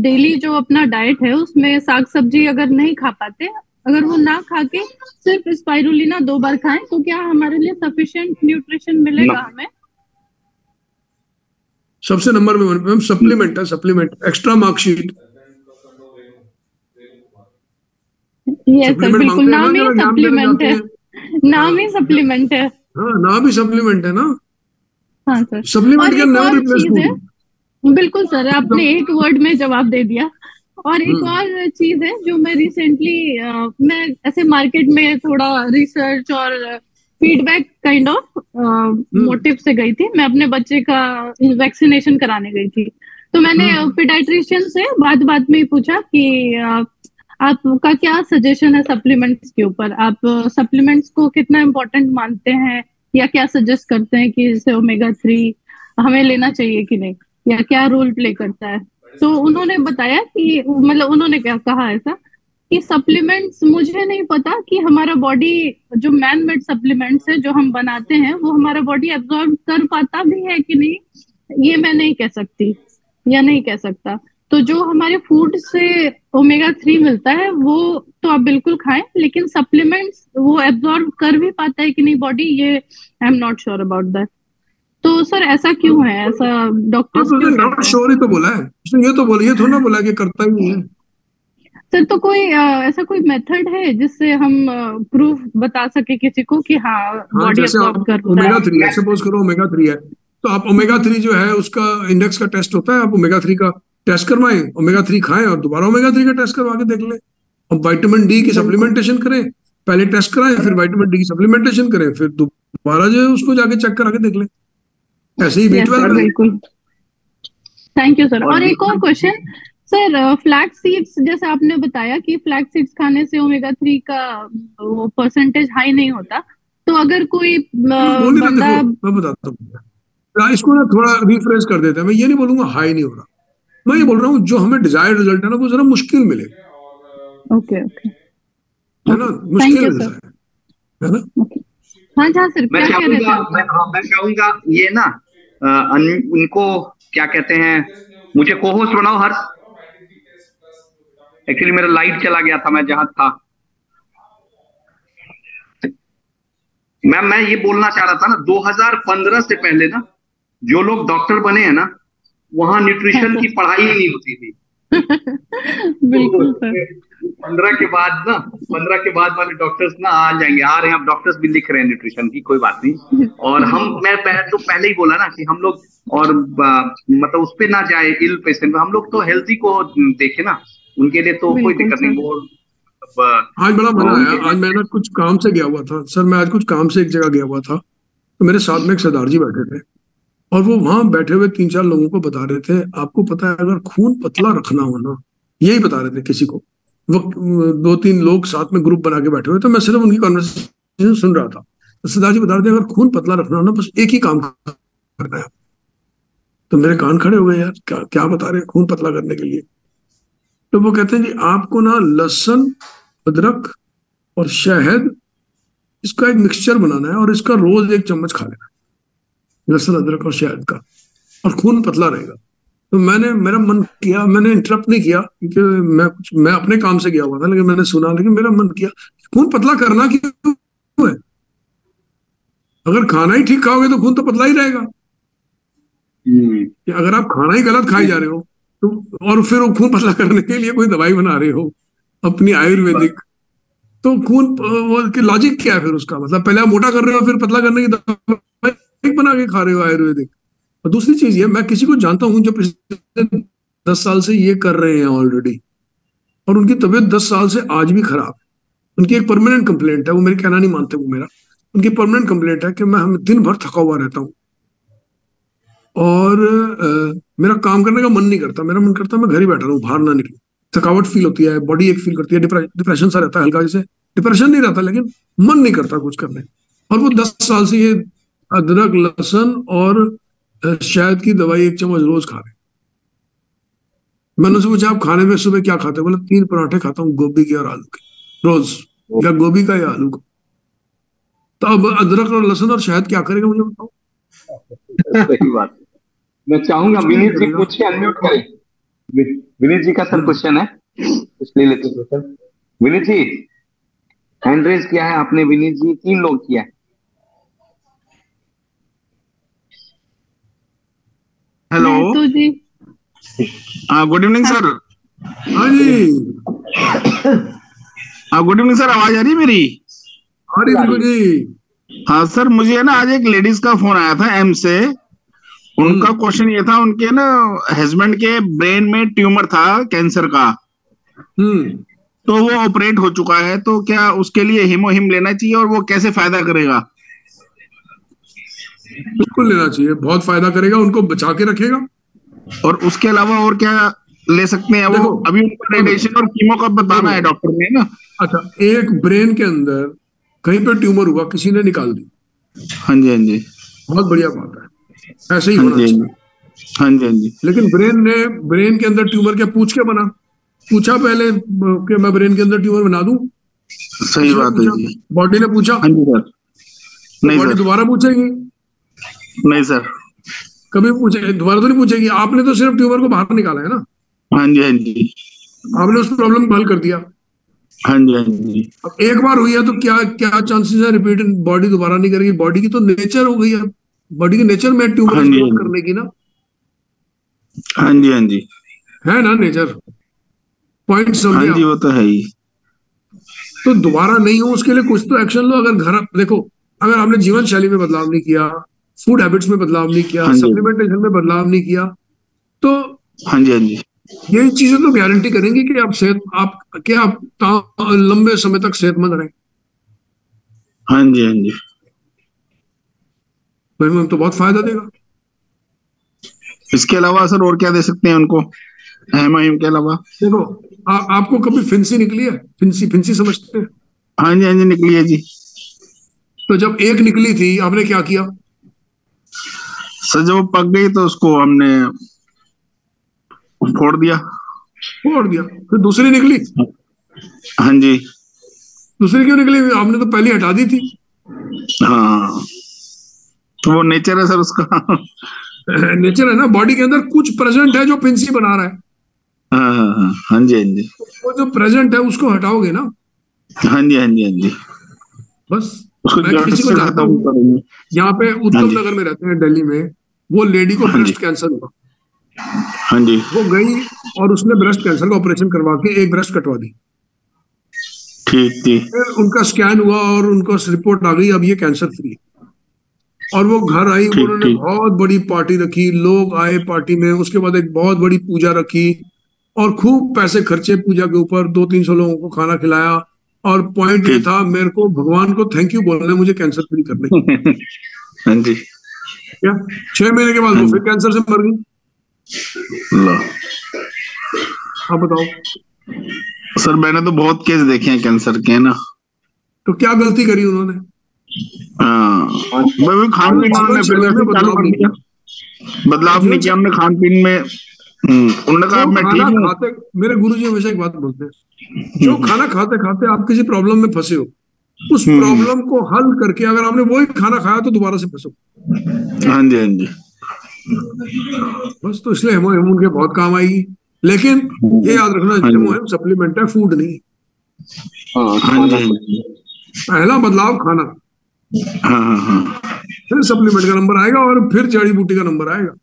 [SPEAKER 1] डेली जो अपना डाइट है उसमें साग सब्जी अगर नहीं खा पाते, अगर वो ना खा के सिर्फ स्पाइरुलिना 2 बार खाएं, तो क्या हमारे लिए सफिशिएंट न्यूट्रिशन मिलेगा हमें?
[SPEAKER 2] सबसे नंबर में सप्लीमेंट है, सप्लीमेंट एक्स्ट्रा मार्कशीट।
[SPEAKER 1] ये सर बिल्कुल, नाम ही सप्लीमेंट है, नाम ही सप्लीमेंट है।
[SPEAKER 2] हाँ नाम ही सप्लीमेंट है ना।
[SPEAKER 1] हाँ सर।
[SPEAKER 2] सप्लीमेंट का नाम रिप्लेस है।
[SPEAKER 1] बिल्कुल सर, आपने एक वर्ड में जवाब दे दिया। और एक और चीज है जो मैं रिसेंटली मैं ऐसे मार्केट में थोड़ा रिसर्च और फीडबैक काइंड ऑफ मोटिव से गई थी। मैं अपने बच्चे का वैक्सीनेशन कराने गई थी, तो मैंने पीडियाट्रिशियन से बात में ही पूछा कि आपका क्या सजेशन है सप्लीमेंट्स के ऊपर, आप सप्लीमेंट्स को कितना इम्पोर्टेंट मानते हैं, या क्या सजेस्ट करते हैं कि जैसे ओमेगा 3 हमें लेना चाहिए कि नहीं, या क्या रोल प्ले करता है? तो उन्होंने बताया कि मतलब उन्होंने क्या कहा ऐसा कि सप्लीमेंट्स, मुझे नहीं पता कि हमारा बॉडी जो मैन मेड सप्लीमेंट्स है जो हम बनाते हैं वो हमारा बॉडी एब्जॉर्ब कर पाता भी है कि नहीं, ये मैं नहीं कह सकती या नहीं कह सकता। तो जो हमारे फूड से ओमेगा 3 मिलता है वो तो आप बिल्कुल खाएं, लेकिन सप्लीमेंट्स वो एब्जॉर्ब कर भी पाता है कि नहीं बॉडी, ये I am not sure about that. तो सर ऐसा क्यों है, ऐसा डॉक्टर्स क्यों कहते हैं?
[SPEAKER 2] नॉट श्योर ही तो बोला है इसने, ये तो बोला, ये थोड़ा ना बोला कि करता ही नहीं है।
[SPEAKER 1] सर तो कोई ऐसा कोई मेथड है जिससे हम प्रूफ बता सके किसी को कि हाँ बॉडी एब्जॉर्ब कर रहा है?
[SPEAKER 2] ओमेगा 3 है, सपोज करो ओमेगा 3 है, तो आप ओमेगा 3 जो है उसका इंडेक्स का टेस्ट होता है, आप ओमेगा 3 का टेस्ट करवाएं, ओमेगा 3 खाएं और दोबारा ओमेगा 3 का टेस्ट करवा के देख लें। अब विटामिन डी की सप्लीमेंटेशन करें, पहले टेस्ट कराएं, फिर विटामिन डी की सप्लीमेंटेशन करें, फिर दोबारा जो है उसको जाके चेक करा के देख लें। ऐसे ही B12
[SPEAKER 1] बिल्कुल। Thank you sir. और एक और क्वेश्चन सर, फ्लैक्स सीड्स जैसे आपने बताया कि फ्लैक्स सीड्स खाने से ओमेगा 3 का वो परसेंटेज हाई नहीं होता, तो अगर कोई बंदा,
[SPEAKER 2] मैं बताता हूँ इसको ना थोड़ा रिफ्रेश कर देते हैं। मैं ये नहीं बोलूंगा हाई नहीं हो रहा, मैं ये बोल रहा हूँ जो हमें डिजायर्ड रिजल्ट है ना वो जरा मुश्किल मिले।
[SPEAKER 1] ओके ओके,
[SPEAKER 2] है ना, मुश्किल मिलता है ना।
[SPEAKER 1] हाँ हाँ सर, क्या कह रहे थे?
[SPEAKER 3] मैं चाहूंगा ये ना उनको क्या कहते हैं, मुझे को-होस्ट बनाओ हर्ष। एक्चुअली मेरा लाइट चला गया था, मैं जहां था। मैं ये बोलना चाह रहा था ना, 2015 से पहले ना जो लोग डॉक्टर बने हैं ना, वहां न्यूट्रिशन की पढ़ाई ही नहीं होती थी।
[SPEAKER 1] बिल्कुल सर।
[SPEAKER 3] 15 के बाद वाले डॉक्टर्स ना आ जाएंगे, आ रहे हैं, अब डॉक्टर्स भी लिख रहे हैं न्यूट्रिशन की, कोई बात नहीं। और मैं तो पहले ही बोला ना कि हम लोग और मतलब उस पे ना जाए इल पेशेंट, हम लोग तो हेल्थी को देखे ना, उनके लिए तो कोई दिक्कत नहीं। वो
[SPEAKER 2] आज बड़ा मजा आया, आज मैं ना कुछ काम से गया हुआ था सर, मैं आज कुछ काम से एक जगह गया हुआ था, तो मेरे साथ में एक सरदार जी बैठे थे और वो वहां बैठे हुए 3-4 लोगों को बता रहे थे, आपको पता है अगर खून पतला रखना हो ना, यही बता रहे थे किसी को, वो 2-3 लोग साथ में ग्रुप बना के बैठे हुए, तो मैं सिर्फ उनकी कॉन्वर्सेशन सुन रहा था। तो सरदार जी बता रहे थे अगर खून पतला रखना हो ना, बस एक ही काम करना है। तो मेरे कान खड़े हो गए, यार क्या क्या बता रहे हैं खून पतला करने के लिए। तो वो कहते हैं जी आपको ना लहसुन, अदरक और शहद, इसका एक मिक्सचर बनाना है और इसका रोज 1 चम्मच खा लेना, लहसुन अदरक और शहद का, और खून पतला रहेगा। तो मेरा मन किया, मैंने इंटरप्ट नहीं किया क्योंकि मैं अपने काम से गया हुआ था, लेकिन मैंने सुना, लेकिन मेरा मन किया खून पतला करना क्यों है, अगर खाना ही ठीक खाओगे तो खून तो पतला ही रहेगा। कि अगर आप खाना ही गलत खाई जा रहे हो तो, और फिर वो खून पतला करने के लिए कोई दवाई बना रहे हो अपनी आयुर्वेदिक, तो खून वो लॉजिक क्या है फिर उसका, मतलब पहले आप मोटा कर रहे हो फिर पतला करने की दवाई बना के खा रहे हो आयुर्वेदिक। और दूसरी चीज ये, मैं किसी को जानता हूं जो पिछले 10 साल से ये कर रहे हैं ऑलरेडी, और उनकी तबीयत 10 साल से आज भी खराब है। उनकी एक परमानेंट कंप्लेंट है, वो मेरे कहना नहीं मानते वो मेरा, उनकी परमानेंट कंप्लेंट है कि मैं दिन भर थका हुआ रहता हूँ और मेरा काम करने का मन नहीं करता, मेरा मन करता है मैं घर ही बैठा रहूं, बाहर ना निकलूं, थकावट फील होती है, बॉडी एक फील करती है, डिप्रेशन सा रहता है हल्का, जैसे डिप्रेशन नहीं रहता लेकिन मन नहीं करता कुछ करने। और वो 10 साल से ये अदरक, लहसुन और शहद की दवाई 1 चम्मच रोज खा रहे। मैंने उनसे पूछा आप खाने में सुबह क्या खाते हो, बोले 3 पराठे खाता हूँ, गोभी के और आलू के रोज, या गोभी का या आलू का। तो अब अदरक और लहसुन और शहद क्या करेगा मुझे बताओ।
[SPEAKER 3] सही बात। मैं चाहूंगा विनीत जी पूछे, अनम्यूट करें। विनीत जी का सर क्वेश्चन है, कुछ ले लेते हैं सर। विनीत जी हैंड रेज किया है आपने, विनीत जी 3 लोग किया है।
[SPEAKER 4] हेलो
[SPEAKER 1] जी,
[SPEAKER 4] गुड इवनिंग सर।
[SPEAKER 2] हाँ जी,
[SPEAKER 4] गुड इवनिंग सर, आवाज आ रही है मेरी?
[SPEAKER 2] हाँ जी।
[SPEAKER 4] हाँ सर, मुझे ना आज एक लेडीज का फोन आया था एम से। उनका क्वेश्चन ये था, उनके ना हस्बैंड के ब्रेन में ट्यूमर था कैंसर का, तो वो ऑपरेट हो चुका है, तो क्या उसके लिए हीमोहिम लेना चाहिए और वो कैसे फायदा करेगा?
[SPEAKER 2] बिल्कुल लेना चाहिए, बहुत फायदा करेगा, उनको बचा के रखेगा।
[SPEAKER 4] और उसके अलावा और क्या ले सकते हैं वो? अभी उनको रेडिएशन और कीमो का बताना है डॉक्टर ने ना।
[SPEAKER 2] अच्छा, एक ब्रेन के अंदर कहीं पे ट्यूमर हुआ, किसी ने निकाल दी,
[SPEAKER 4] हाँ जी हाँ जी,
[SPEAKER 2] बहुत बढ़िया बात है, ऐसे ही होना चाहिए।
[SPEAKER 4] हाँ जी हाँ जी।
[SPEAKER 2] लेकिन ब्रेन के अंदर ट्यूमर क्या पूछ के बना, पूछा पहले कि मैं ब्रेन के अंदर ट्यूमर बना दूं?
[SPEAKER 4] सही बात है जी।
[SPEAKER 2] बॉडी ने पूछा?
[SPEAKER 4] हाँ जी सर। नहीं
[SPEAKER 2] बॉडी
[SPEAKER 4] सर,
[SPEAKER 2] दोबारा पूछेगी?
[SPEAKER 4] नहीं सर,
[SPEAKER 2] कभी पूछेगी? दोबारा तो नहीं पूछेगी। आपने तो सिर्फ ट्यूमर को बाहर निकाला है ना,
[SPEAKER 4] हाँ जी हाँ जी,
[SPEAKER 2] आपने उस प्रॉब्लम को हल कर दिया।
[SPEAKER 4] हाँ जी हाँ जी।
[SPEAKER 2] अब एक बार हुई है तो क्या क्या चांसेस है रिपीट बॉडी दोबारा नहीं करेगी? बॉडी की तो नेचर हो गई है, बॉडी के नेचर में ट्यूमर करने की ना।
[SPEAKER 4] हाँ जी हाँ जी,
[SPEAKER 2] है ना नेचर, पॉइंट समझे?
[SPEAKER 4] हाँ जी, वो तो है ही।
[SPEAKER 2] तो दोबारा नहीं हो उसके लिए कुछ तो एक्शन लो। अगर घर देखो, अगर आपने जीवन शैली में बदलाव नहीं किया, फूड हैबिट्स में बदलाव नहीं किया, सप्लीमेंटेशन में बदलाव नहीं किया, तो
[SPEAKER 4] हाँ जी हाँ जी,
[SPEAKER 2] यही चीजें तो गारंटी करेंगी कि आप लंबे समय तक सेहतमंद रहें।
[SPEAKER 4] हाँ जी हाँ जी,
[SPEAKER 2] तो बहुत फायदा देगा।
[SPEAKER 4] इसके अलावा सर और क्या दे सकते हैं उनको हेमाहिम के अलावा?
[SPEAKER 2] देखो, आपको कभी फिंसी निकली है? फिंसी समझते हैं?
[SPEAKER 4] हाँ जी हाँ जी, निकली है जी।
[SPEAKER 2] तो जब एक निकली थी, आपने क्या किया?
[SPEAKER 4] सर जब वो पक गई तो उसको हमने फोड़ दिया। फिर दूसरी निकली? हाँ जी।
[SPEAKER 2] दूसरी क्यों निकली? आपने तो पहले हटा दी थी।
[SPEAKER 4] हाँ, तो वो नेचर है सर उसका।
[SPEAKER 2] नेचर है ना, बॉडी के अंदर कुछ प्रेजेंट है जो फिंसी बना रहा है।
[SPEAKER 4] हाँ जी हाँ जी,
[SPEAKER 2] वो जो प्रेजेंट है उसको हटाओगे ना।
[SPEAKER 4] हाँ जी हाँ जी हाँ जी,
[SPEAKER 2] बस
[SPEAKER 4] उसको
[SPEAKER 2] मैं किसी को जानता हूँ, यहाँ पे उत्तम नगर में रहते हैं दिल्ली में, वो लेडी को ब्रेस्ट कैंसर हुआ।
[SPEAKER 4] हाँ जी,
[SPEAKER 2] वो गई और उसने ब्रेस्ट कैंसर का ऑपरेशन करवा के एक ब्रेस्ट कटवा दी।
[SPEAKER 4] ठीक ठीक।
[SPEAKER 2] फिर उनका स्कैन हुआ और उनको रिपोर्ट आ गई, अब ये कैंसर फ्री। और वो घर आई, उन्होंने बहुत बड़ी पार्टी रखी, लोग आए पार्टी में, उसके बाद एक बहुत बड़ी पूजा रखी और खूब पैसे खर्चे पूजा के ऊपर, 200-300 लोगों को खाना खिलाया। और पॉइंट ये था, मेरे को भगवान को थैंक यू बोलना है मुझे कैंसर फ्री करने।
[SPEAKER 4] हाँ जी।
[SPEAKER 2] क्या 6 महीने के बाद वो फिर कैंसर से मर गई। आप बताओ
[SPEAKER 4] सर, मैंने तो बहुत केस देखे हैं कैंसर के, ना।
[SPEAKER 2] तो क्या गलती करी उन्होंने?
[SPEAKER 4] खान पीन उन्होंने फिर बदलाव नहीं किया, उन्होंने खान पीन में। उन्होंने कहा मैं ठीक हूँ।
[SPEAKER 2] मेरे गुरुजी हमेशा एक बात बोलते हैं, जो खाना खाते खाते आप किसी प्रॉब्लम में फंसे हो, उस प्रॉब्लम को हल करके अगर आपने वही खाना खाया तो दोबारा से फंसो।
[SPEAKER 4] हाँ जी हाँ जी,
[SPEAKER 2] बस तो इसलिए हेमोहिम के बहुत काम आएगी। लेकिन ये याद रखना, हेमोहिम सप्लीमेंट है, फूड नहीं। पहला बदलाव खाना, फिर सप्लीमेंट का नंबर आएगा और फिर जड़ी बूटी का नंबर आएगा।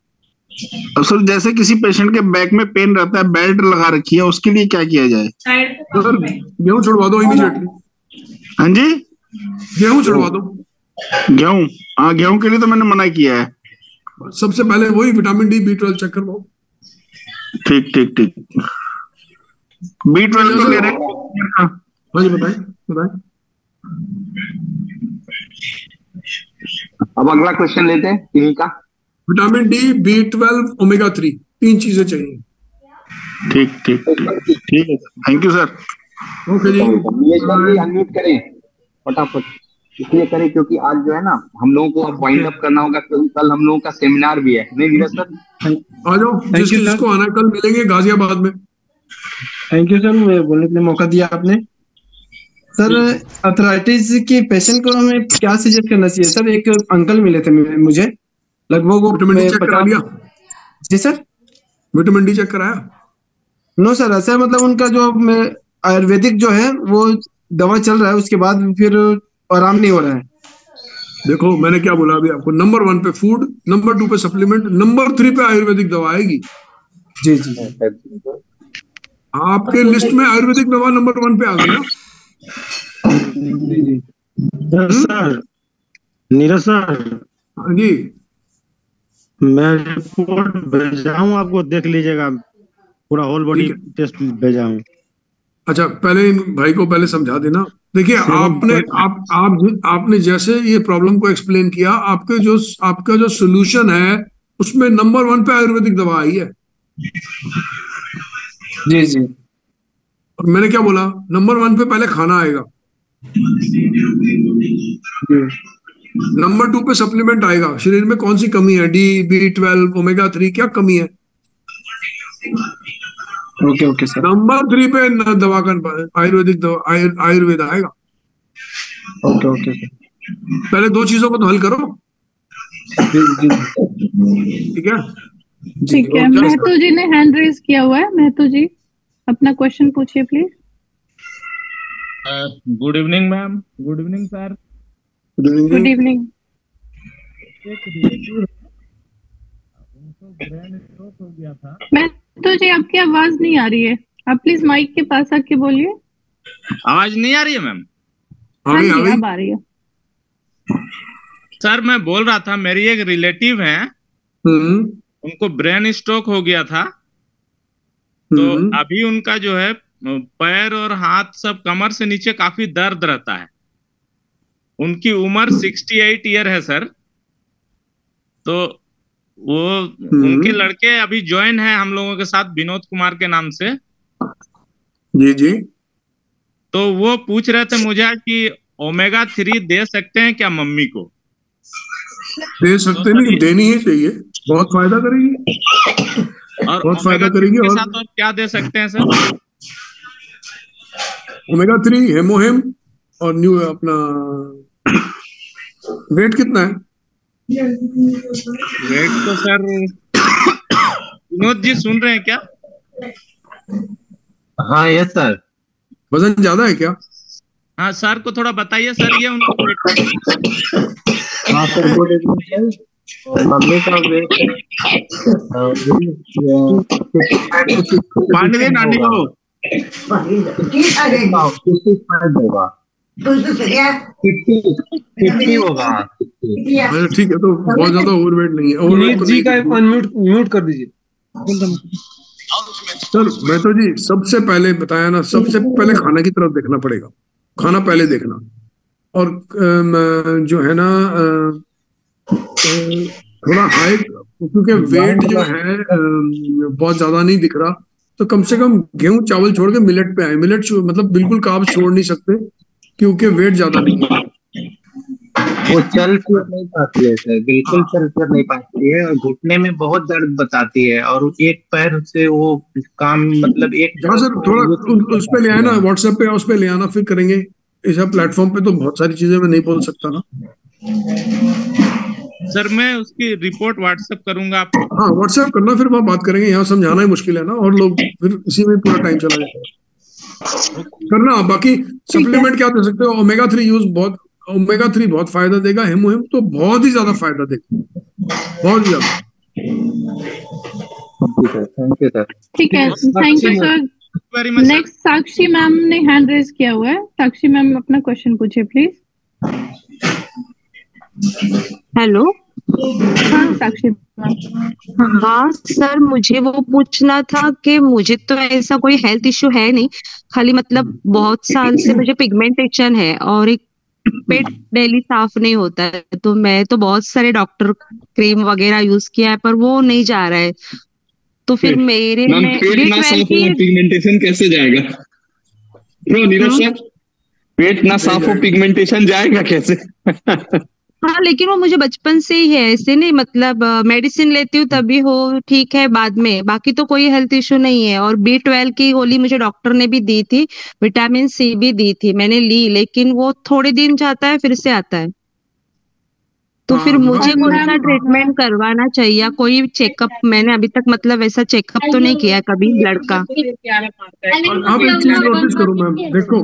[SPEAKER 4] अब सर जैसे किसी पेशेंट के बैक में पेन रहता है, बेल्ट लगा रखी है, उसके लिए क्या किया जाए?
[SPEAKER 2] सर गेहूं छुड़वा दो इमीडिएटली।
[SPEAKER 4] हाँ जी,
[SPEAKER 2] गेहूं छुड़वा दो।
[SPEAKER 4] गेहूं? हाँ, गेहूं के लिए तो मैंने मना किया है।
[SPEAKER 2] सबसे पहले वही विटामिन डी, B12 चेक करवाओ।
[SPEAKER 4] ठीक ठीक ठीक। B12 तो ले रहे हैं।
[SPEAKER 2] हाँ जी, बताएं।
[SPEAKER 3] अब अगला क्वेश्चन लेते हैं किन्हीं का।
[SPEAKER 2] विटामिन डी, B12, ओमेगा 3, 3 चीजें चाहिए।
[SPEAKER 4] ठीक ठीक ठीक है, थैंक यू सर।
[SPEAKER 2] ओके जी,
[SPEAKER 3] अनम्यूट करें फटाफट, इसलिए करें क्योंकि आज जो है ना हम लोगों को अब वाइंड अप करना होगा, क्योंकि कल हम लोगों का सेमिनार भी है। नहीं नीरज सर,
[SPEAKER 2] आ जाओ, जिसको आना है कल मिलेंगे गाजियाबाद में।
[SPEAKER 5] थैंक यू सर, मुझे बोलने के लिए मौका दिया आपने। सर अर्थराइटिस की पेशेंट को हमें क्या सजेस्ट करना चाहिए? सर एक अंकल मिले थे मुझे, लगभग वो
[SPEAKER 2] विटामिन डी चेक करा लिया?
[SPEAKER 5] जी सर,
[SPEAKER 2] विटामिन डी चेक कराया?
[SPEAKER 5] नो सर, ऐसा मतलब उनका जो आयुर्वेदिक जो है वो दवा चल रहा है, उसके बाद फिर आराम नहीं हो रहा है।
[SPEAKER 2] देखो मैंने क्या बोला अभी आपको, नंबर 1 पे फूड, नंबर 2 पे सप्लीमेंट, नंबर 3 पे आयुर्वेदिक दवा आएगी।
[SPEAKER 5] जी जी,
[SPEAKER 2] आपके लिस्ट में आयुर्वेदिक दवा नंबर 1 पे आ गई ना।
[SPEAKER 5] सर नीरज सर,
[SPEAKER 2] हाँ जी,
[SPEAKER 5] मैं रिपोर्ट भेजा हूँ आपको, देख लीजिएगा, पूरा होल बॉडी टेस्ट भेजा हूँ।
[SPEAKER 2] अच्छा, पहले इन भाई को पहले समझा देना। देखिए आपने जैसे ये प्रॉब्लम को एक्सप्लेन किया, आपका जो सोल्यूशन है उसमें नंबर 1 पे आयुर्वेदिक दवा आई है।
[SPEAKER 5] जी जी,
[SPEAKER 2] और मैंने क्या बोला, नंबर 1 पे पहले खाना आएगा, नंबर 2 पे सप्लीमेंट आएगा। शरीर में कौन सी कमी है, डी, B12, ओमेगा 3, क्या कमी है?
[SPEAKER 5] Okay sir.
[SPEAKER 2] नंबर 3 पे दवा का आयुर्वेदिक दवा, आयुर्वेद आएगा।
[SPEAKER 5] ओके सर,
[SPEAKER 2] पहले 2 चीजों को तो हल करो। ठीक है।
[SPEAKER 1] महतो जी ने हैंड रेज किया हुआ है। महतो जी अपना क्वेश्चन पूछिए please.
[SPEAKER 6] Good evening ma'am. Good evening sir.
[SPEAKER 1] Good evening.
[SPEAKER 6] Brain stroke हो गया था।
[SPEAKER 1] महतो जी आपकी आवाज नहीं आ रही है, आप प्लीज माइक के पास आके बोलिए।
[SPEAKER 6] आवाज नहीं आ रही है मैम?
[SPEAKER 1] हाँ जी, अब आ रही है।
[SPEAKER 6] सर मैं बोल रहा था, मेरी एक रिलेटिव है, उनको ब्रेन स्ट्रोक हो गया था, तो अभी उनका जो है पैर और हाथ सब, कमर से नीचे काफी दर्द रहता है। उनकी उम्र 68 ईयर है सर। तो वो उनके लड़के अभी ज्वाइन है हम लोगों के साथ, विनोद कुमार के नाम से।
[SPEAKER 2] जी जी।
[SPEAKER 6] तो वो पूछ रहे थे मुझे कि ओमेगा 3 दे सकते हैं क्या मम्मी को?
[SPEAKER 2] दे सकते तो नहीं, देनी ही चाहिए, बहुत फायदा करेगी और बहुत फायदा करेगी।
[SPEAKER 6] और साथ और क्या दे सकते हैं सर?
[SPEAKER 2] ओमेगा 3, हेमोहेम और न्यू अपना। वेट कितना है?
[SPEAKER 6] वेट तो सर, विनोद जी सुन रहे हैं क्या?
[SPEAKER 3] हाँ यस सर।
[SPEAKER 2] वजन ज्यादा है क्या?
[SPEAKER 6] हाँ सर को थोड़ा बताइए सर, ये उनको
[SPEAKER 3] हाँ sir, good evening sir. Mummy का वेट
[SPEAKER 4] पांडे नानी को
[SPEAKER 3] होगा, 50 होगा।
[SPEAKER 2] ठीक है, तो बहुत ज्यादा ओवरवेट नहीं है। ओवरवेट
[SPEAKER 5] जी का म्यूट कर दीजिए
[SPEAKER 2] सर। मैं तो जी सबसे पहले बताया ना, सबसे पहले खाना की तरफ देखना पड़ेगा, खाना पहले देखना। और जो है ना थोड़ा हाई, क्योंकि वेट जो है बहुत ज्यादा नहीं दिख रहा, तो कम से कम गेहूं चावल छोड़ के मिलेट पे आए। मिलेट मतलब बिल्कुल कार्ब छोड़ नहीं सकते, क्योंकि वेट ज्यादा नहीं है।
[SPEAKER 3] वो चल फिर नहीं पाती है सर, बिल्कुल चल फिर नहीं पाती है, और घुटने में बहुत दर्द बताती है, और एक पैर से वो काम, मतलब एक
[SPEAKER 2] सर थोड़ा उस पे ले आए ना, व्हाट्सएप पे उस पे ले आना, फिर करेंगे। इस प्लेटफॉर्म पे तो बहुत सारी चीजें मैं नहीं बोल सकता ना
[SPEAKER 6] सर। मैं उसकी रिपोर्ट व्हाट्सएप करूंगा आपको।
[SPEAKER 2] हाँ व्हाट्सएप करना, फिर वहाँ बात करेंगे। यहाँ समझाना ही मुश्किल है ना, और लोग फिर इसी में पूरा टाइम चला जाएगा। करना बाकी सप्लीमेंट क्या दे सकते हो? ओमेगा 3 यूज, बहुत ओमेगा 3 बहुत फायदा देगा। हेमोहेम तो बहुत ही ज्यादा फायदा देगा, बहुत ज्यादा।
[SPEAKER 3] Thank you sir.
[SPEAKER 1] ठीक है, thank you sir. Next Sakshi ma'am ने हैंड रेज किया हुआ है। साक्षी मैम अपना क्वेश्चन पूछिए प्लीज।
[SPEAKER 7] हेलो।
[SPEAKER 1] हाँ साक्षी मैम।
[SPEAKER 7] हाँ सर, मुझे वो पूछना था कि मुझे तो ऐसा कोई हेल्थ इश्यू है नहीं, खाली मतलब बहुत साल से मुझे पिगमेंटेशन है और एक पेट डेली साफ नहीं होता है। तो मैं तो बहुत सारे डॉक्टर क्रीम वगैरह यूज किया है, पर वो नहीं जा रहा है। तो फिर मेरे में
[SPEAKER 3] पेट ना साफ हो पिगमेंटेशन कैसे जाएगा? नीरज सर, पेट ना साफ हो पिगमेंटेशन जाएगा कैसे?
[SPEAKER 7] हाँ, लेकिन वो मुझे बचपन से ही है, ऐसे नहीं, मतलब मेडिसिन लेती हूँ तभी हो ठीक है, बाद में बाकी तो कोई हेल्थ इश्यू नहीं है। और B12 की गोली मुझे डॉक्टर ने भी दी थी, विटामिन C भी दी थी, मैंने ली, लेकिन वो थोड़े दिन जाता है फिर से आता है। तो फिर मुझे कौन सा ट्रीटमेंट करवाना चाहिए? कोई चेकअप मैंने अभी तक मतलब वैसा चेकअप तो नहीं किया कभी ब्लड का।
[SPEAKER 2] आप एक चीज नोटिस करो मैम, देखो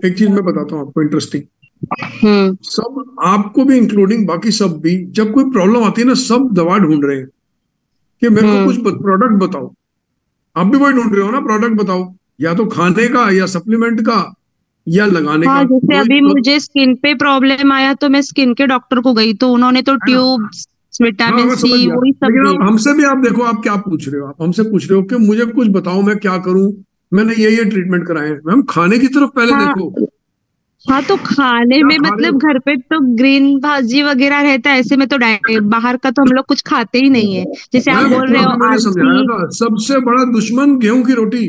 [SPEAKER 2] एक चीज मैं बताता हूँ आपको इंटरेस्टिंग। सब, आपको भी इंक्लूडिंग बाकी सब भी, जब कोई प्रॉब्लम आती है ना, सब दवा ढूंढ रहे हैं कि मेरे को कुछ प्रोडक्ट बताओ। आप भी वही ढूंढ रहे हो ना, प्रोडक्ट बताओ, या तो खाने का या सप्लीमेंट का या लगाने का।
[SPEAKER 7] जैसे अभी मुझे स्किन पे प्रॉब्लम आया तो मैं स्किन के डॉक्टर को गई, तो उन्होंने तो ट्यूब, विटामिन C वही सब।
[SPEAKER 2] लेकिन आप हमसे भी, आप देखो आप क्या पूछ रहे हो, आप हमसे पूछ रहे हो कि मुझे कुछ बताओ मैं क्या करूं, मैंने ये ट्रीटमेंट कराए हैं। मैम खाने की तरफ पहले देखो।
[SPEAKER 7] हाँ, तो खाने में मतलब घर पे तो ग्रीन भाजी वगैरह रहता है, ऐसे में तो बाहर का तो हम लोग कुछ खाते ही नहीं है। जैसे आप बोल रहे हो
[SPEAKER 2] मैंने समझाया था, सबसे बड़ा दुश्मन गेहूं की रोटी।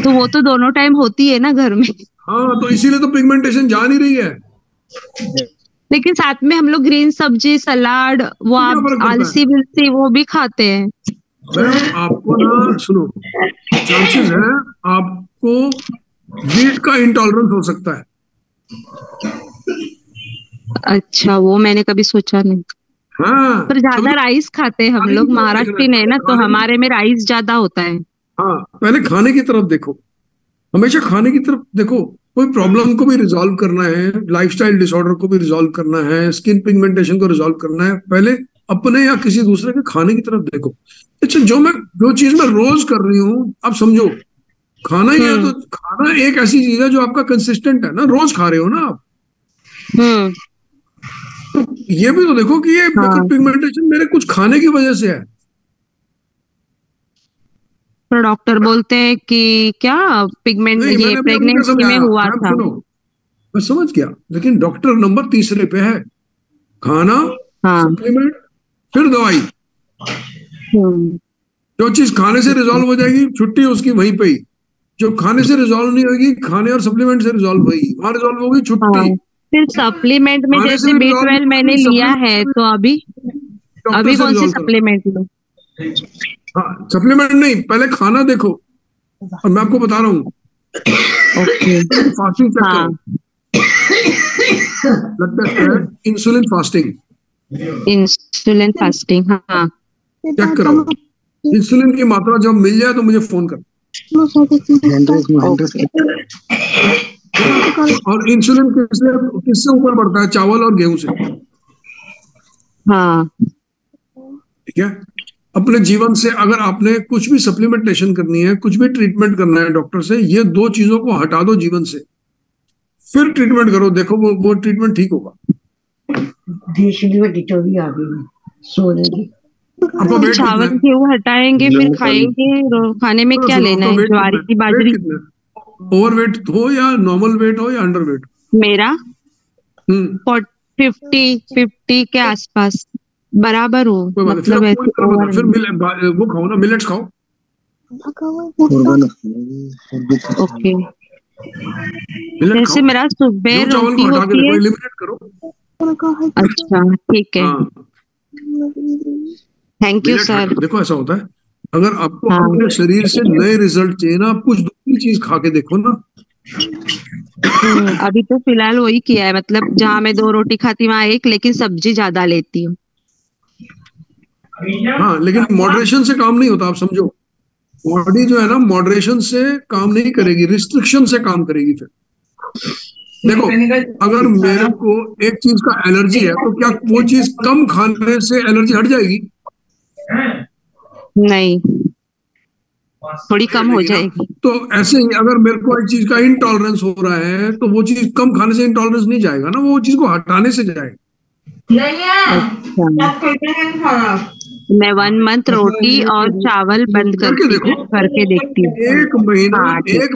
[SPEAKER 7] तो वो तो दोनों टाइम होती है ना घर में।
[SPEAKER 2] हाँ, तो इसीलिए तो पिगमेंटेशन जा नहीं रही है।
[SPEAKER 7] लेकिन साथ में हम लोग ग्रीन सब्जी, सलाद, वो आप आलसी बिलसी वो भी खाते हैं।
[SPEAKER 2] मैम आपको ना सुनो, चांसेस है आपको वीट का इंटॉलरेंस हो सकता है।
[SPEAKER 7] अच्छा, वो मैंने कभी सोचा नहीं।
[SPEAKER 2] हाँ,
[SPEAKER 7] पर ज्यादा राइस खाते हैं हम लोग, महाराष्ट्र है ना, तो हमारे में राइस ज्यादा होता है।
[SPEAKER 2] हाँ, पहले खाने की तरफ देखो, हमेशा खाने की तरफ देखो। कोई प्रॉब्लम को भी रिजॉल्व करना है, लाइफस्टाइल डिसऑर्डर को भी रिजॉल्व करना है, स्किन पिगमेंटेशन को रिजॉल्व करना है, पहले अपने या किसी दूसरे के खाने की तरफ देखो। अच्छा, जो चीज मैं रोज कर रही हूँ, आप समझो खाना ही है, तो खाना एक ऐसी चीज है जो आपका कंसिस्टेंट है ना, रोज खा रहे हो ना आप। तो ये भी तो देखो कि ये
[SPEAKER 7] हाँ।
[SPEAKER 2] पिगमेंटेशन मेरे कुछ खाने की वजह से है।
[SPEAKER 7] तो डॉक्टर बोलते हैं कि क्या पिगमेंट
[SPEAKER 2] नहीं,
[SPEAKER 7] ये
[SPEAKER 2] मैंने अभी आपको क्या
[SPEAKER 7] प्रेगनेंसी में
[SPEAKER 2] समझाया,
[SPEAKER 7] हुआ
[SPEAKER 2] आप
[SPEAKER 7] था।
[SPEAKER 2] सुनो, मैं समझ गया, लेकिन डॉक्टर नंबर तीसरे पे है। खाना,
[SPEAKER 7] हाँ।
[SPEAKER 2] सप्लीमेंट, फिर दवाई। जो चीज खाने से रिजॉल्व हो जाएगी, छुट्टी उसकी वहीं पे ही। जो खाने से रिजॉल्व नहीं होगी, खाने और सप्लीमेंट से रिजॉल्व होगी, वहां रिजॉल्व होगी, छुट्टी।
[SPEAKER 7] हाँ, फिर सप्लीमेंट में
[SPEAKER 2] खाने से
[SPEAKER 7] जैसे
[SPEAKER 2] भी
[SPEAKER 7] बी
[SPEAKER 2] रिजॉल्व नहीं
[SPEAKER 7] 12 मैंने
[SPEAKER 2] होगी,
[SPEAKER 7] लिया
[SPEAKER 2] सप्लीमेंट
[SPEAKER 7] है,
[SPEAKER 2] से भी
[SPEAKER 7] तो अभी
[SPEAKER 2] डॉक्टर
[SPEAKER 7] अभी
[SPEAKER 2] से
[SPEAKER 7] कौन सी
[SPEAKER 2] रिजॉल्व करो।
[SPEAKER 7] सप्लीमेंट लूं।
[SPEAKER 2] हाँ, सप्लीमेंट नहीं, पहले खाना देखो, और मैं आपको बता रहा हूँ,
[SPEAKER 7] ओके।
[SPEAKER 2] फास्टिंग चेक
[SPEAKER 7] हाँ,
[SPEAKER 2] करो, ब्लड टेस्ट है, इंसुलिन फास्टिंग
[SPEAKER 7] इंसुलिन फास्टिंग। हाँ,
[SPEAKER 2] चेक करो। इंसुलिन की मात्रा जब मिल जाए तो मुझे फोन कर।
[SPEAKER 7] ओके।
[SPEAKER 2] और इंसुलिन किससे किससे ऊपर बढ़ता है? चावल और गेहूं से।
[SPEAKER 7] हाँ,
[SPEAKER 2] ठीक है। अपने जीवन से अगर आपने कुछ भी सप्लीमेंटेशन करनी है, कुछ भी ट्रीटमेंट करना है डॉक्टर से, ये दो चीजों को हटा दो जीवन से, फिर ट्रीटमेंट करो, देखो वो ट्रीटमेंट ठीक होगा। आपका वेट कितना
[SPEAKER 7] चावल
[SPEAKER 2] है?
[SPEAKER 7] गेहूं हटाएंगे फिर खाएंगे। खाने में क्या
[SPEAKER 2] सुनो,
[SPEAKER 7] लेना
[SPEAKER 2] आपका
[SPEAKER 7] है,
[SPEAKER 2] वेट कितना
[SPEAKER 7] ज्वारी
[SPEAKER 2] है?
[SPEAKER 7] की
[SPEAKER 2] वेट
[SPEAKER 7] बाजरी।
[SPEAKER 2] कितना है? ओवरवेट हो या नॉर्मल वेट हो या अंडर वेट?
[SPEAKER 7] मेरा 50 के आसपास बराबर हो,
[SPEAKER 2] कोई बात नहीं, फिर
[SPEAKER 7] मतलब
[SPEAKER 2] आपको
[SPEAKER 7] ऐसे
[SPEAKER 2] एक काम
[SPEAKER 7] ओवर
[SPEAKER 2] बताओ, फिर वो खाओ ना, मिलेट्स खाओ।
[SPEAKER 7] ओके।
[SPEAKER 2] मिलेट
[SPEAKER 7] जैसे
[SPEAKER 2] खाओ,
[SPEAKER 7] मेरा सुबह
[SPEAKER 2] गेहूं चावल
[SPEAKER 7] रोटी
[SPEAKER 2] को हटा के
[SPEAKER 7] होती
[SPEAKER 2] देखो,
[SPEAKER 7] है।
[SPEAKER 2] एलिमिनेट करो।
[SPEAKER 7] अच्छा, ठीक है।
[SPEAKER 2] हाँ,
[SPEAKER 7] थैंक यू
[SPEAKER 2] मिलेट
[SPEAKER 7] सर।
[SPEAKER 2] देखो, ऐसा होता है, अगर आपको
[SPEAKER 7] हाँ।
[SPEAKER 2] अपने शरीर से नए रिजल्ट चाहिए ना, आप कुछ दूसरी चीज खा के देखो ना।
[SPEAKER 7] अभी तो फिलहाल वही किया है, मतलब जहाँ मैं 2 रोटी खाती वहां एक, लेकिन सब्जी ज्यादा लेती हूँ।
[SPEAKER 2] हाँ, लेकिन मॉडरेशन से काम नहीं होता, आप समझो। बॉडी जो है ना, मॉडरेशन से काम नहीं करेगी, रिस्ट्रिक्शन से काम करेगी। फिर देखो, अगर मेरे को एक चीज का एलर्जी है, तो क्या वो चीज कम खाने से एलर्जी हट जाएगी?
[SPEAKER 7] नहीं, थोड़ी कम हो
[SPEAKER 2] जाएगी ना।
[SPEAKER 7] जाएगी।
[SPEAKER 2] तो ऐसे ही अगर मेरे को एक चीज का इंटॉलरेंस हो रहा है, तो वो चीज कम खाने से इंटॉलरेंस नहीं जाएगा ना, वो चीज को हटाने से जाएगा।
[SPEAKER 7] अच्छा, मैं 1 मंथ रोटी और चावल बंद
[SPEAKER 2] करके
[SPEAKER 7] करती
[SPEAKER 2] देखो,
[SPEAKER 7] करके देखती हूँ।
[SPEAKER 2] एक महीना,
[SPEAKER 7] हाँ, ठीक।
[SPEAKER 2] एक